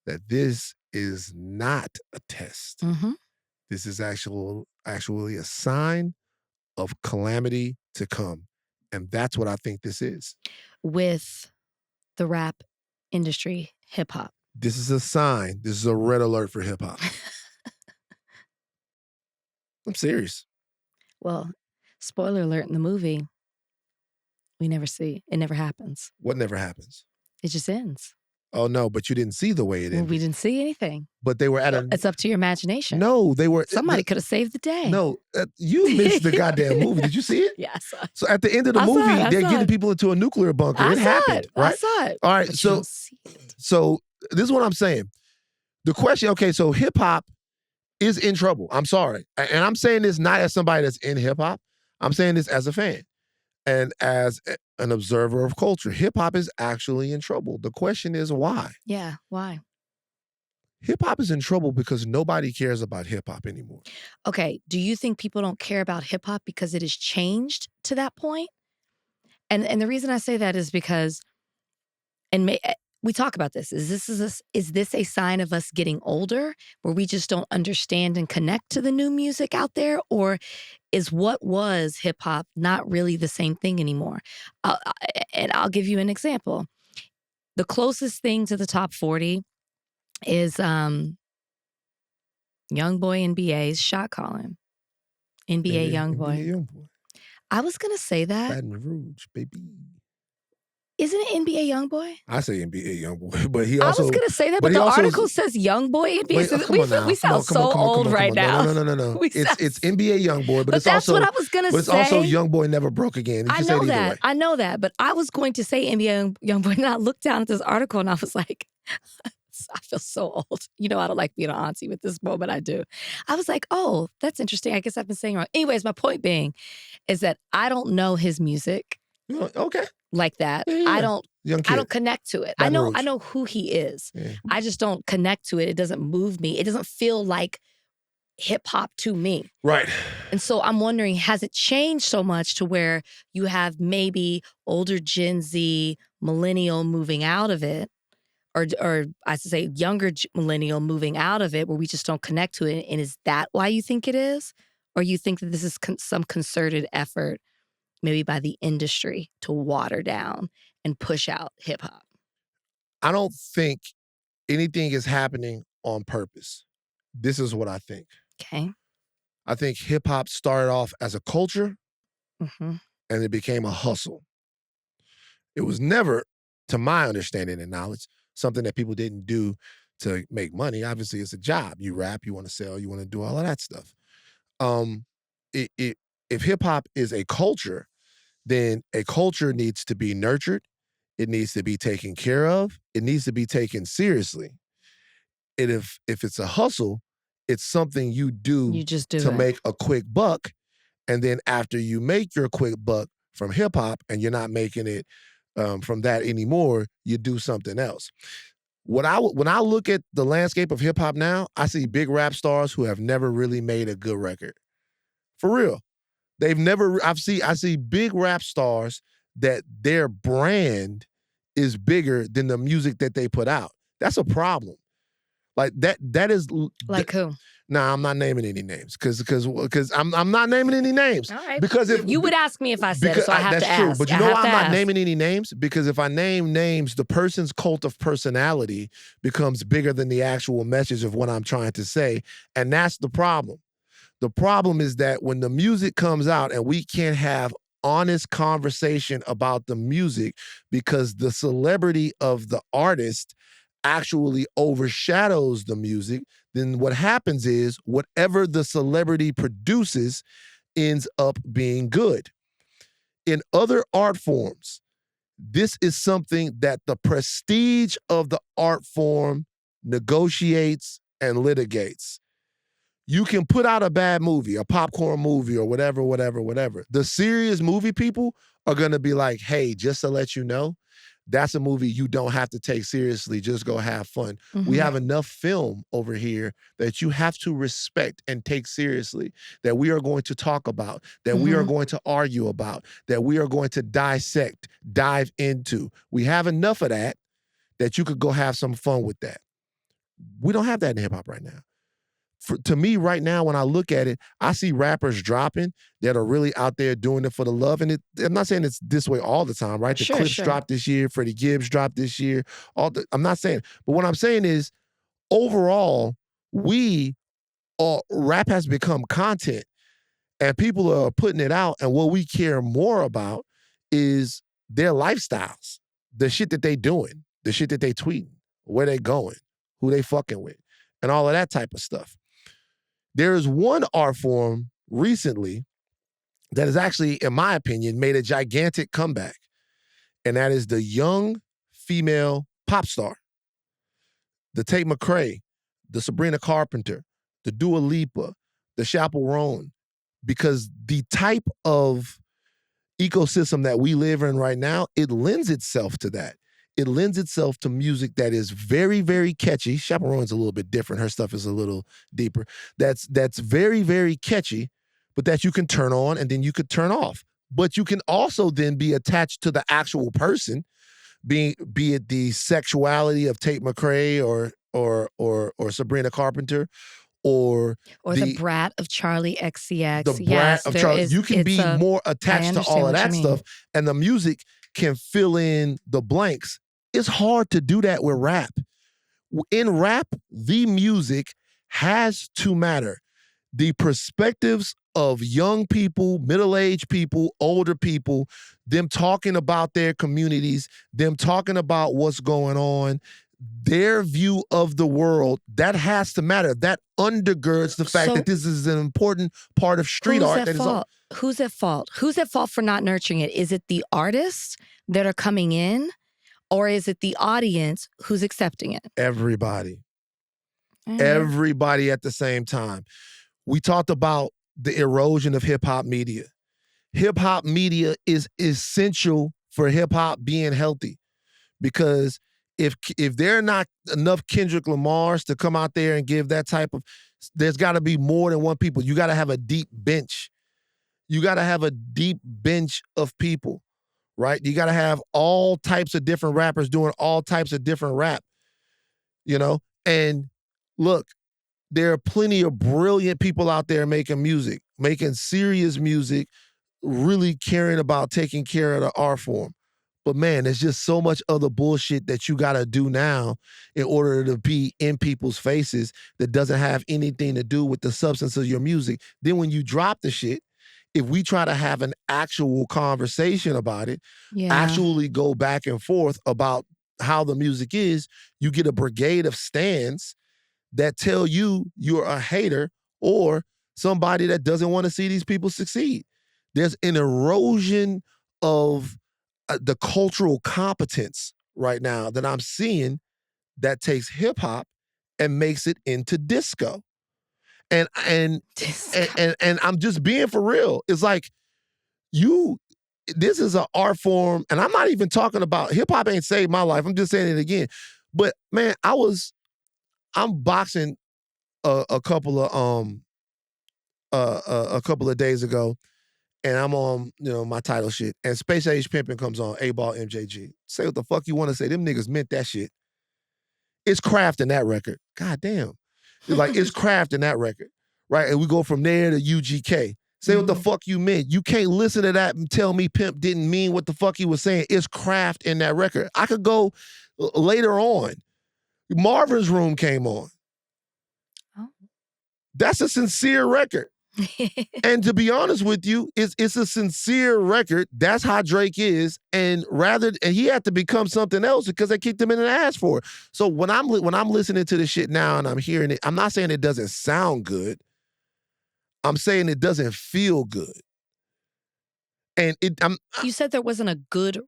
that this is not a test. This is actually a sign of calamity to come. And that's what I think this is. With the rap industry, hip hop. This is a sign. This is a red alert for hip hop. I'm serious. Well, spoiler alert in the movie, we never see. It never happens. What never happens? It just ends. Oh, no, but you didn't see the way it ended. Well, we didn't see anything. But they were at a... It's up to your imagination. No, they were... Somebody could have saved the day. No, you missed the goddamn movie. Did you see it? Yeah, I saw it. So at the end of the movie, they're getting people into a nuclear bunker. It happened, right? I saw it. All right, but so this is what I'm saying. The question, okay, so hip hop is in trouble. I'm sorry. And I'm saying this not as somebody that's in hip hop. I'm saying this as a fan and as an observer of culture. Hip hop is actually in trouble. The question is why? Yeah, why? Hip hop is in trouble because nobody cares about hip hop anymore. Okay, do you think people don't care about hip hop because it has changed to that point? And the reason I say that is because, we talk about this. Is this a sign of us getting older where we just don't understand and connect to the new music out there? Or is what was hip hop not really the same thing anymore? And I'll give you an example. The closest thing to the top 40 is Youngboy NBA's Shot Callin'. NBA Youngboy. I was going to say that. Baton Rouge, baby. Isn't it NBA YoungBoy? I say NBA YoungBoy, but he I also. was gonna say that, but he the also article says YoungBoy NBA. Wait, So come on now. we sound so old right now. No. We It's sound- NBA YoungBoy, but it's that's also what I was gonna but it's say. also YoungBoy Never Broke Again. You I can say know it either that. way. I know that. But I was going to say NBA YoungBoy, and I looked down at this article and I was like, I feel so old. You know, I don't like being an auntie with this moment. I do. I was like, oh, that's interesting. I guess I've been saying wrong. Anyways, my point being is that I don't know his music Okay. like that. Yeah. I don't Young kid. I don't connect to it. Baton I Rouge. know who he is. Yeah. I just don't connect to it. It doesn't move me. It doesn't feel like hip hop to me. Right. And so I'm wondering, has it changed so much to where you have maybe older Gen Z millennial moving out of it, or I should say younger millennial moving out of it, where we just don't connect to it? And is that why you think it is? Or you think that this is some concerted effort, maybe by the industry, to water down and push out hip hop? I don't think anything is happening on purpose. This is what I think. Okay. I think hip hop started off as a culture Mm-hmm. and it became a hustle. It was never, to my understanding and knowledge, something that people didn't do to make money. Obviously, it's a job. You rap, you want to sell, you want to do all of that stuff. If hip hop is a culture, then a culture needs to be nurtured. It needs to be taken care of. It needs to be taken seriously. And if it's a hustle, it's something you do just do to it. make a quick buck. And then after you make your quick buck from hip hop and you're not making it from that anymore, you do something else. When I look at the landscape of hip hop now, I see big rap stars who have never really made a good record. For real. They've never, I see big rap stars that their brand is bigger than the music that they put out. That's a problem. Like that is Like who? Nah, I'm not naming any names because I'm not naming any names. All right. Because if You would ask me if I said it, so I have that's to true. ask. But you I know have why to I'm not ask. naming any names? Because if I name names, the person's cult of personality becomes bigger than the actual message of what I'm trying to say. And that's the problem. The problem is that when the music comes out and we can't have honest conversation about the music because the celebrity of the artist actually overshadows the music, then what happens is whatever the celebrity produces ends up being good. In other art forms, this is something that the prestige of the art form negotiates and litigates. You can put out a bad movie, a popcorn movie or whatever. The serious movie people are going to be like, hey, just to let you know, that's a movie you don't have to take seriously. Just go have fun. Mm-hmm. We have enough film over here that you have to respect and take seriously, that we are going to talk about, that we are going to argue about, that we are going to dissect, dive into. We have enough of that you could go have some fun with that. We don't have that in hip hop right now. To me, right now, when I look at it, I see rappers dropping that are really out there doing it for the love. And I'm not saying it's this way all the time, right? The Clips dropped this year, Freddie Gibbs dropped this year. I'm not saying, but what I'm saying is, overall, rap has become content, and people are putting it out. And what we care more about is their lifestyles, the shit that they doing, the shit that they tweeting, where they going, who they fucking with, and all of that type of stuff. There is one art form recently that has actually, in my opinion, made a gigantic comeback, and that is the young female pop star. The Tate McRae, the Sabrina Carpenter, the Dua Lipa, the Chappell Roan, because the type of ecosystem that we live in right now, it lends itself to that. It lends itself to music that is very, very catchy. Chappell Roan's a little bit different. Her stuff is a little deeper. That's very, very catchy, but that you can turn on and then you could turn off. But you can also then be attached to the actual person, be it the sexuality of Tate McRae or Sabrina Carpenter, or the brat of Charlie XCX. The brat of Charlie. You can be more attached to all of that stuff, and the music can fill in the blanks. It's hard to do that with rap. In rap, the music has to matter. The perspectives of young people, middle-aged people, older people, them talking about their communities, them talking about what's going on, their view of the world. That has to matter. That undergirds the fact So- that this is an important part of street Who's art. at That is fault? Who's at fault? Who's at fault for not nurturing it? Is it the artists that are coming in, or is it the audience who's accepting it? everybody. Mm. Everybody at the same time. We talked about the erosion of hip hop media. Hip hop media is essential for hip hop being healthy, because if there are not enough Kendrick Lamars to come out there and give that type of, there's got to be more than one people. You got to have a deep bench. You got to have a deep bench of people, right? You got to have all types of different rappers doing all types of different rap, you know? And look, there are plenty of brilliant people out there making music, making serious music, really caring about taking care of the art form. But man, there's just so much other bullshit that you gotta do now in order to be in people's faces that doesn't have anything to do with the substance of your music. Then when you drop the shit, if we try to have an actual conversation about it, Yeah. actually go back and forth about how the music is, you get a brigade of stands that tell you you're a hater or somebody that doesn't want to see these people succeed. There's an erosion of the cultural competence right now that I'm seeing that takes hip hop and makes it into disco. And I'm just being for real. It's like this is an art form, and I'm not even talking about hip hop ain't saved my life. I'm just saying it again. But man, I'm boxing a couple of days ago, and I'm on my title shit, and Space Age Pimpin' comes on, A-Ball MJG. Say what the fuck you want to say. Them niggas meant that shit. It's craft in that record. God damn. It's craft in that record, right? And we go from there to UGK. Say what the fuck you meant. You can't listen to that and tell me Pimp didn't mean what the fuck he was saying. It's craft in that record. I could go later on. Marvin's Room came on. Oh. That's a sincere record. And to be honest with you, it's a sincere record. That's how Drake is. And he had to become something else because they kicked him in the ass for it. So when I'm listening to this shit now and I'm hearing it, I'm not saying it doesn't sound good. I'm saying it doesn't feel good. And you said there wasn't a good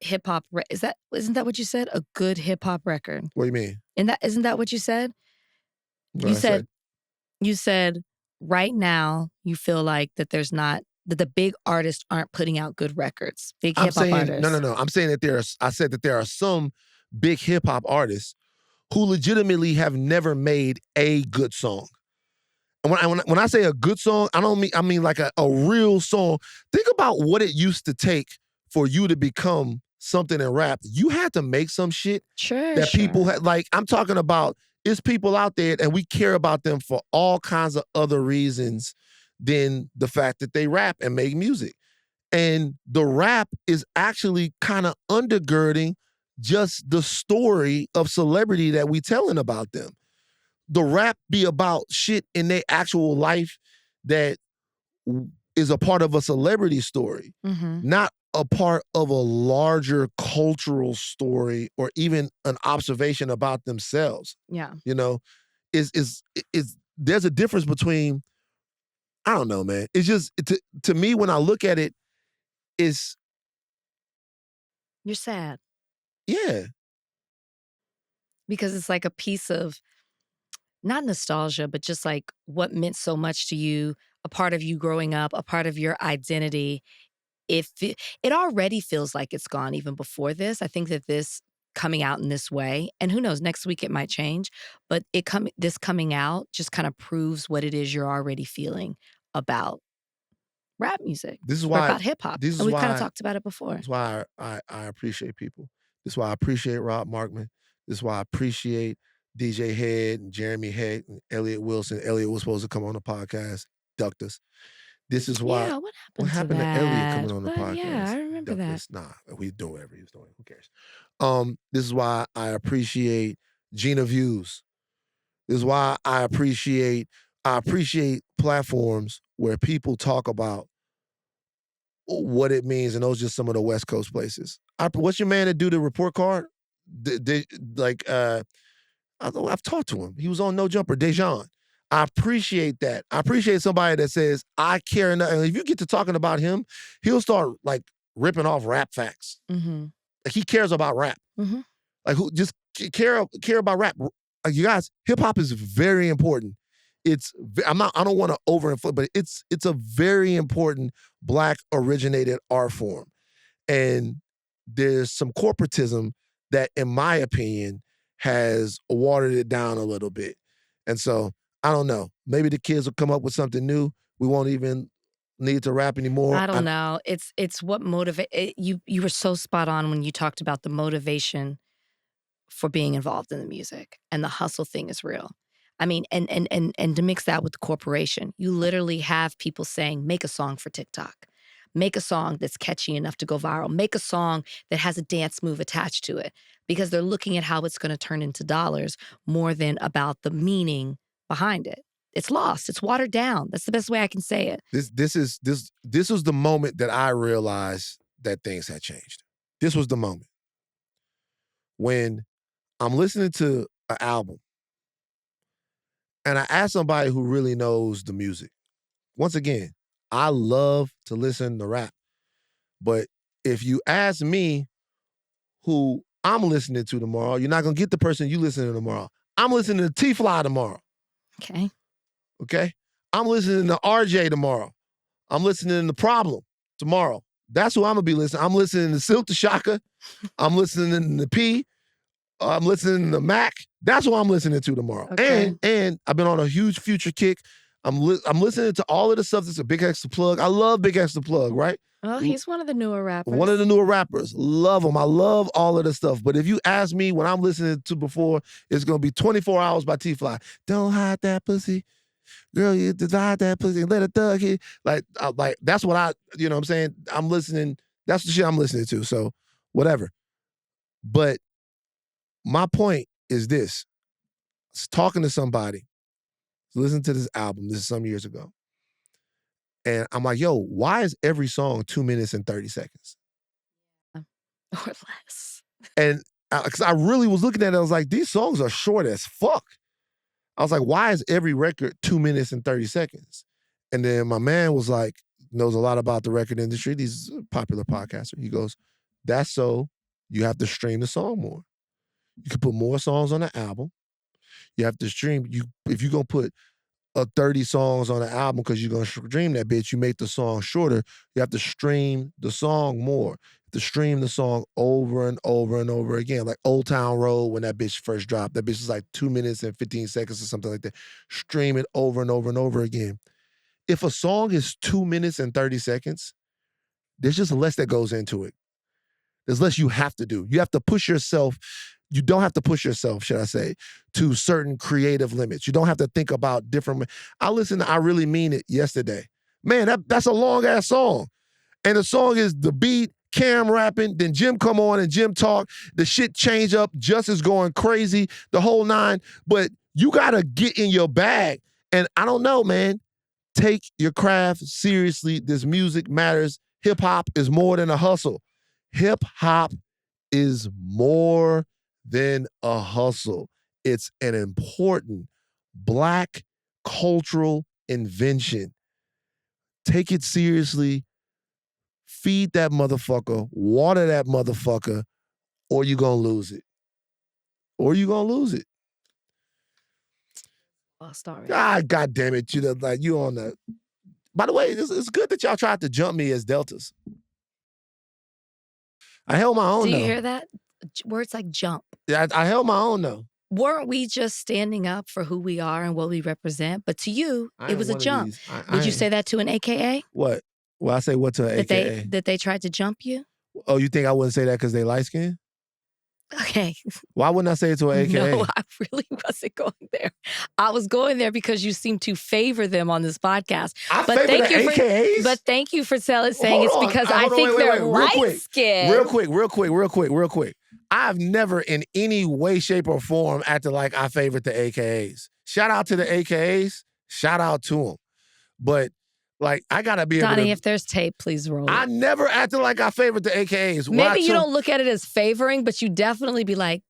hip hop. Isn't that what you said? A good hip hop record. What do you mean? Isn't that what you said? You said right now you feel like that that the big artists aren't putting out good records. Big hip hop artists. No. I'm saying that I said that there are some big hip hop artists who legitimately have never made a good song. And when I say a good song, I mean like a real song. Think about what it used to take for you to become something in rap. You had to make some shit that people had. Like, I'm talking about, it's people out there and we care about them for all kinds of other reasons than the fact that they rap and make music. And the rap is actually kind of undergirding just the story of celebrity that we telling about them. The rap be about shit in their actual life that is a part of a celebrity story, not a part of a larger cultural story or even an observation about themselves. Yeah. There's a difference between, I don't know, man. It's just, to me, when I look at it, you're sad. Yeah. Because it's like a piece of, not nostalgia, but just like what meant so much to you, a part of you growing up, a part of your identity. It already feels like it's gone even before this. I think that this coming out in this way, and who knows, next week it might change, but this coming out just kind of proves what it is you're already feeling about rap music. This is why, or about hip hop. And we kind of talked about it before. That's why I appreciate people. This is why I appreciate Rob Markman. This is why I appreciate DJ Head and Jeremy Head and Elliot Wilson. Elliot was supposed to come on the podcast, ducked us. This is why. Yeah, what happened to that? Elliot coming on the podcast? Yeah, I remember that. Us. Nah, he's doing whatever he was doing. Who cares? This is why I appreciate Gina Views. This is why I appreciate platforms where people talk about what it means, and those are just some of the West Coast places. What's your man that do the report card? I've talked to him. He was on No Jumper, Dejan. I appreciate that. I appreciate somebody that says, I care enough. And if you get to talking about him, he'll start like ripping off rap facts. Mm-hmm. Like he cares about rap. Mm-hmm. Like who just care about rap. Like you guys, hip hop is very important. I don't want to overinflate, but it's a very important Black originated art form. And there's some corporatism that, in my opinion, has watered it down a little bit. And so, I don't know. Maybe the kids will come up with something new. We won't even need to rap anymore. I don't know. It's what motivate you. You were so spot on when you talked about the motivation for being involved in the music, and the hustle thing is real. I mean, and to mix that with the corporation, you literally have people saying, make a song for TikTok. Make a song that's catchy enough to go viral. Make a song that has a dance move attached to it, because they're looking at how it's going to turn into dollars more than about the meaning behind it. It's lost. It's watered down. That's the best way I can say it. This was the moment that I realized that things had changed. This was the moment when I'm listening to an album and I ask somebody who really knows the music. Once again, I love to listen to rap. But if you ask me who I'm listening to tomorrow, you're not going to get the person you listen to tomorrow. I'm listening to T-Fly tomorrow. Okay? I'm listening to RJ tomorrow. I'm listening to Problem tomorrow. That's who I'm going to be listening. I'm listening to Silk the Shaka. I'm listening to P. I'm listening to Mac. That's what I'm listening to tomorrow. Okay. And I've been on a huge Future kick. I'm listening to all of the stuff that's a Big X the Plug. I love Big X the Plug, right? Oh, he's one of the newer rappers. One of the newer rappers. Love him. I love all of the stuff. But if you ask me what I'm listening to before, it's going to be 24 Hours by T-Fly. Don't hide that pussy. Girl, you hide that pussy and let a thug hit. Like, that's what you know what I'm saying? I'm listening. That's the shit I'm listening to. So, whatever. But my point is this. I was talking to somebody, listening to this album, this is some years ago. And I'm like, yo, why is every song 2 minutes and 30 seconds? Or less. And because I really was looking at it, I was like, these songs are short as fuck. I was like, why is every record 2 minutes and 30 seconds? And then my man was like, knows a lot about the record industry. He's a popular podcaster. He goes, that's so you have to stream the song more. You can put more songs on the album. You have to stream. If you're going to put 30 songs on the album because you're going to stream that bitch, you make the song shorter. You have to stream the song more. You have to stream the song over and over and over again. Like Old Town Road, when that bitch first dropped, that bitch was like 2 minutes and 15 seconds or something like that. Stream it over and over and over again. If a song is 2 minutes and 30 seconds, there's just less that goes into it. There's less you have to do. You have to push yourself. You don't have to push yourself, should I say, to certain creative limits. You don't have to think about different. I listened to I Really Mean It yesterday. Man, that's a long-ass song. And the song is the beat, Cam rapping, then Jim come on and Jim talk. The shit change up, Justice going crazy, the whole nine. But you got to get in your bag. And I don't know, man. Take your craft seriously. This music matters. Hip-hop is more than a hustle. Hip-hop is more than a hustle. It's an important Black cultural invention. Take it seriously. Feed that motherfucker. Water that motherfucker. Or you're going to lose it. Lost already. God damn it. You on the... By the way, it's good that y'all tried to jump me as Deltas. I held my own, Do you though. hear that? Words like jump. Yeah, I held my own, though. Weren't we just standing up for who we are and what we represent? But to you, it was a jump. Would you say that to an AKA? What? Well, I say what to an AKA? That they tried to jump you? Oh, you think I wouldn't say that because they light skinned? Okay. Why wouldn't I say it to an AKA? No, I really wasn't going there. I was going there because you seem to favor them on this podcast. But thank you for saying it's because I think they're light-skinned. Real quick. I've never in any way, shape, or form acted like I favored the AKAs. Shout out to the AKAs. Shout out to them. But Like, I gotta be able Donnie, to. if there's tape, please roll I it. never acted like I favored the AKAs. Maybe Watch you 'em. don't look at it as favoring, but you definitely be like,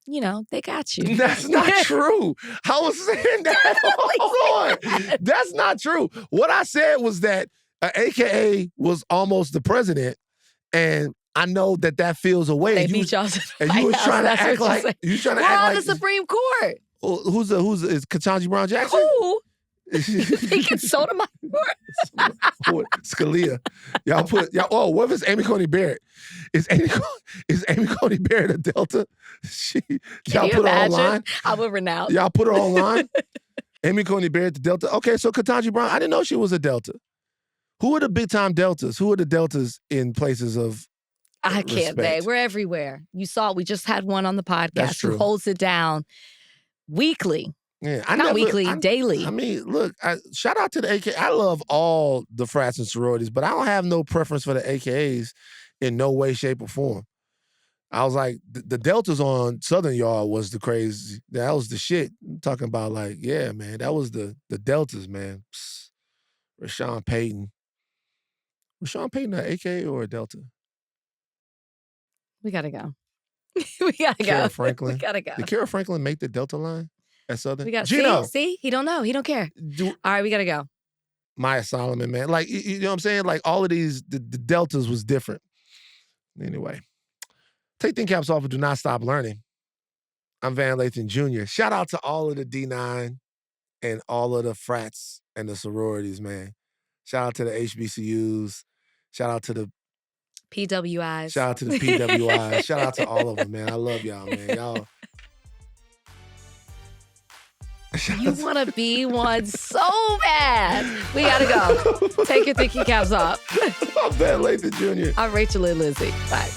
you know, they got you. That's not true. I was saying that. Hold on. That's not true. What I said was that an AKA was almost the president, and I know that feels away. They And you beat y'all to the and you White was House, trying to that's act what you're like saying. you trying to We're act on like the Supreme Court. who's is Ketanji Brown Jackson? Who? Thinking Sotomayor? Scalia. Oh, what if it's Amy Coney Barrett? Is Amy Coney Barrett a Delta? Can Y'all you put her imagine? online? I would renounce. Y'all put her online? Amy Coney Barrett the Delta. Okay, so Ketanji Brown, I didn't know she was a Delta. Who are the big time Deltas? Who are the Deltas in places of I can't, babe. respect? We're everywhere. You saw, we just had one on the That's podcast true. who holds it down weekly. Yeah, Not weekly, daily. I mean, look, shout out to the AK. I love all the frats and sororities, but I don't have no preference for the AKAs in no way, shape, or form. I was like, the Deltas on Southern Yard was the crazy. That was the shit. I'm talking about, like, yeah, man, that was the Deltas, man. Psst. Rashawn Payton. Rashawn Payton an AKA or a Delta? We gotta go. We gotta Kara go. Franklin. We gotta go. Did Kara Franklin make the Delta line at Southern? We got Gino. see? He don't know. He don't care. All right, we gotta go. Maya Solomon, man. Like, you know what I'm saying? Like, all of these, the Deltas was different. Anyway, take thin caps off and do not stop learning. I'm Van Lathan Jr. Shout out to all of the D9 and all of the frats and the sororities, man. Shout out to the HBCUs. Shout out to the PWIs. Shout out to the PWIs. Shout out to all of them, man. I love y'all, man. Y'all. You want to be one so bad. We gotta go. Take your thinking caps off. I'm Van Lathan Jr. I'm Rachel and Lindsay. Bye.